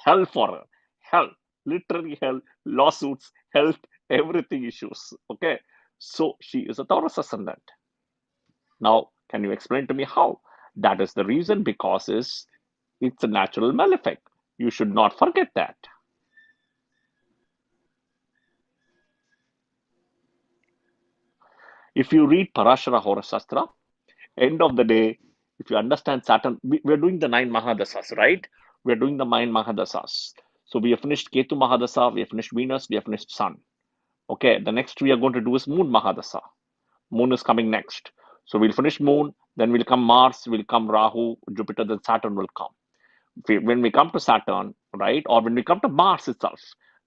Hell for her. Hell. Literally hell. Lawsuits, health, everything issues. Okay. So she is a Taurus ascendant. Now, can you explain to me how? That is the reason, because it's a natural malefic. You should not forget that. If you read Parashara Horashastra, end of the day, if you understand Saturn, we're doing the 9 Mahadasas, right? We're doing the 9 Mahadasas. So we have finished Ketu Mahadasa, we have finished Venus, we have finished Sun. Okay, the next we are going to do is Moon Mahadasa. Moon is coming next. So we'll finish Moon, then will come Mars, will come Rahu, Jupiter, then Saturn will come. When we come to Saturn, right, or when we come to Mars itself,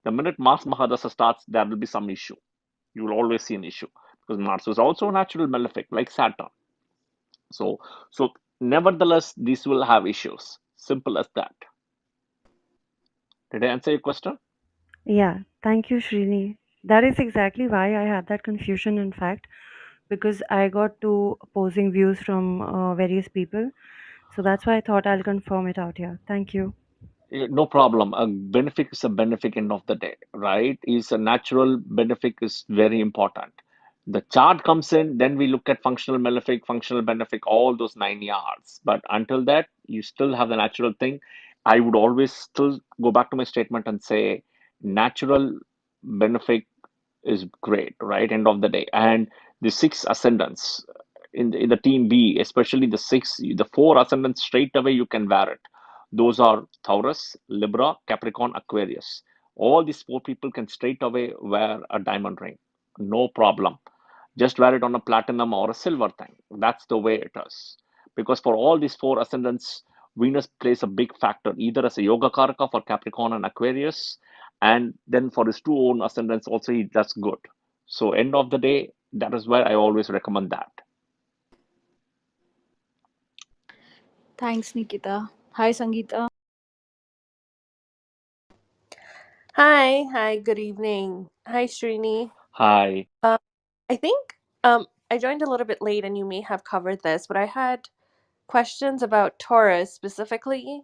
the minute Mars Mahadasha starts, there will be some issue. You will always see an issue because Mars is also a natural malefic like Saturn. So, so nevertheless, these will have issues. Simple as that. Did I answer your question? Yeah, thank you, Srini. That is exactly why I had that confusion, in fact, because I got two opposing views from various people. So that's why I thought I'll confirm it out here. Thank you. No problem. A benefic is a benefic end of the day, right? Is a natural benefic is very important. The chart comes in, then we look at functional malefic, functional benefic, all those 9 yards. But until that, you still have the natural thing. I would always still go back to my statement and say natural benefic is great, right? End of the day. And the six ascendants in the team B, especially the four ascendants straight away you can wear it. Those are Taurus, Libra, Capricorn, Aquarius. All these four people can straight away wear a diamond ring. No problem. Just wear it on a platinum or a silver thing. That's the way it is. Because for all these four ascendants, Venus plays a big factor, either as a yoga karaka for Capricorn and Aquarius, and then for his two own ascendants also he does good. So end of the day, that is why I always recommend that. Thanks, Nikita. Hi, Sangeeta. Hi, good evening. Hi, Srini. Hi. Uh, I think I joined a little bit late and you may have covered this, but I had questions about Taurus specifically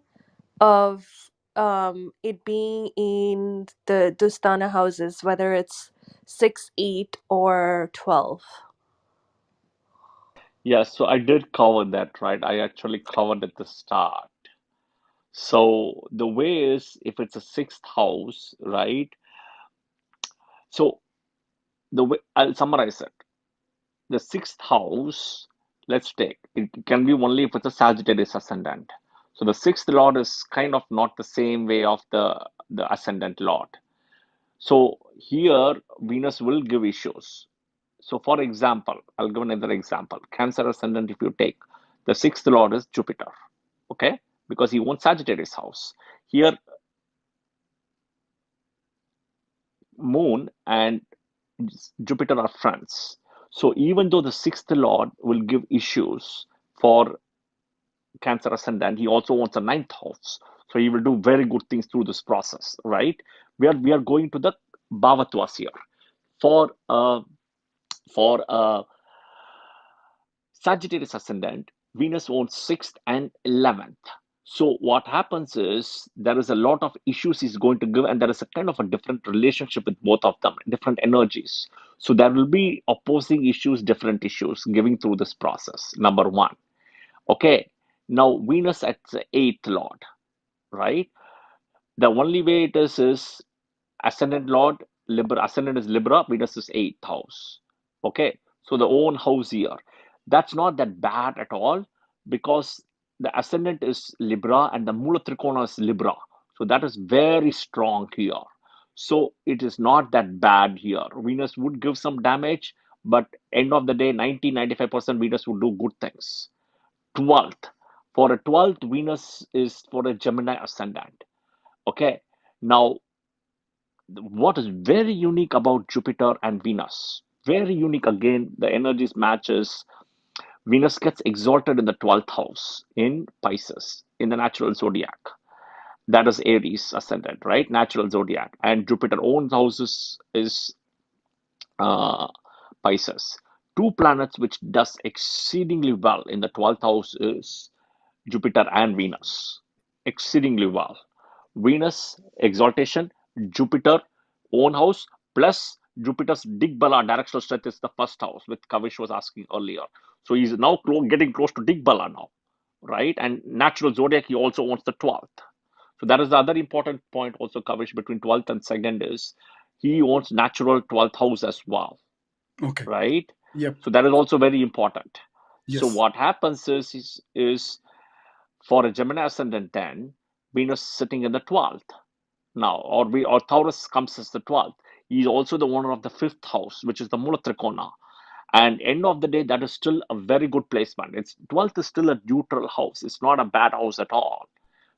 of it being in the Dustana houses, whether it's 6, 8, or 12. Yes, so I did cover that, right? I actually covered at the start. So the way is if it's a sixth house, right? So the way I'll summarize it. The sixth house, let's take it can be only if it's a Sagittarius ascendant. So the sixth lord is kind of not the same way of the ascendant lord. So here Venus will give issues. So for example, I'll give another example. Cancer ascendant, if you take the sixth lord is Jupiter, okay, because he owns Sagittarius house. Here Moon and Jupiter are friends. So even though the sixth lord will give issues for Cancer ascendant, he also wants a ninth house. So he will do very good things through this process, right? We are going to the Bhavatwas here. For Sagittarius ascendant, Venus owns 6th and 11th. So what happens is there is a lot of issues he's going to give, and there is a kind of a different relationship with both of them, different energies. So there will be opposing issues, different issues giving through this process. Number one. Okay. Now Venus at the eighth lord, right? The only way it is ascendant lord, Libra, ascendant is Libra, Venus is eighth house. Okay, so the own house here. That's not that bad at all because the ascendant is Libra and the Mula Trikona is Libra. So that is very strong here. So it is not that bad here. Venus would give some damage, but end of the day, 90-95% Venus would do good things. 12th. For a 12th, Venus is for a Gemini ascendant. Okay. Now, what is very unique about Jupiter and Venus? Very unique again, the energies matches. Venus gets exalted in the 12th house in Pisces, in the natural zodiac. That is Aries ascendant, right? Natural zodiac. And Jupiter owns houses is uh, Pisces. Two planets which does exceedingly well in the 12th house is Jupiter and Venus exceedingly well. Venus exaltation, Jupiter own house, plus Jupiter's Digbala directional strength is the first house, which Kavish was asking earlier. So he's now getting close to Digbala now, right? And natural zodiac, he also wants the 12th. So that is the other important point also Kavish between 12th and second is he owns natural 12th house as well, Okay. right? Yep. So that is also very important. So Yes. what happens is for a Gemini ascendant, then Venus sitting in the 12th now, or Taurus comes as the 12th. He is also the owner of the fifth house, which is the Mula Trikona. And end of the day, that is still a very good placement. It's 12th is still a neutral house. It's not a bad house at all.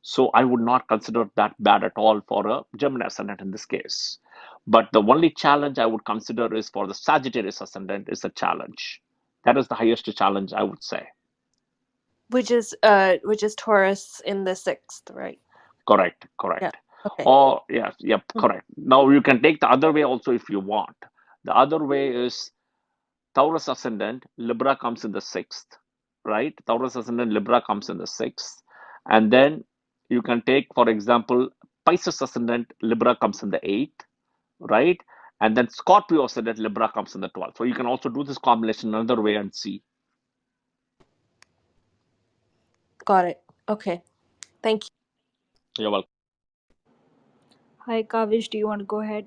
So I would not consider that bad at all for a Gemini ascendant in this case. But the only challenge I would consider is for the Sagittarius ascendant is a challenge. That is the highest challenge I would say. Which is Taurus in the sixth, right? Correct, Yeah. correct. Okay. Or yes, yep, Mhm. correct. Now you can take the other way also if you want. The other way is Taurus ascendant, Libra comes in the sixth, right? Taurus ascendant, Libra comes in the sixth. And then you can take, for example, Pisces ascendant, Libra comes in the eighth, right? And then Scorpio ascendant, Libra comes in the 12th. So you can also do this combination another way and see. Got it. Okay. Thank you. You're welcome. Hi, Kavish, do you want to go ahead?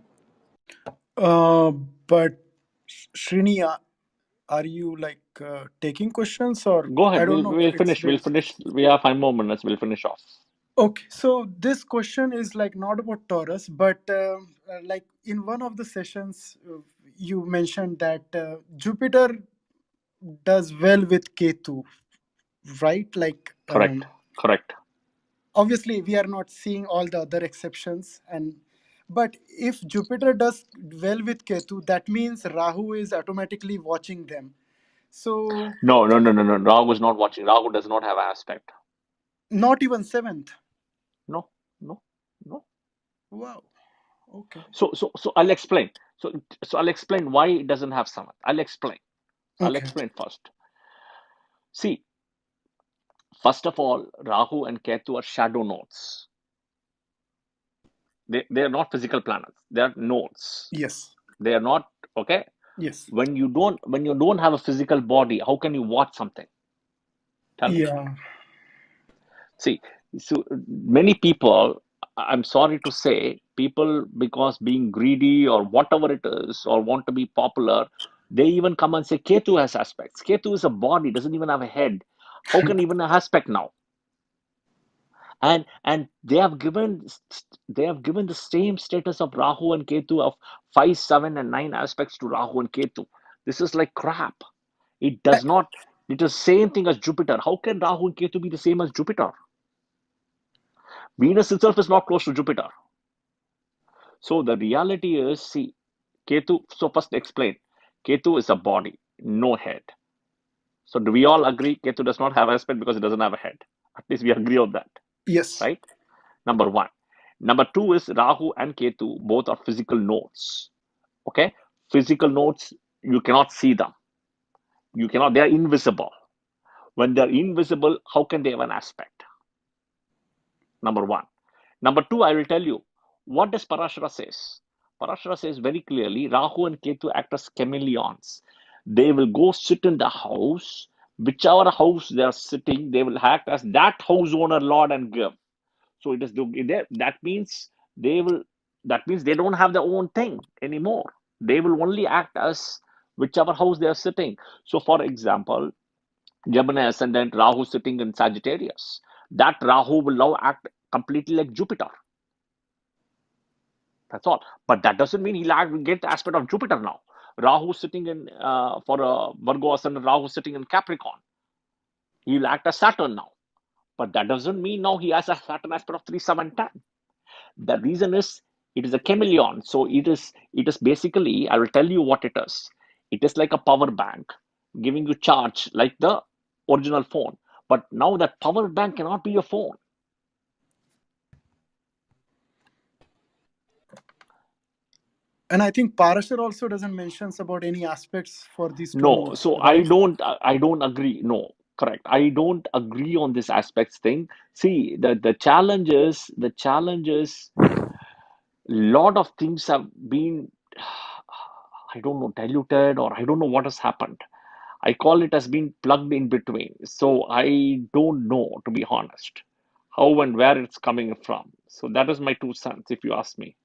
But Srini, are you like taking questions, or Go I ahead. don't We'll, know? we'll It's finish. We'll very finish. We have 5 more minutes. We'll finish off. okay. So this question is like not about Taurus, but like in one of the sessions, you mentioned that Jupiter does well with Ketu, right? Like Correct. Correct. obviously we are not seeing all the other exceptions, and but if Jupiter does well with Ketu, that means Rahu is automatically watching them. So No, no, no, no, no. Rahu is not watching. Rahu does not have aspect. not even seventh. No, no, no. Wow. Okay. So I'll explain. So I'll explain why it doesn't have Samat. I'll explain. So I'll Okay. explain first. See, first of all, Rahu and Ketu are shadow nodes. They are not physical planets. They are nodes. Yes. They are not okay. Yes. When you don't have a physical body, how can you watch something? Tell me. Yeah. See, so many people, I'm sorry to say, people, because being greedy or whatever it is, or want to be popular, they even come and say Ketu has aspects. Ketu is a body, doesn't even have a head. How can even an aspect now? And they have given the same status of Rahu and Ketu of 5, 7, and 9 aspects to Rahu and Ketu. This is like crap. It does not. It is same thing as Jupiter. How can Rahu and Ketu be the same as Jupiter? Venus itself is not close to Jupiter. So the reality is, see, Ketu. So first explain. Ketu is a body, no head. So do we all agree Ketu does not have aspect because it doesn't have a head? At least we agree on that, Yes. right? Number one. Number two is Rahu and Ketu both are physical nodes. Okay, physical nodes, you cannot see them. You cannot. They are invisible. When they are invisible, how can they have an aspect? Number one. Number two, I will tell you what does Parashara says. Parashara says very clearly, Rahu and Ketu act as chameleons. They will go sit in the house, whichever house they are sitting, they will act as that house owner, lord, and give. So it is that means they will. That means they don't have their own thing anymore. They will only act as whichever house they are sitting. So, for example, Gemini ascendant Rahu sitting in Sagittarius. That Rahu will now act completely like Jupiter. That's all. But that doesn't mean he'll get the aspect of Jupiter now. Rahu sitting in for a Virgo ascendant, Rahu sitting in Capricorn. He'll act as Saturn now. But that doesn't mean now he has a Saturn aspect of 3, 7, 10. The reason is it is a chameleon. So it is basically, I will tell you what it is. It is like a power bank giving you charge like the original phone. But now that power bank cannot be a phone. And I think Parashar also doesn't mentions about any aspects for these two No, nodes, so I right? don't I don't agree. No, correct. I don't agree on this aspects thing. See, the challenge is lot of things have been I don't know diluted, or I don't know what has happened. I call it as being plugged in between. So I don't know, to be honest, how and where it's coming from. So that is my 2 cents, if you ask me.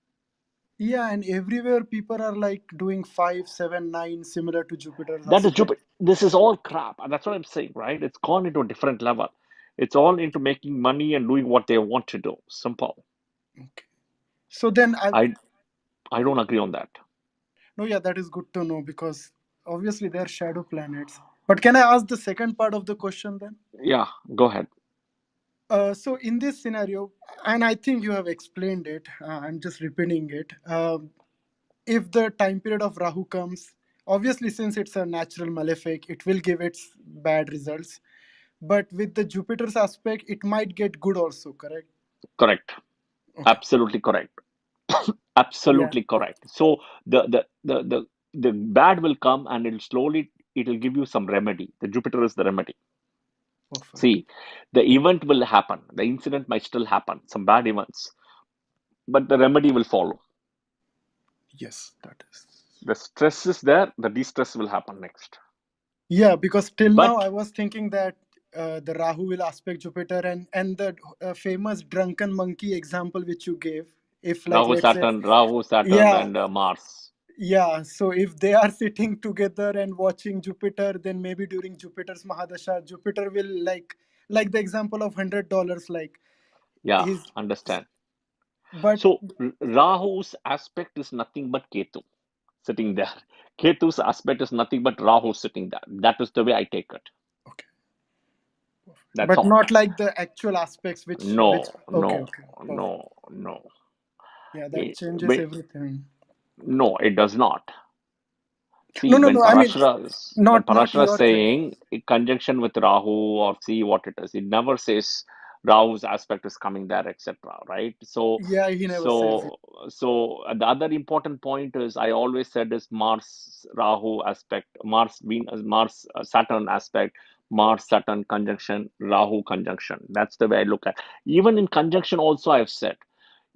Yeah, and everywhere people are like doing 5, 7, 9, similar to Jupiter's That is aspect. Jupiter. This is all crap. And that's what I'm saying, right? It's gone into a different level. It's all into making money and doing what they want to do. Simple. Okay. So then I I don't agree on that. no, yeah, that is good to know because obviously they're shadow planets. But can I ask the second part of the question then? Yeah, go ahead. So in this scenario, and I think you have explained it, I'm just repeating it. If the time period of Rahu comes, obviously since it's a natural malefic, it will give its bad results. But with the Jupiter's aspect, it might get good also, correct? Correct. Okay. Absolutely correct. Yeah. Absolutely correct. So the bad will come and it'll give you some remedy. The Jupiter is the remedy. Perfect. See, the event will happen. The incident might still happen, some bad events, but the remedy will follow. Yes, that is. The stress is there, the de-stress will happen next. Yeah, because till now But I was thinking that the Rahu will aspect Jupiter, and the famous drunken monkey example which you gave. If like let's say, Rahu, Saturn, yeah, and Mars. yeah. So if they are sitting together and watching Jupiter, then maybe during Jupiter's Mahadasha, Jupiter will like the example of $100, like Yeah, his. understand. But So Rahu's aspect is nothing but Ketu sitting there. Ketu's aspect is nothing but Rahu sitting there. That is the way I take it. okay, That's but all. not like the actual aspects which. No, Okay, no, okay, perfect. no, no. Yeah, that Eh, changes when- everything. no, it does not. No, See, no, no. I mean, When not Parashara is your thing. saying in conjunction with Rahu or see what it is, it never says Rahu's aspect is coming there, etc. Right? Yeah, he never says it. The other important point is I always said is Mars Rahu aspect, Mars Venus, Mars Saturn aspect, Mars Saturn conjunction, Rahu conjunction. That's the way I look at. Even in conjunction, also I've said,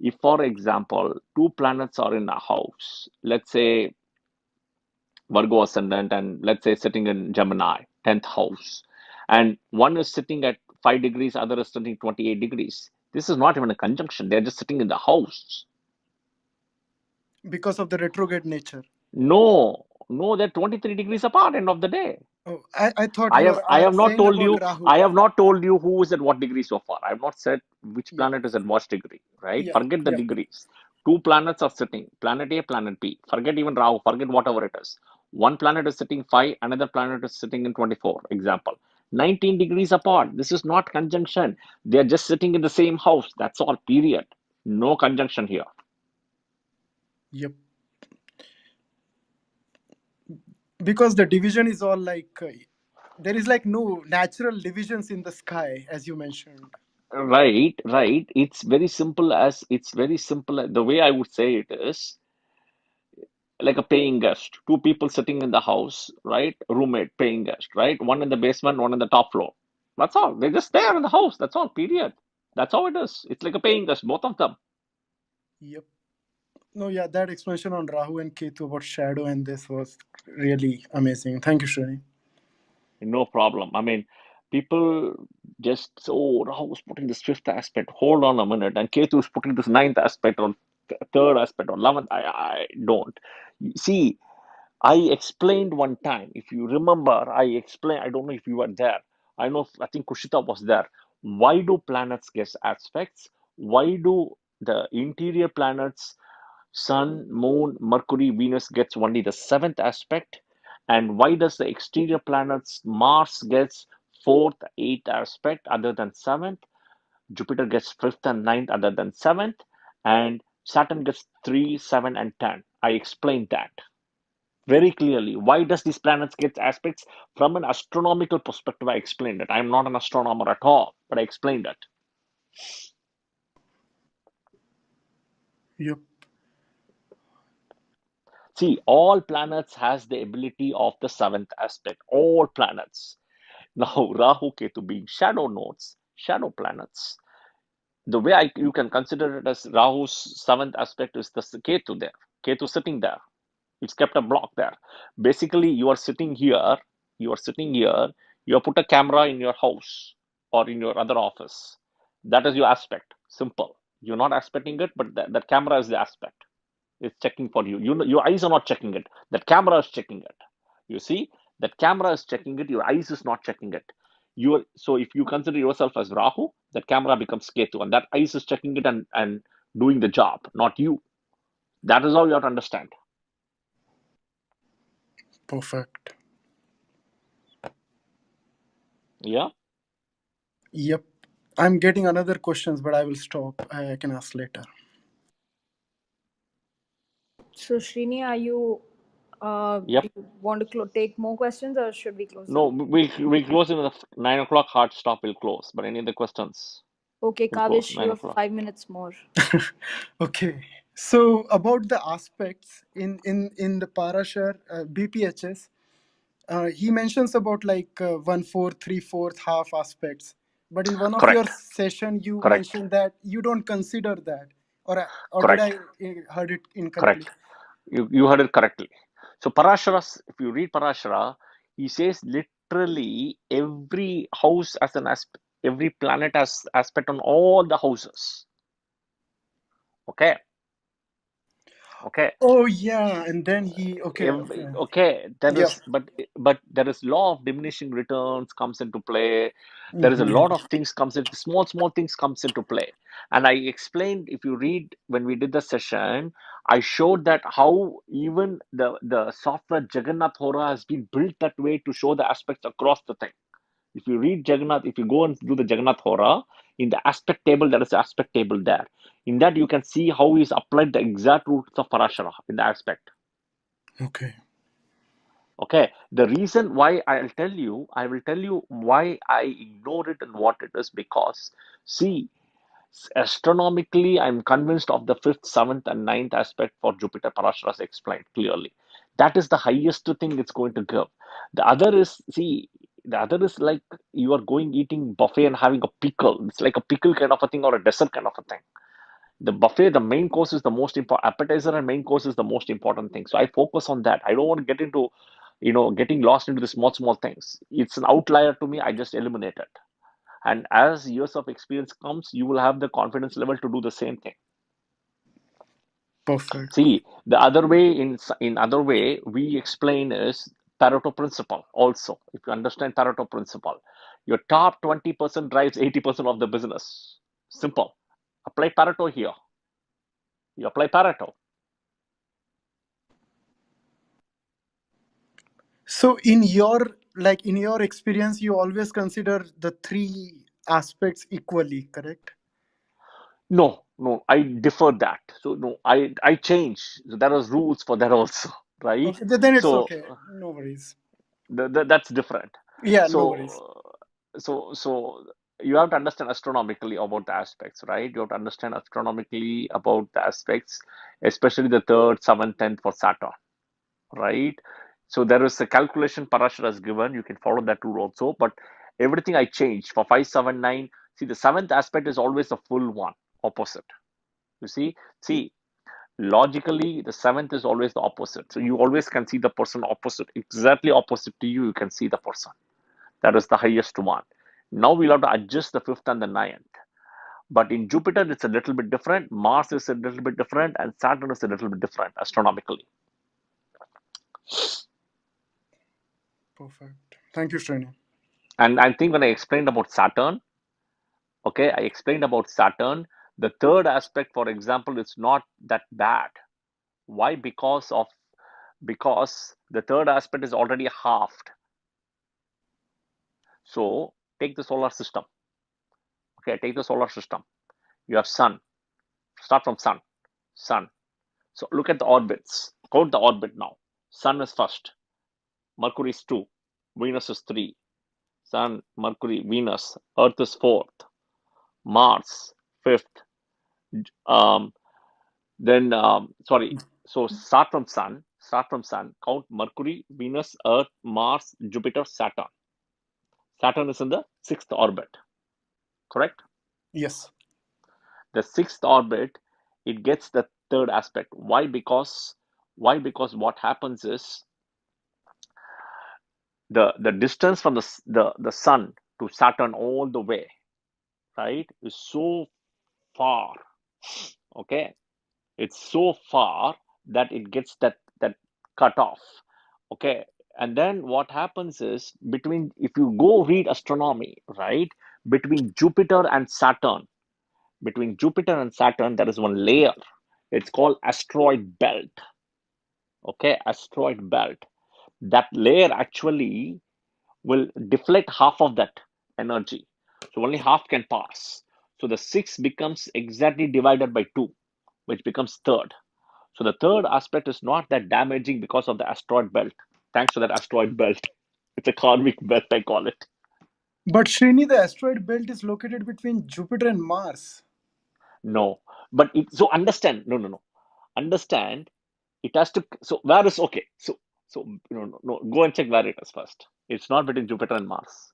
if for example two planets are in a house, let's say Virgo ascendant, and let's say sitting in Gemini, 10th house, and one is sitting at 5 degrees, other is sitting 28 degrees. This is not even a conjunction. They're just sitting in the house. Because of the retrograde nature. No, no, they're 23 degrees apart, end of the day. Oh, I thought you were I have not saying told about you, Rahu. I have not told you who is at what degree so far. I have not said which Yeah, planet is at what degree, right? yeah, Forget the yeah. degrees. Two planets are sitting, planet A, planet B. Forget even Rahu, forget whatever it is. One planet is sitting 5, another planet is sitting in 24, example. 19 degrees apart. This is not conjunction. They are just sitting in the same house. That's all, period. No conjunction here. Yep. Because the division is all like there is like no natural divisions in the sky, as you mentioned. Right, right. It's very simple. The way I would say it is like a paying guest, two people sitting in the house, right? Roommate, paying guest, right? One in the basement, one in the top floor. That's all. They're just there in the house. That's all, period. That's how it is. It's like a paying guest, both of them. Yep. No, yeah, that explanation on Rahu and Ketu about shadow and this was really amazing. Thank you, Shrini. No problem. I mean, people just, oh, Rahu's putting this fifth aspect. Hold on a minute. And Ketu is putting this ninth aspect or third aspect or 11th. I don't. See, I explained one time, if you remember, I don't know if you were there. I think Kushita was there. Why do planets get aspects? Why do the interior planets, Sun, Moon, Mercury, Venus gets only the seventh aspect? And why does the exterior planets, Mars gets fourth, eighth aspect other than seventh? Jupiter gets fifth and ninth other than seventh, and Saturn gets 3, 7, and 10. I explained that very clearly. Why does these planets get aspects? From an astronomical perspective, I explained it. I'm not an astronomer at all, but I explained it. Yep. See, all planets has the ability of the seventh aspect. All planets. Now, Rahu, Ketu being shadow nodes, shadow planets. The way you can consider it as Rahu's seventh aspect is the Ketu there. Ketu sitting there. It's kept a block there. Basically, you are sitting here, you are sitting here, you have put a camera in your house or in your other office. That is your aspect. Simple. You're not aspecting it, but that camera is the aspect. It's checking for you. Your eyes are not checking it. That camera is checking it. You see, that camera is checking it. Your eyes is not checking it. So if you consider yourself as Rahu, that camera becomes Ketu, and that eyes is checking it and doing the job, not you. That is how you have to understand. Perfect. Yeah. Yep. I'm getting another questions, but I will stop. I can ask later. So, Srini, are you? Yep. Do you want to take more questions, or should we close the No, room? we close in the 9 o'clock hard stop. Will close. But any other questions? Okay, We'll close Kavish, you 9 have o'clock. 5 minutes more. Okay. So about the aspects in the parashar BPHS, he mentions about like 1/4, 3/4, half aspects. But in one of your Correct. session, you Correct. mentioned that you don't consider that, or did Correct. I heard it incorrectly? Correct. You heard it correctly. So Parashara, if you read Parashara, he says literally every house as an aspect, every planet has aspect on all the houses. Okay. Okay. Oh yeah, and then he okay. Okay, there Yep. is, but there is law of diminishing returns comes into play. There is a Hmm. lot of things comes into small things comes into play. And I explained, if you read when we did the session, I showed that how even the software Jagannath Hora has been built that way to show the aspects across the thing. If you read Jagannath, if you go and do the Jagannath Hora, in the aspect table, there is an aspect table there. In that, you can see how he's applied the exact roots of Parashara in the aspect. Okay. Okay, the reason why I will tell you why I ignore it and what it is, because see, astronomically, I'm convinced of the fifth, seventh, and ninth aspect for Jupiter. Parashara has explained clearly. That is the highest thing it's going to give. The other is, see, the other is like you are going eating buffet and having a pickle. It's like a pickle kind of a thing or a dessert kind of a thing. The buffet, the main course is the most important. Appetizer and main course is the most important thing. So I focus on that. I don't want to get into, getting lost into the small things. It's an outlier to me. I just eliminate it. And as years of experience comes, you will have the confidence level to do the same thing. Perfect. See, the other way in other way we explain is Pareto principle. Also, if you understand Pareto principle, your top 20% drives 80% of the business. Simple. Apply Pareto here. You apply Pareto. So in your experience, you always consider the three aspects equally, correct? No, I defer that. So no, I change. So there are rules for that also, right? Okay, then it's So okay. No worries. that's different. Yeah, no worries. So you have to understand astronomically about the aspects, right? You have to understand astronomically about the aspects, especially the third, seventh, tenth for Saturn, right? So there is a calculation Parashara is given. You can follow that rule also, but everything I change for 5, 7, 9. See, the seventh aspect is always the full one, opposite. You see, logically, the seventh is always the opposite. So you always can see the person opposite, exactly opposite to you. You can see the person. That is the highest one. Now we'll have to adjust the fifth and the ninth. But in Jupiter, it's a little bit different. Mars is a little bit different, and Saturn is a little bit different astronomically. Perfect. Thank you, Srini. And I think when I explained about Saturn, okay, I explained about Saturn. The third aspect, for example, is not that bad. Why? Because the third aspect is already halved. So take the solar system. Okay, take the solar system. You have Sun. Start from Sun. Sun. So look at the orbits. Count the orbit now. Sun is first. Mercury is 2. Venus is 3. Sun, Mercury, Venus. Earth is 4th. Mars, 5th. Um, then, sorry. So start from Sun. Start from Sun. Count Mercury, Venus, Earth, Mars, Jupiter, Saturn. Saturn is in the 6th orbit. Correct? Yes. The 6th orbit, it gets the third aspect. Why? Because what happens is the distance from the sun to Saturn all the way, right, is so far. Okay, it's so far that it gets that cut off. Okay, and then what happens is, between, if you go read astronomy, right, between Jupiter and Saturn, there is one layer. It's called asteroid belt. Okay, asteroid belt. That layer actually will deflect half of that energy. So only half can pass. So the 6 becomes exactly divided by 2, which becomes third. So the third aspect is not that damaging because of the asteroid belt. Thanks to that asteroid belt. It's a karmic belt, I call it. But Srini, the asteroid belt is located between Jupiter and Mars. No. But so understand. No. Understand, it has to. So where is okay? So no. Go and check where it is first. It's not between Jupiter and Mars.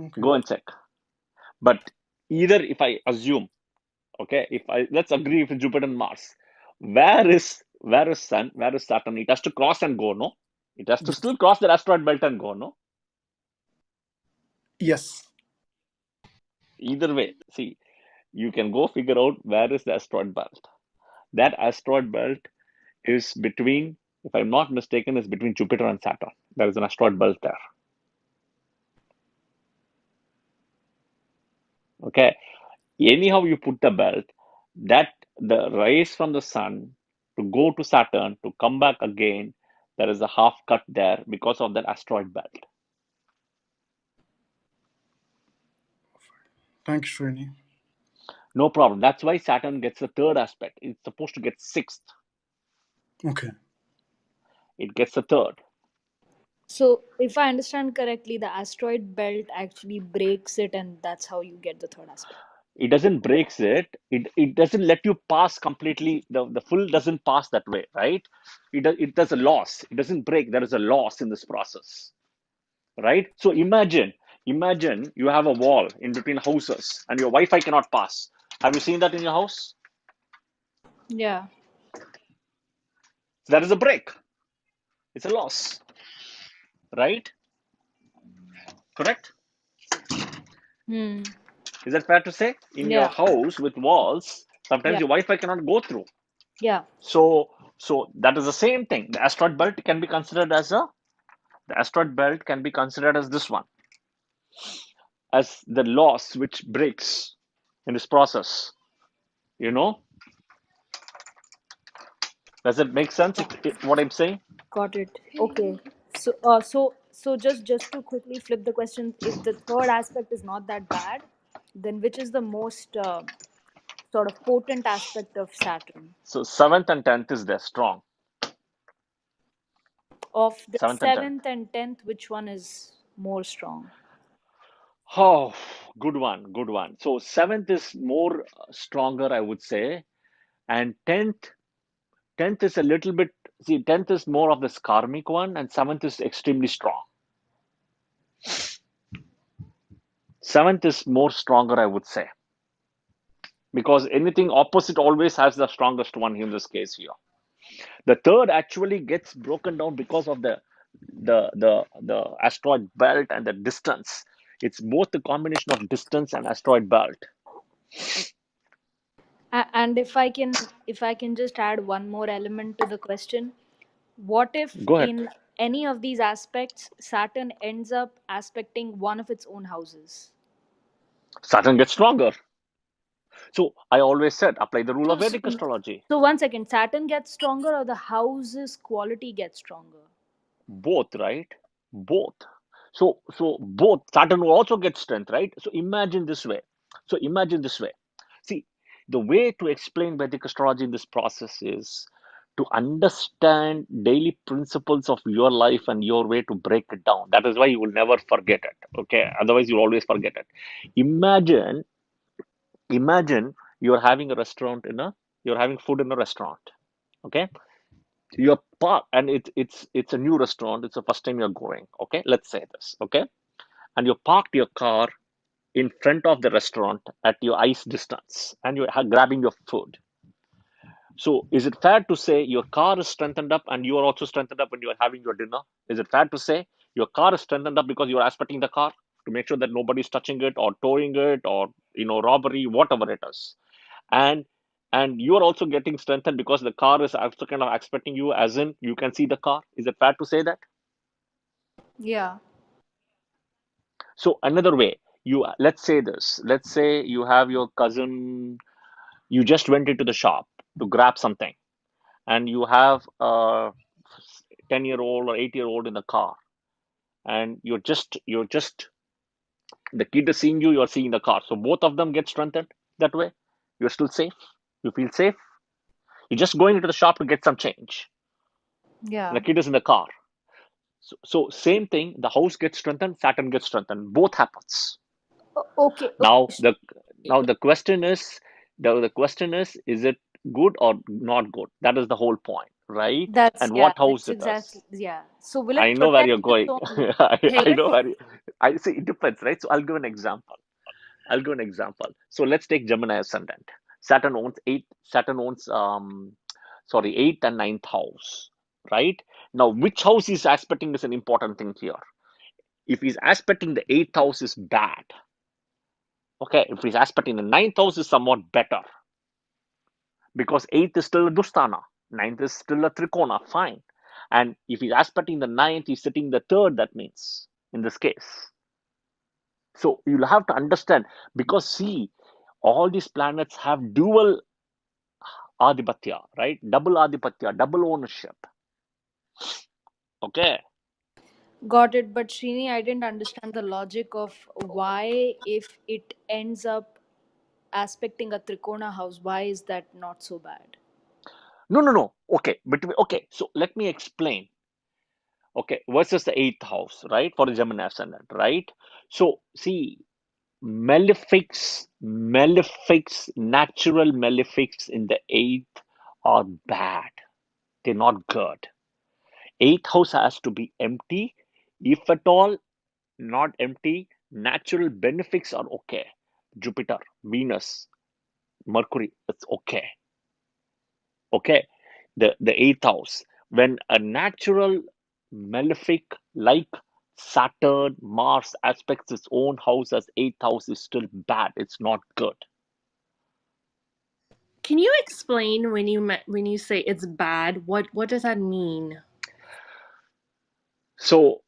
Okay. Go and check. But either if I assume, okay, if I let's agree with Jupiter and Mars, where is Sun? Where is Saturn? It has to cross and go, no? It has to Yes. still cross the asteroid belt and go, no? Yes. Either way, see, you can go figure out where is the asteroid belt. That asteroid belt is between, if I'm not mistaken, is between Jupiter and Saturn. There is an asteroid belt there. Okay. Anyhow, you put the belt, that the rays from the sun to go to Saturn to come back again, there is a half cut there because of that asteroid belt. Thank you, Srini. No problem. That's why Saturn gets the third aspect. It's supposed to get sixth. Okay. It gets the third. So, if I understand correctly, the asteroid belt actually breaks it, and that's how you get the third aspect. It doesn't breaks it. It doesn't let you pass completely. The full doesn't pass that way, right? It does a loss. It doesn't break. There is a loss in this process, right? So imagine you have a wall in between houses and your Wi-Fi cannot pass. Have you seen that in your house? Yeah. There is a break. It's a loss, right? Correct? Hmm. Is that fair to say? In your Yeah. house with walls, sometimes Yeah. your Wi-Fi cannot go through. Yeah. So that is the same thing. The asteroid belt can be considered as the asteroid belt can be considered as this one, as the loss which breaks in this process. You know, does it make sense? Yeah. What I'm saying? Got it. Okay. So just to quickly flip the question, if the third aspect is not that bad, then which is the most sort of potent aspect of Saturn? So seventh and tenth is there strong. Of the Seventh and tenth. seventh and tenth, which one is more strong? Oh, good one, good one. So seventh is more stronger, I would say, and tenth is a little bit. See, tenth is more of this karmic one, and seventh is extremely strong. Seventh is more stronger, I would say, because anything opposite always has the strongest one in this case here. The third actually gets broken down because of the asteroid belt and the distance. It's both the combination of distance and asteroid belt. And if I can just add one more element to the question, what if Go ahead. in any of these aspects Saturn ends up aspecting one of its own houses? Saturn gets stronger. So I always said apply the rule So, of so, Vedic astrology. so one second, Saturn gets stronger or the house's quality gets stronger? Both, right? Both. So both. Saturn will also get strength, right? So imagine this way. See, the way to explain Vedic astrology in this process is to understand daily principles of your life and your way to break it down. That is why you will never forget it. Okay. Otherwise, you'll always forget it. Imagine you're having a restaurant you're having food in a restaurant. Okay. You're park and it's a new restaurant. It's the first time you're going. Okay. Let's say this. Okay. And you parked your car in front of the restaurant at your eyes distance and you're grabbing your food. So, is it fair to say your car is strengthened up and you are also strengthened up when you are having your dinner? Is it fair to say your car is strengthened up because you are aspecting the car to make sure that nobody's touching it or towing it or robbery, whatever it is, and you are also getting strengthened because the car is also kind of aspecting you, as in you can see the car. Is it fair to say that? Yeah. So another way, let's say this. Let's say you have your cousin. You just went into the shop to grab something and you have a 10-year-old or 8-year-old in the car and you're just The kid is seeing you, you're seeing the car. So both of them get strengthened that way. You're still safe. You feel safe. You're just going into the shop to get some change. And Yeah. the kid is in the car. So same thing, the house gets strengthened, Saturn gets strengthened. Both happens. Okay. Okay. Now the question is is it good or not good? That is the whole point, right? That's, And yeah. what house That's it is. exactly, yeah. So will I it know where protect you're its going. own? I Hey, know where I see it depends, right? So I'll give an example. So let's take Gemini ascendant. Saturn owns eighth and ninth house, right? Now which house is aspecting is an important thing here. If he's aspecting the eighth house is bad. Okay, if he's aspecting the ninth house is somewhat better because eighth is still a Dusthana, ninth is still a Trikona, fine. And if he's aspecting the ninth, he's sitting the third, that means in this case. So you'll have to understand because see, all these planets have dual adipatya, right? Double adipatya, double ownership. Okay. Got it. But Srini, I didn't understand the logic of why, if it ends up aspecting a Trikona house, why is that not so bad? No, no, no. Okay, but okay. So let me explain. Okay, versus the eighth house, right? For the Gemini ascendant, right? So see, natural malefics in the eighth are bad. They're not good. Eighth house has to be empty. If at all not empty, natural benefics are okay. Jupiter, Venus, Mercury, it's okay. Okay. The eighth house. When a natural malefic like Saturn, Mars aspects its own house as eighth house is still bad. It's not good. can you explain when you say it's bad? What does that mean? So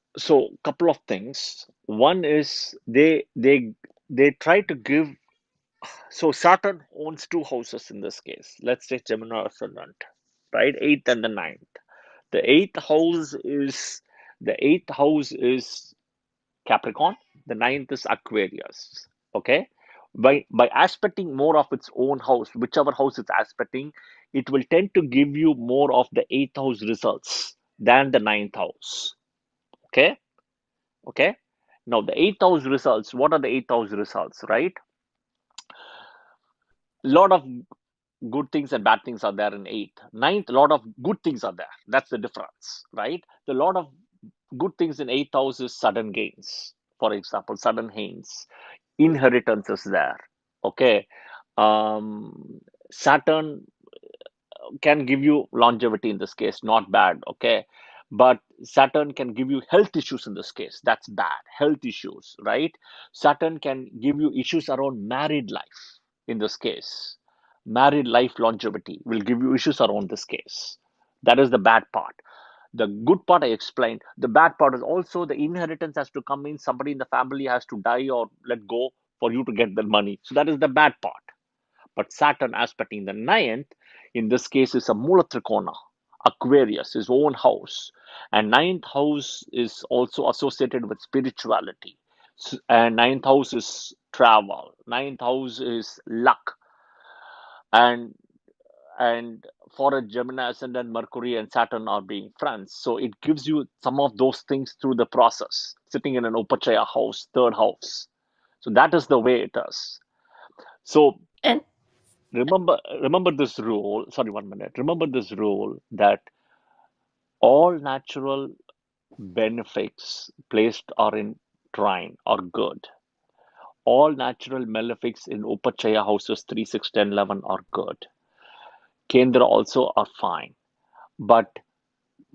couple of things. One is they try to give. So Saturn owns two houses in this case. Let's take Gemini ascendant, right? Eighth and the ninth. The eighth house is Capricorn. The ninth is Aquarius. Okay. By aspecting more of its own house, whichever house it's aspecting, it will tend to give you more of the eighth house results than the ninth house. Okay. Okay. Now the eighth house results. What are the eighth house results? Right. Lot of good things and bad things are there in eighth. Ninth, a lot of good things are there. That's the difference, right? The lot of good things in eighth house is sudden gains. For example, sudden gains, inheritance is there. Okay. Saturn can give you longevity in this case, not bad. Okay. But Saturn can give you health issues in this case. That's bad. Health issues, right? Saturn can give you issues around married life in this case. Married life longevity will give you issues around this case. That is the bad part. The good part I explained. The bad part is also the inheritance has to come in. Somebody in the family has to die or let go for you to get the money. So that is the bad part. But Saturn aspecting the ninth, in this case, is a Mula Trikona, Aquarius, his own house. And ninth house is also associated with spirituality. And ninth house is travel. Ninth house is luck. And and for a Gemini ascendant, Mercury and Saturn are being friends. So it gives you some of those things through the process, sitting in an Upachaya house, third house. So that is the way it is. So And remember this rule. Sorry, 1 minute. Remember this rule that all natural benefics placed are in trine are good. All natural malefics in Upachaya houses 3, 6, 10, 11 are good. Kendra also are fine. But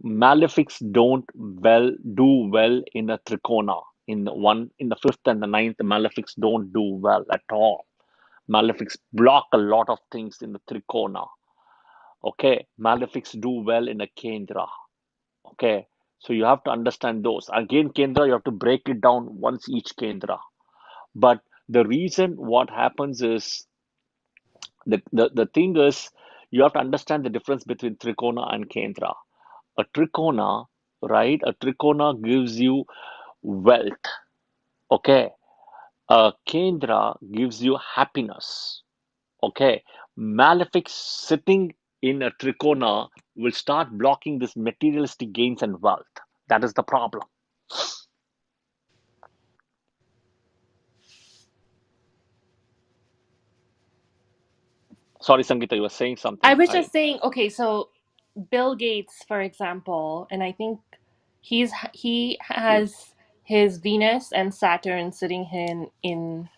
malefics don't do well in a trikona. In the fifth and the ninth, the malefics don't do well at all. Malefics block a lot of things in the trikona. Okay, malefics do well in a kendra. Okay, so you have to understand those. Again, kendra, you have to break it down once each kendra. But the reason what happens is the thing is you have to understand the difference between trikona and kendra. A trikona, right? A trikona gives you wealth. Okay, Kendra gives you happiness. Okay. Malefic sitting in a trikona will start blocking this materialistic gains and wealth. That is the problem. Sorry, Sangeeta, you were saying I something. was just saying, okay, so Bill Gates, for example, and I think he has his Venus and Saturn sitting in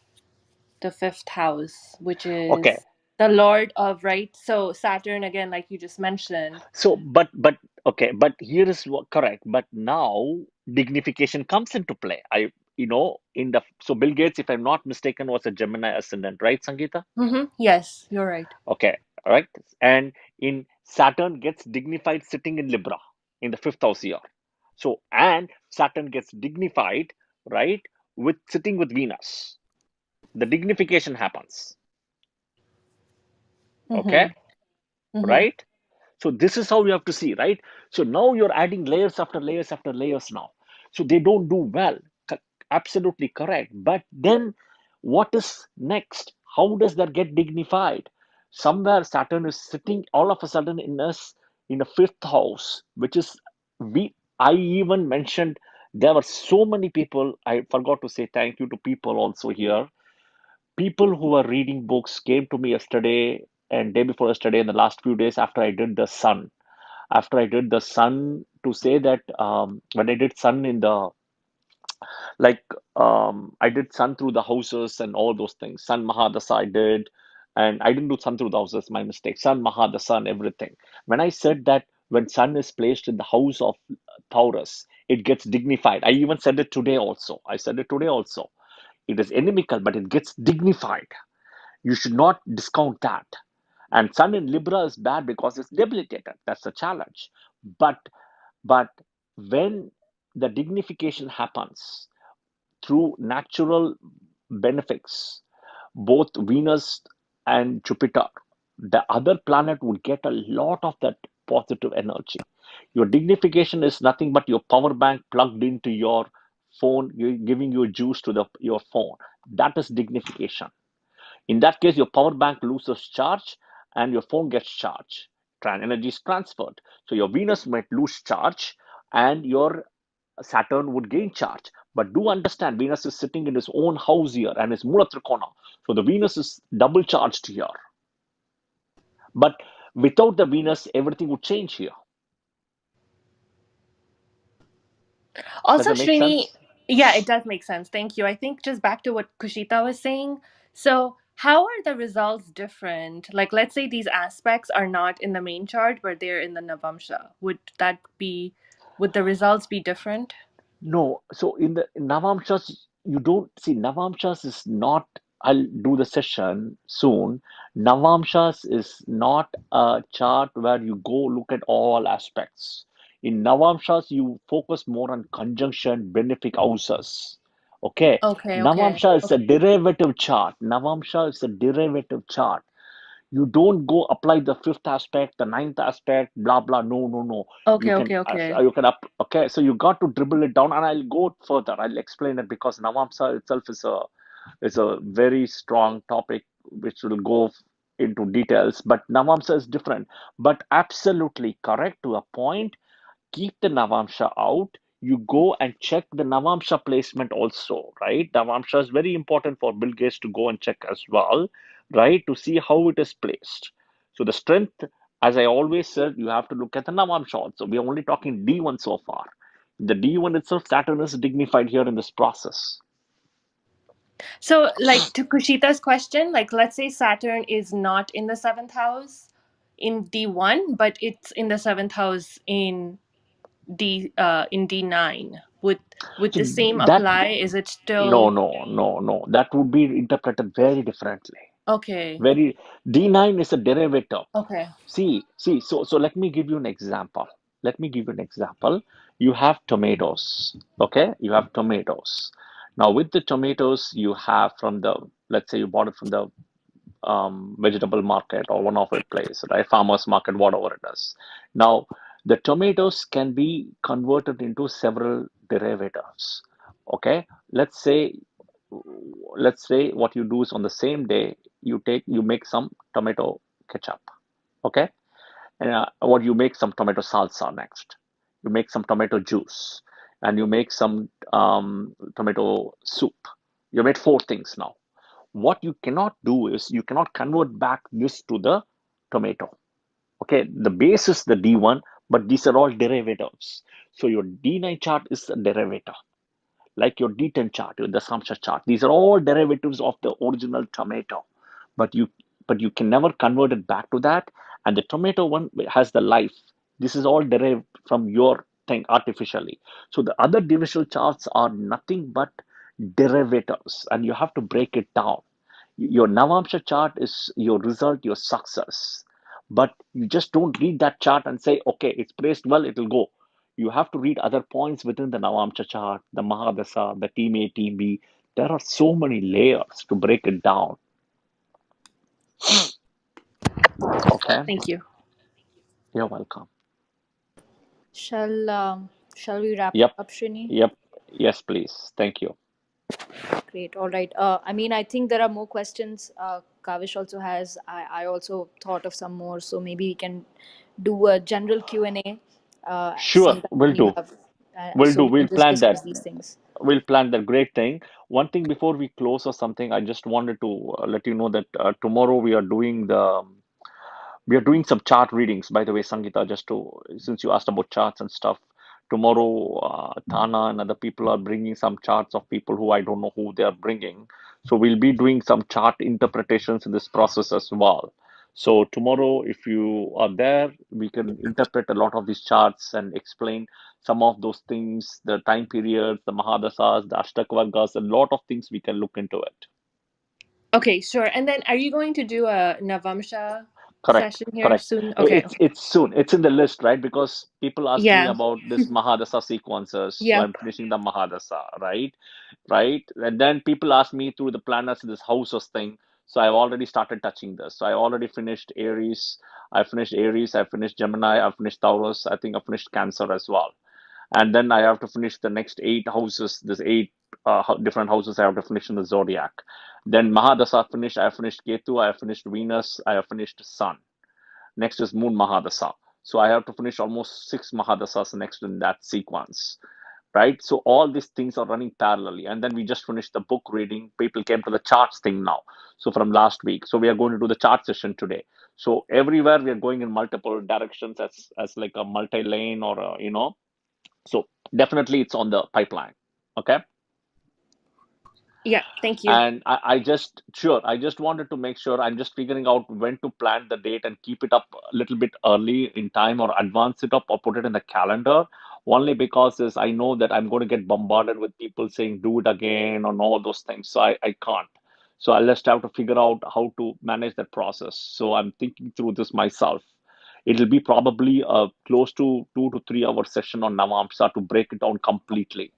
the fifth house, which Okay. is the Lord of, right? So Saturn again, like you just mentioned. So, but okay, but here is what correct. But now dignification comes into play. In the so Bill Gates, if I'm not mistaken, was a Gemini ascendant, right, Sangeeta? Yes, you're right. Okay, all right. And in Saturn gets dignified sitting in Libra in the fifth house here. So, and Saturn gets dignified, right, with sitting with Venus. The dignification happens. Okay, Mm-hmm. Mm-hmm. right? So this is how you have to see, right? So now you're adding layers after layers after layers now. So they don't do well. Absolutely correct. But then what is next? How does that get dignified? Somewhere Saturn is sitting all of a sudden in us in the fifth house, which is we I even mentioned there were so many people. I forgot to say thank you to people also here. People who are reading books came to me yesterday and day before yesterday in the last few days after I did the sun. After I did the sun, to say that when I did sun in the like I did sun through the houses and all those things. Sun Mahadasa I did, and I didn't do sun through the houses, my mistake. Sun Mahadasa and everything. When I said that when sun is placed in the house of Taurus, it gets dignified. I even said it today also. I said it today also. It is inimical, but it gets dignified. You should not discount that. And Sun in Libra is bad because it's debilitated. That's the challenge. But but when the dignification happens through natural benefits, both Venus and Jupiter, the other planet would get a lot of that positive energy. Your dignification is nothing but your power bank plugged into your phone, giving you juice to your phone. That is dignification. In that case, your power bank loses charge and your phone gets charged. Energy is transferred. So your Venus might lose charge and your Saturn would gain charge. But do understand, Venus is sitting in his own house here and is Mula Trikona. So the Venus is double charged here. But without the Venus, everything would change here. Does Also, that make Srini, sense? yeah, it does make sense. Thank you. I think just back to what Kushita was saying. So, how are the results different? Like, let's say these aspects are not in the main chart, but they're in the Navamsha. Would the results be different? No, so in the Navamshas, you don't see Navamshas is not. I'll do the session soon. Navamshas is not a chart where you go look at all aspects. In Navamshas, you focus more on conjunction, benefic houses. Okay, Okay, okay. Navamsha is a derivative chart. Navamsha is a derivative chart. You don't go apply the fifth aspect, the ninth aspect, blah blah. No, no, no. You Okay, can okay, okay. you can up. Okay, so you got to dribble it down, and I'll go further. I'll explain it because Navamsa itself is a very strong topic which will go into details. But Navamsa is different, but absolutely correct to a point. Keep the Navamsha out. You go and check the Navamsha placement also, right? Navamsha is very important for Bill Gates to go and check as well, right? To see how it is placed. So the strength, as I always said, you have to look at the Navamsha also. We are only talking D1 so far. The D1 itself, Saturn is dignified here in this process. So, like to Kushita's question, like let's say Saturn is not in the seventh house in D1, but it's in the seventh house in D9. Would So the same that, apply? Is it no, still no, no, no. That would be interpreted very differently. okay? Very D9 is a derivative. Okay. So let me give you an example. Let me give you an example. You have tomatoes, okay? You have tomatoes. Now, with the tomatoes, you have from the, let's say you bought it from the vegetable market or one of it place, right? Farmers market, whatever it is. Now, the tomatoes can be converted into several derivatives, okay? Let's say let's say what you do is on the same day, you make some tomato ketchup, okay? And what you make some tomato salsa next. You make some tomato juice, and you make some tomato soup. You made four things now. What you cannot do is you cannot convert back this to the tomato. Okay, the base is the D1, but these are all derivatives. So your D9 chart is a derivative, like your D10 chart, your Dasamsha chart. These are all derivatives of the original tomato, but you can never convert it back to that. And the tomato one has the life. This is all derived from your thing artificially. So the other divisional charts are nothing but derivatives, and you have to break it down. Your Navamsha chart is your result, your success. But you just don't read that chart and say, okay, it's placed well, it'll go. You have to read other points within the Navamsha chart, the Mahadasa, the team A, team B. There are so many layers to break it down. Okay, Thank you. you're welcome. Shall we wrap it Yep, up, Shrini? yep, yes, please. Thank you. Great. All right. I mean, I think there are more questions. Kavish also has. I also thought of some more. So maybe we can do a general Q&A Sure, sometime we'll when you do. have. We'll So do. we can We'll just plan discuss that. these things. We'll plan that. Great thing. One thing before we close or something, I just wanted to let you know that tomorrow we are doing some chart readings, by the way, Sangeeta, just to, since you asked about charts and stuff. Tomorrow, Thana and other people are bringing some charts of people who I don't know who they are bringing. So we'll be doing some chart interpretations in this process as well. So tomorrow, if you are there, we can interpret a lot of these charts and explain some of those things, the time periods, the Mahadasas, the Ashtakvargas, a lot of things we can look into it. Okay, sure. And then are you going to do a Navamsha Correct, session here correct. soon? Okay, okay. It's soon. It's in the list, right? Because people ask me Yeah. about this Mahadasa sequences, so Yep. I'm finishing the Mahadasa, right? Right? And then people ask me through the planets, this houses thing. So I've already started touching this. So I already finished Aries. I finished Aries. I finished Gemini. I finished Taurus. I think I finished Cancer as well. And then I have to finish the next eight houses. There's eight different houses I have to finish in the zodiac. Then Mahadasa finished. I have finished Ketu. I have finished Venus. I have finished Sun. Next is Moon Mahadasa. So I have to finish almost six Mahadasas next in that sequence, right? So all these things are running parallelly. And then we just finished the book reading. People came to the charts thing now. So from last week. So we are going to do the chart session today. So everywhere we are going in multiple directions as like a multi-lane or so definitely it's on the pipeline. Okay. Yeah, thank you. And I just wanted to make sure I'm just figuring out when to plan the date and keep it up a little bit early in time or advance it up or put it in the calendar. Only because is I know that I'm going to get bombarded with people saying do it again and all those things. So I can't. So I'll just have to figure out how to manage that process. So I'm thinking through this myself. It'll be probably a close to 2 to 3 hour session on Navamsa to break it down completely.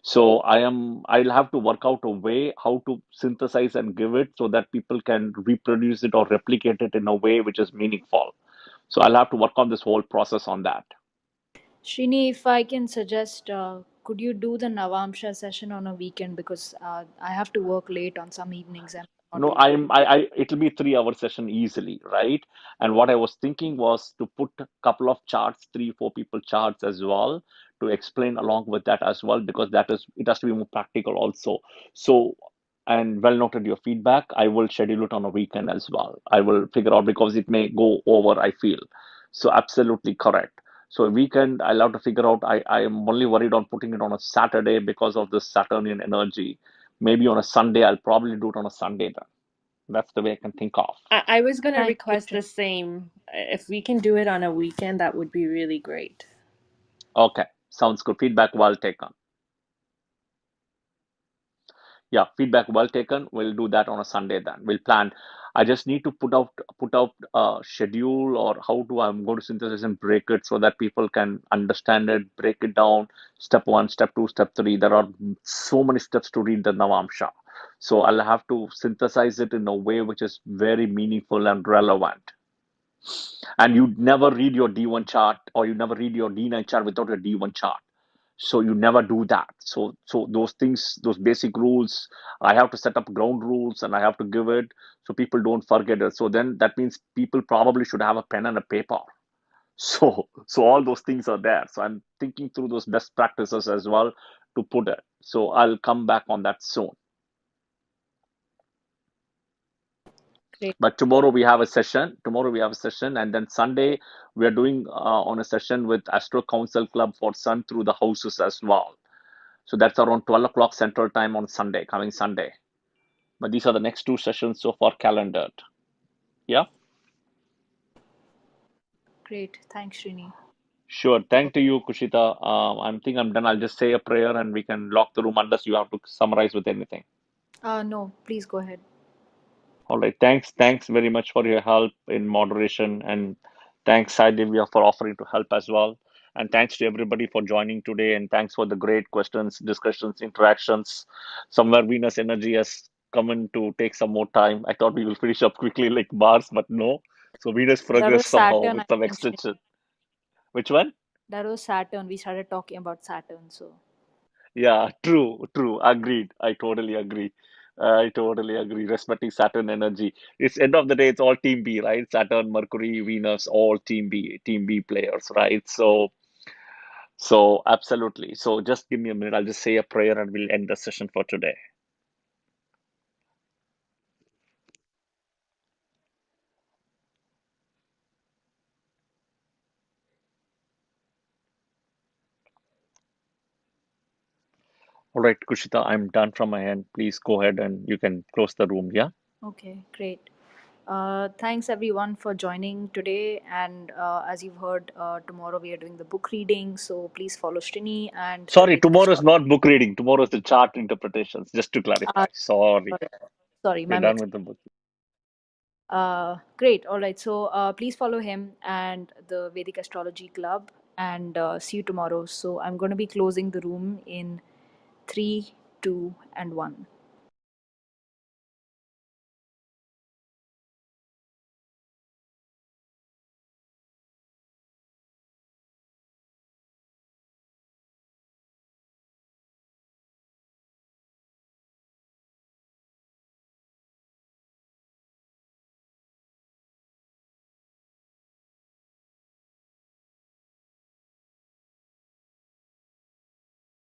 So I'll have to work out a way how to synthesize and give it so that people can reproduce it or replicate it in a way which is meaningful. So I'll have to work on this whole process on that. Shrini, if I can suggest, could you do the Navamsha session on a weekend? Because I have to work late on some evenings and I'm not No, able to. it'll be 3 hour session easily, right? And what I was thinking was to put a couple of charts, 3, 4 people charts as well to explain along with that as well, because it has to be more practical also. So, and well noted your feedback. I will schedule it on a weekend as well. I will figure out because it may go over, I feel. So absolutely correct. So weekend, I'll have to figure out. I am only worried on putting it on a Saturday because of this Saturnian energy. Maybe on a Sunday, I'll probably do it on a Sunday then. That's the way I can think of. I was going to Thank you, request Shrini. the same. If we can do it on a weekend, that would be really great. Okay, sounds good. Feedback well taken. Yeah, feedback well taken. We'll do that on a Sunday then. We'll plan. I just need to put out a schedule or how to I'm going to synthesize and break it so that people can understand it, break it down. Step one, step two, step three. There are so many steps to read the Navamsha. So I'll have to synthesize it in a way which is very meaningful and relevant. And you never read your D1 chart or you never read your D9 chart without your D1 chart. So you never do that. So those things, those basic rules, I have to set up ground rules and I have to give it so people don't forget it. So then that means people probably should have a pen and a paper. So all those things are there. So I'm thinking through those best practices as well to put it. So I'll come back on that soon. Great. But tomorrow we have a session. Tomorrow we have a session, and then Sunday we are doing on a session with Astro Council Club for Sun through the houses as well. So that's around 12 o'clock Central Time on Sunday, coming Sunday. But these are the next two sessions so far calendared. Yeah, Great. Thanks, Srini. sure. Thank to you, Kushita. I think I'm done. I'll just say a prayer and we can lock the room unless you have to summarize with anything. No, please go ahead. All right. Thanks very much for your help in moderation, and thanks, Sai Divya, for offering to help as well. And thanks to everybody for joining today, and thanks for the great questions, discussions, interactions. Somewhere Venus energy has come in to take some more time. I thought we will finish up quickly like Mars, but no. So Venus That was progressed somehow Saturn, with I some think, Srini. extension. Which one? That was Saturn. We started talking about Saturn, so. Yeah, true. Agreed. I totally agree. I totally agree. Respecting Saturn energy. It's end of the day, it's all team B, right? Saturn, Mercury, Venus, all team B players, right? So absolutely. So just give me a minute. I'll just say a prayer and we'll end the session for today. All right, Kushita, I'm done from my end. Please go ahead and you can close the room, yeah? Okay, great. Thanks everyone for joining today. And as you've heard, tomorrow we are doing the book reading. So please follow Srini and the Sorry, Vedic tomorrow is astrology. not book reading. Tomorrow is the chart interpretations, just to Uh, clarify. Sorry. sorry, sorry, We're my done mix. with the book. Great. All right. So please follow him and the Vedic Astrology Club, and see you tomorrow. So I'm going to be closing the room in 3, 2, and 1.